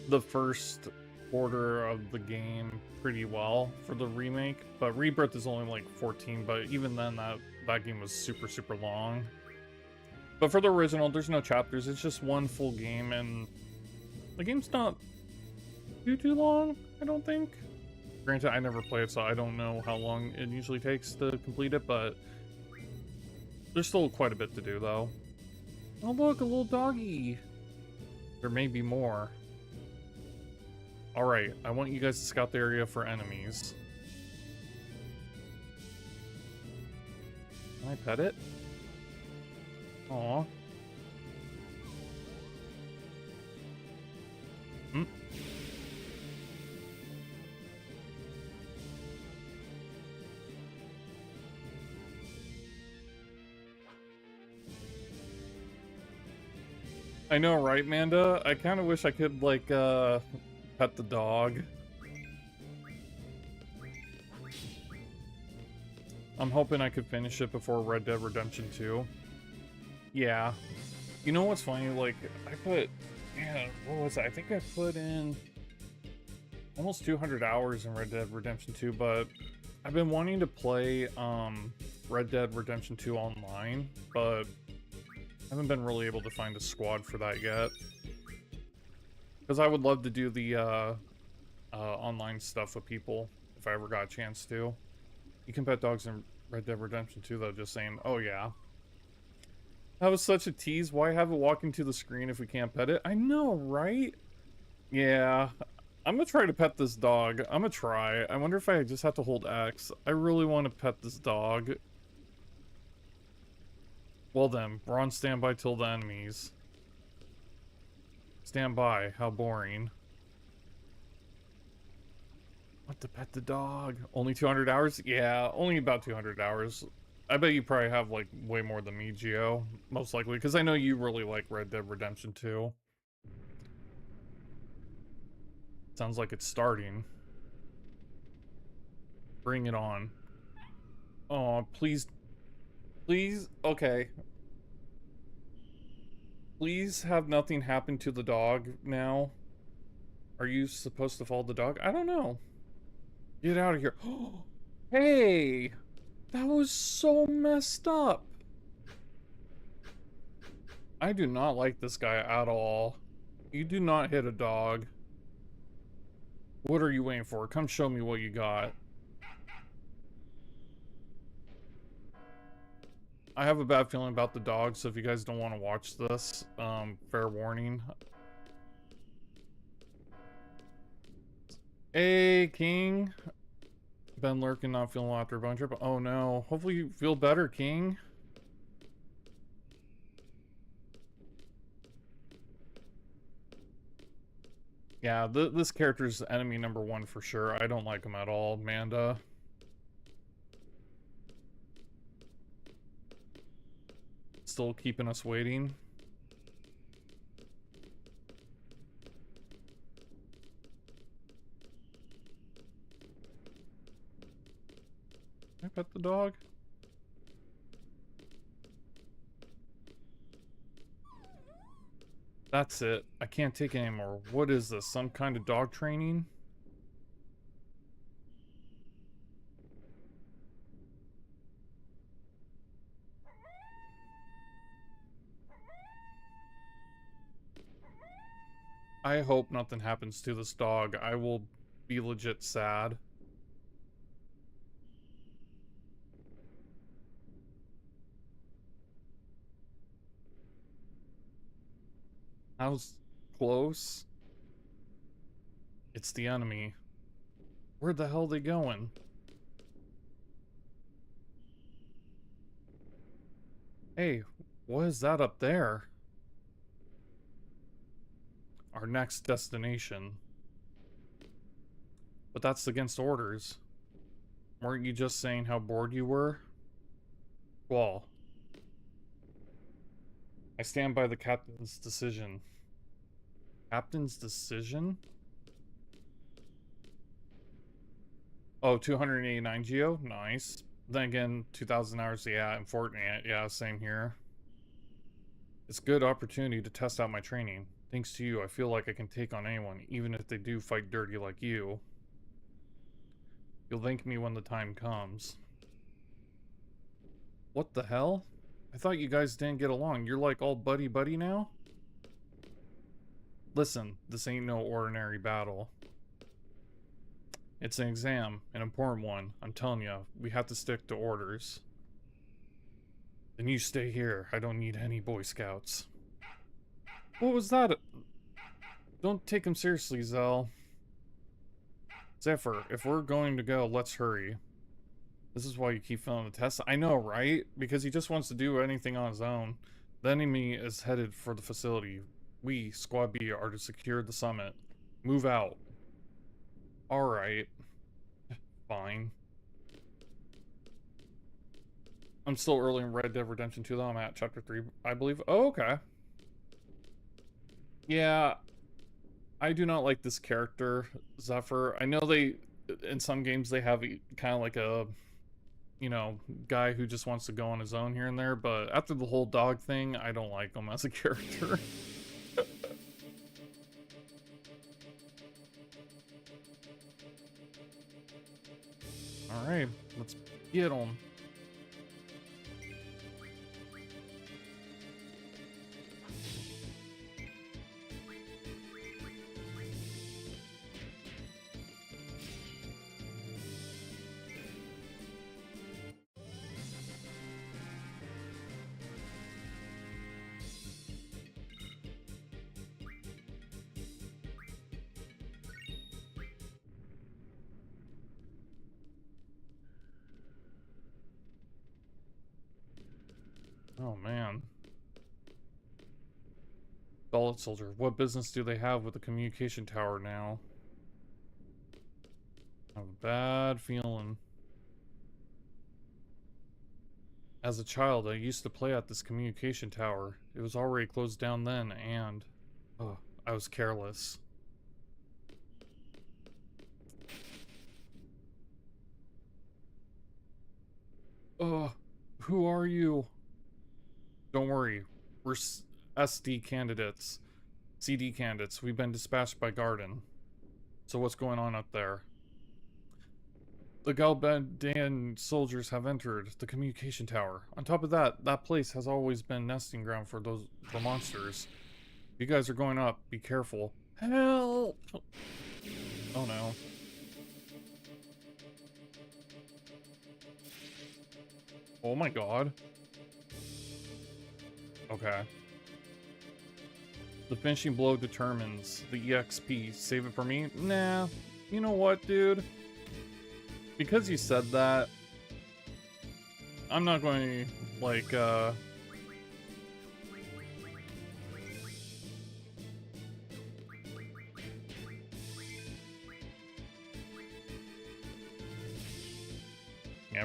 Speaker 1: the first quarter of the game pretty well for the remake. But Rebirth is only like 14, but even then, that game was super, super long. But for the original, there's no chapters. It's just one full game, and the game's not too long, I don't think. Granted, I never play it, so I don't know how long it usually takes to complete it, but there's still quite a bit to do, though. Oh, look, a little doggy. There may be more. Alright, I want you guys to scout the area for enemies. Can I pet it? Aw. Hmm? I know, right, Manda? I kind of wish I could, like, pet the dog. I'm hoping I could finish it before Red Dead Redemption 2. Yeah. You know what's funny? Like, man, what was it? I think I put in almost 200 hours in Red Dead Redemption 2, but I've been wanting to play, Red Dead Redemption 2 online, but I haven't been really able to find a squad for that yet. Because I would love to do the, online stuff with people, if I ever got a chance to. You can pet dogs in Red Dead Redemption 2, though, just saying. Oh, yeah. That was such a tease. Why have it walking to the screen if we can't pet it? I know, right? Yeah. I'm gonna try to pet this dog. I'm gonna try. I wonder if I just have to hold X. I really want to pet this dog. Well then, we're on standby till the enemies. Stand by. How boring. What to pet the dog? Only 200 hours? Yeah, only about 200 hours. I bet you probably have, like, way more than me, Geo. Most likely, because I know you really like Red Dead Redemption 2. Sounds like it's starting. Bring it on. Oh, please. Please? Okay. Please have nothing happen to the dog now. Are you supposed to follow the dog? I don't know. Get out of here. Hey! That was so messed up. I do not like this guy at all. You do not hit a dog. What are you waiting for? Come show me what you got. I have a bad feeling about the dog, so if you guys don't want to watch this, fair warning. Hey, King. Been lurking, not feeling well after a bone trip. Oh no. Hopefully you feel better, King. Yeah, this character's enemy number one for sure. I don't like him at all, Manda. Still keeping us waiting. Can I pet the dog? That's it. I can't take it anymore. What is this? Some kind of dog training? I hope nothing happens to this dog. I will be legit sad. I was close. It's the enemy. Where the hell are they going? Hey, what is that up there? Our next destination. But that's against orders. Weren't you just saying how bored you were? Well, I stand by the captain's decision. Captain's decision? Oh, 289 geo? Nice. Then again, 2,000 hours, yeah, in Fortnite, yeah, same here. It's a good opportunity to test out my training. Thanks to you, I feel like I can take on anyone, even if they do fight dirty like you. You'll thank me when the time comes. What the hell? I thought you guys didn't get along. You're like all buddy-buddy now? Listen, this ain't no ordinary battle. It's an exam, an important one. I'm telling you, we have to stick to orders. Then you stay here. I don't need any Boy Scouts. What was that? Don't take him seriously, Zell. Zephyr, if we're going to go, let's hurry. This is why you keep failing the test. I know, right? Because he just wants to do anything on his own. The enemy is headed for the facility. We, Squad B, are to secure the summit. Move out. Alright. Fine. I'm still early in Red Dead Redemption 2, though. I'm at Chapter 3, I believe. Oh, okay. Yeah. I do not like this character, Zephyr. I know they, in some games, they have kind of like a, you know, guy who just wants to go on his own here and there, but after the whole dog thing, I don't like him as a character. Alright, let's get him. Oh, man. Solid Soldier. What business do they have with the communication tower now? I have a bad feeling. As a child, I used to play at this communication tower. It was already closed down then, and... oh, I was careless. Who are you? Don't worry, we're SD candidates. CD candidates. We've been dispatched by Garden. So what's going on up there? The Galbadian soldiers have entered the communication tower. On top of that, that place has always been nesting ground for those monsters. You guys are going up. Be careful. Help! Oh no. Oh my god. Okay. The finishing blow determines the EXP. Save it for me? Nah. You know what, dude? Because you said that, I'm not going to, like, yeah,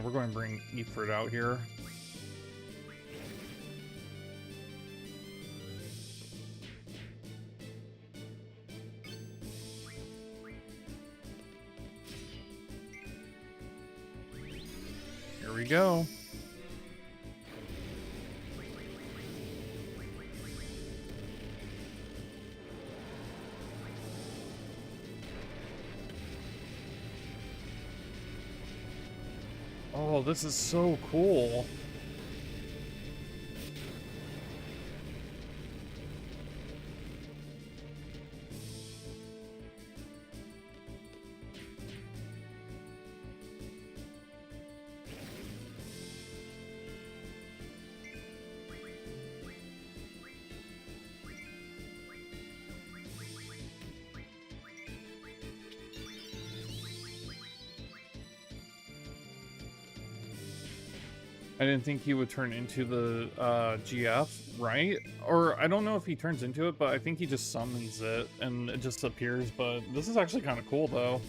Speaker 1: we're going to bring Ifrit out here. Here we go. Oh, this is so cool. I didn't think he would turn into the GF, right? Or I don't know if he turns into it, but I think he just summons it and it just appears. But this is actually kind of cool, though.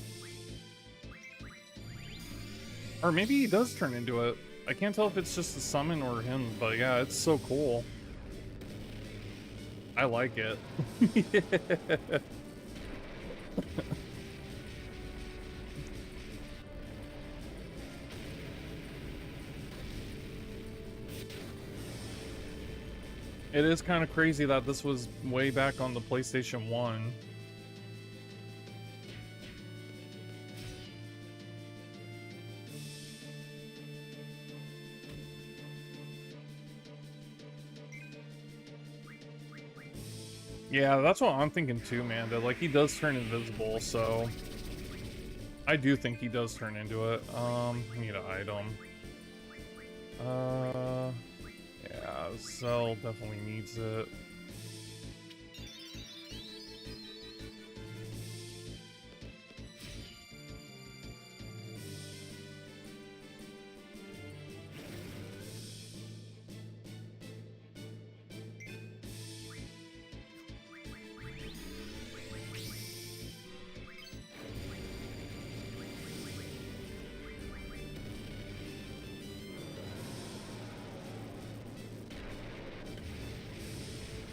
Speaker 1: Or maybe he does turn into it. I can't tell if it's just a summon or him, but yeah, it's so cool. I like it. It is kind of crazy that this was way back on the PlayStation 1. Yeah, that's what I'm thinking too, man. That like he does turn invisible, so I do think he does turn into it. Need an item. Yeah, Cell definitely needs it.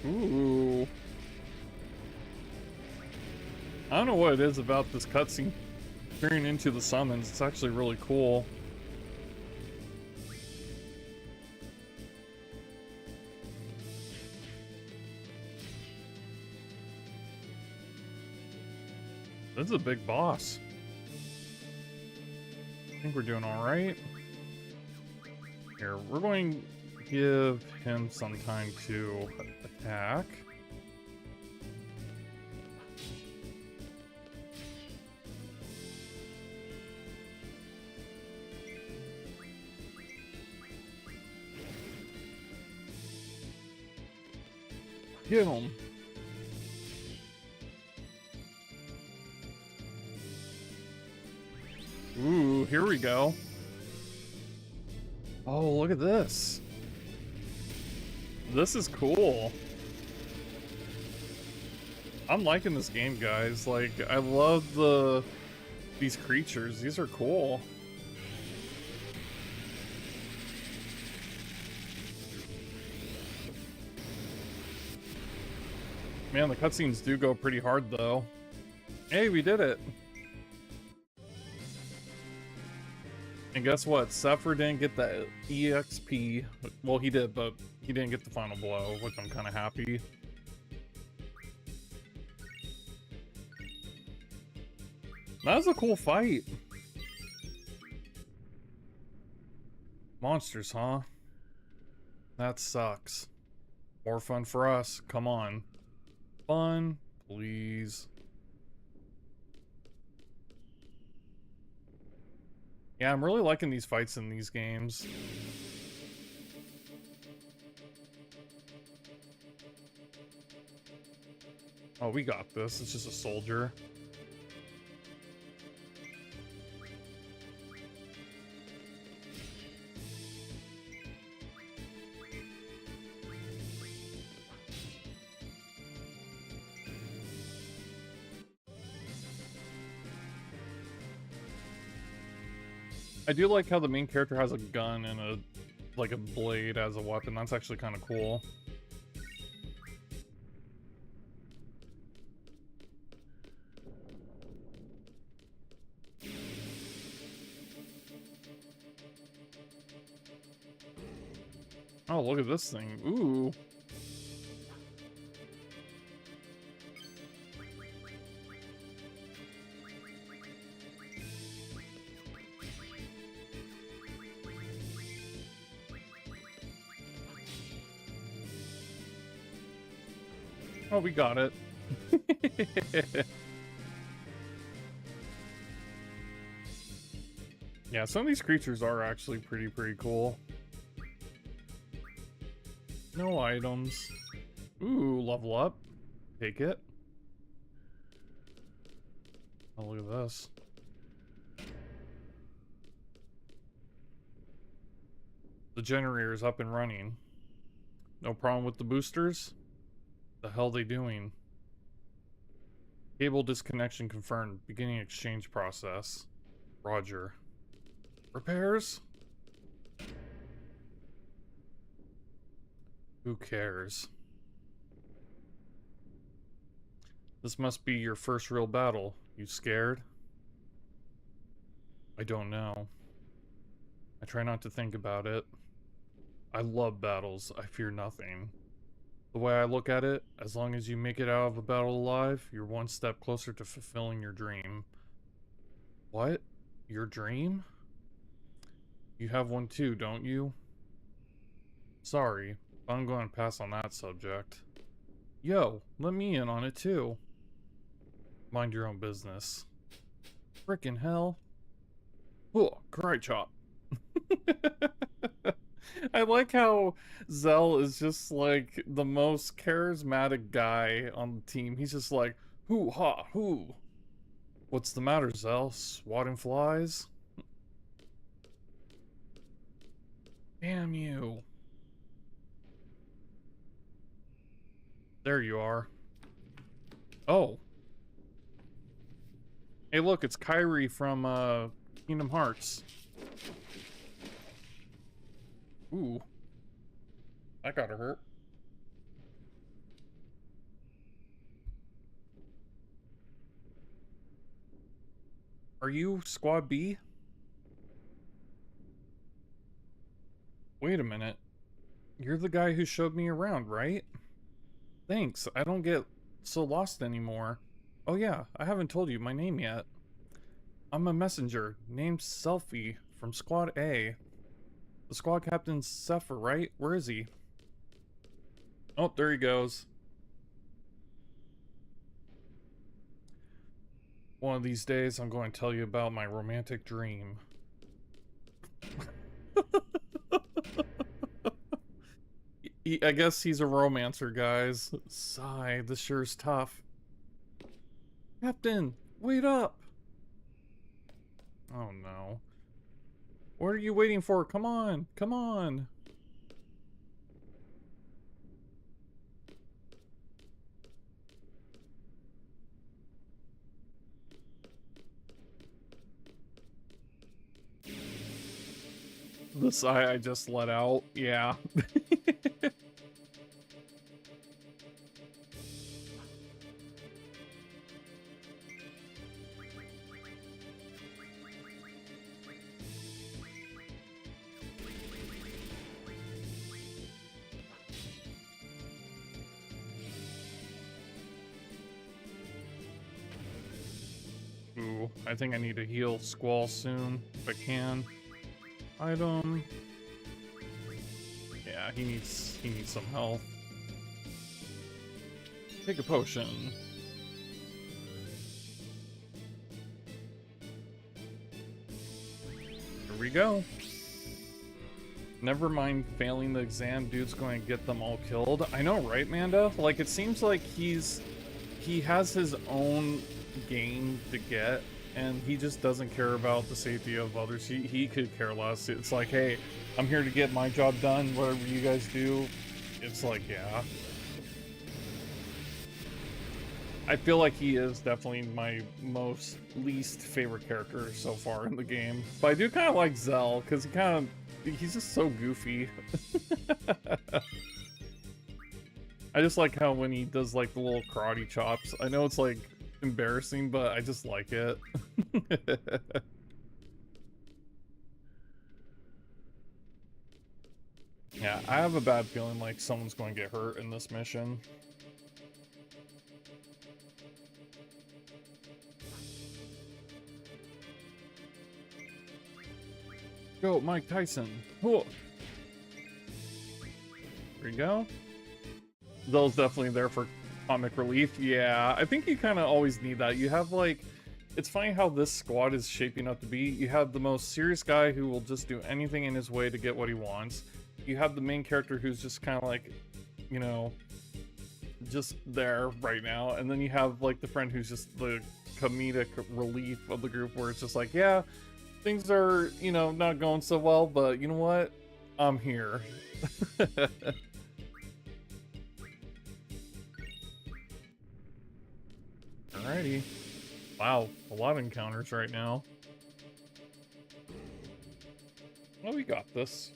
Speaker 1: Ooh. I don't know what it is about this cutscene turning into the summons. It's actually really cool. This is a big boss. I think we're doing all right. Here, we're going to give him some time to attack. Get him. Ooh, here we go. Oh, look at this. This is cool. I'm liking this game, guys. Like, I love these creatures. These are cool. Man, the cutscenes do go pretty hard, though. Hey, we did it. And guess what? Sephiroth didn't get the EXP. Well, he did, but he didn't get the final blow, which I'm kind of happy. That was a cool fight. Monsters, huh? That sucks. More fun for us. Come on. Fun, please. Yeah, I'm really liking these fights in these games. Oh, we got this. It's just a soldier. I do like how the main character has a gun and a blade as a weapon. That's actually kind of cool. Oh, look at this thing. Ooh. Oh, we got it. Yeah, some of these creatures are actually pretty cool. No items. Ooh, level up. Take it. Oh, look at this. The generator's up and running. No problem with the boosters? The hell they doing? Cable disconnection confirmed. Beginning exchange process. Roger. Repairs? Who cares? This must be your first real battle. You scared? I don't know. I try not to think about it. I love battles. I fear nothing. The way I look at it, as long as you make it out of a battle alive, you're one step closer to fulfilling your dream. What? Your dream? You have one too, don't you? Sorry, I'm going to pass on that subject. Yo, let me in on it too. Mind your own business. Frickin' hell. Oh, karate chop. I like how Zell is just like the most charismatic guy on the team. He's just like, hoo ha hoo. What's the matter, Zell? Swatting flies? Damn you. There you are. Oh. Hey look, it's Kyrie from Kingdom Hearts. Ooh. That gotta hurt. Are you Squad B? Wait a minute. You're the guy who showed me around, right? Thanks, I don't get so lost anymore. Oh yeah, I haven't told you my name yet. I'm a messenger named Selfie from Squad A. The squad captain's Zephyr, right? Where is he? Oh, there he goes. One of these days, I'm going to tell you about my romantic dream. I guess he's a romancer, guys. Sigh, this sure is tough. Captain, wait up! Oh no. What are you waiting for? Come on, come on! The sigh I just let out, yeah. Ooh, I think I need to heal Squall soon, if I can. Item. Yeah, he needs some health. Take a potion. Here we go. Never mind failing the exam, dude's going to get them all killed. I know, right, Manda? Like, it seems like he has his own game to get, and he just doesn't care about the safety of others. He could care less. It's like, hey, I'm here to get my job done, whatever you guys do. It's like, yeah. I feel like he is definitely my least favorite character so far in the game. But I do kind of like Zell, because he's just so goofy. I just like how when he does like the little karate chops, I know it's like embarrassing, but I just like it. Yeah, I have a bad feeling like someone's going to get hurt in this mission. Go, Mike Tyson. Whoa. There you go. Zell's definitely there for comic relief. Yeah, I think you kind of always need that. You have like, it's funny how this squad is shaping up to be. You have the most serious guy who will just do anything in his way to get what he wants. You have the main character who's just kind of like, you know, just there right now. And then you have like the friend who's just the comedic relief of the group, where it's just like, yeah, things are, you know, not going so well, but you know what? I'm here. Alrighty. Wow, a lot of encounters right now. Well, we got this.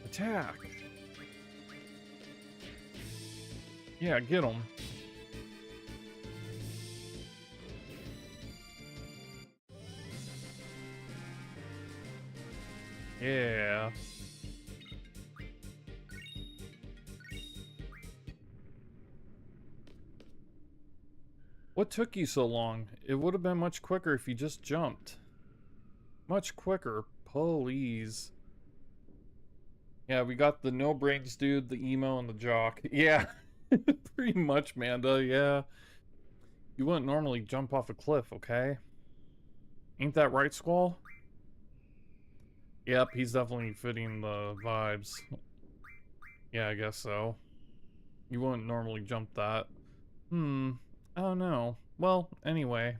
Speaker 1: Attack! Yeah, get him. Yeah. What took you so long? It would have been much quicker if you just jumped. Much quicker, please. Yeah, we got the no brains dude, the emo, and the jock. Yeah, pretty much, Manda, yeah. You wouldn't normally jump off a cliff, okay? Ain't that right, Squall? Yep, he's definitely fitting the vibes. Yeah, I guess so. You wouldn't normally jump that. I don't know. Well, anyway.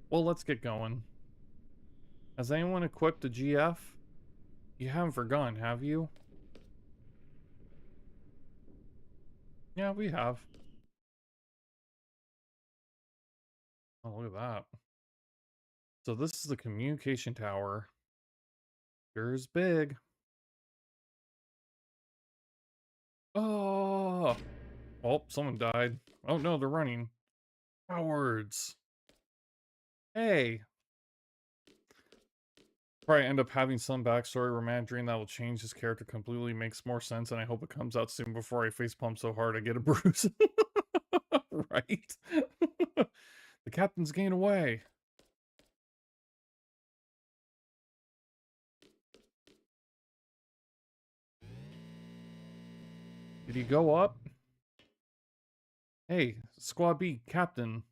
Speaker 1: Well, let's get going. Has anyone equipped a GF? You haven't forgotten, have you? Yeah, we have. Oh, look at that. So this is the communication tower. Sure is big. Oh! Oh, someone died. Oh no, they're running. Cowards. Hey! Probably end up having some backstory remandering that will change his character completely. Makes more sense, and I hope it comes out soon before I facepalm so hard I get a bruise. Right? The captain's getting away. Did he go up? Hey, Squad B, Captain.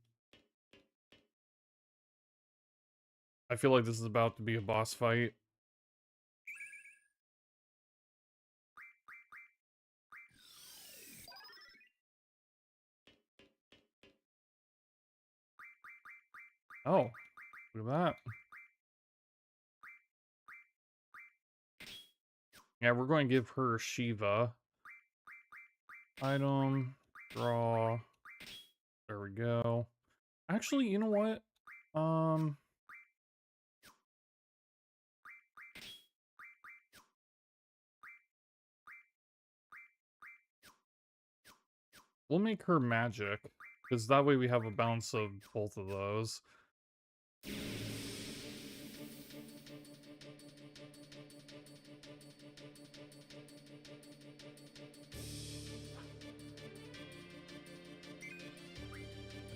Speaker 1: I feel like this is about to be a boss fight. Oh, look at that. Yeah, we're going to give her Shiva. Item, draw. There we go. Actually, you know what? We'll make her magic, because that way we have a balance of both of those.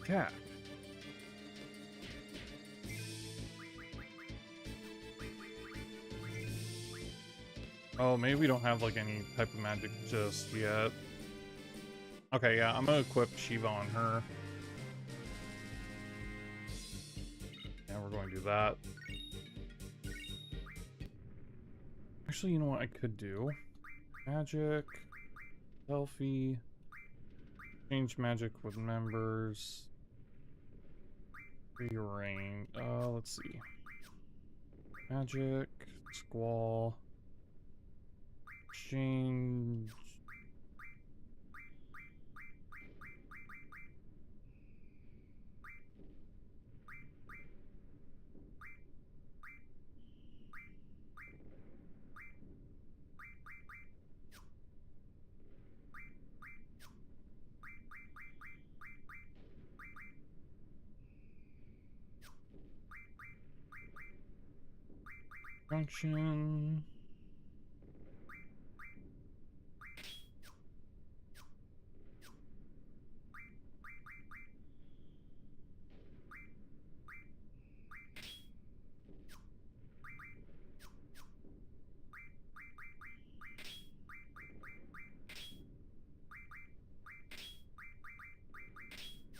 Speaker 1: Attack. Oh, maybe we don't have like any type of magic just yet. Okay, yeah, I'm gonna equip Shiva on her. Yeah, we're going to do that. Actually, you know what I could do? Magic, selfie, change magic with members, rearrange. Let's see. Magic, Squall, change. Function.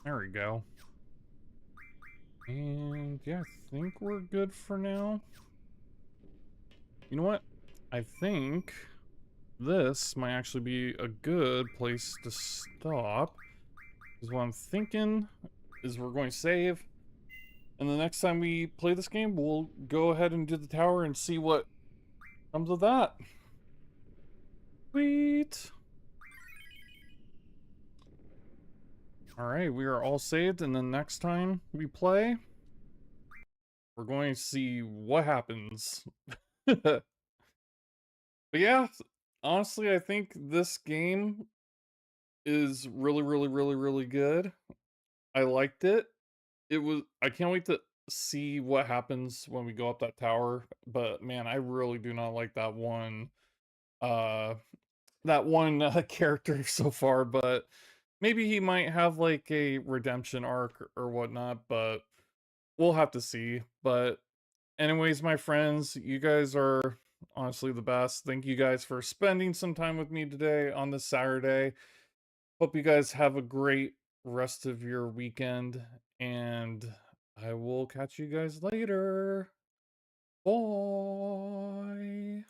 Speaker 1: There we go. And yeah, I think we're good for now. You know what? I think this might actually be a good place to stop. Because what I'm thinking is we're going to save. And the next time we play this game, we'll go ahead and do the tower and see what comes of that. Sweet. Alright, we are all saved, and then next time we play, we're going to see what happens. But yeah, honestly, I think this game is really, really, really, really good. I liked it. I can't wait to see what happens when we go up that tower, but man, I really do not like uh that one character so far, but maybe he might have like a redemption arc or whatnot, but we'll have to see. But anyways, my friends, you guys are honestly the best. Thank you guys for spending some time with me today on this Saturday. Hope you guys have a great rest of your weekend, and I will catch you guys later. Bye.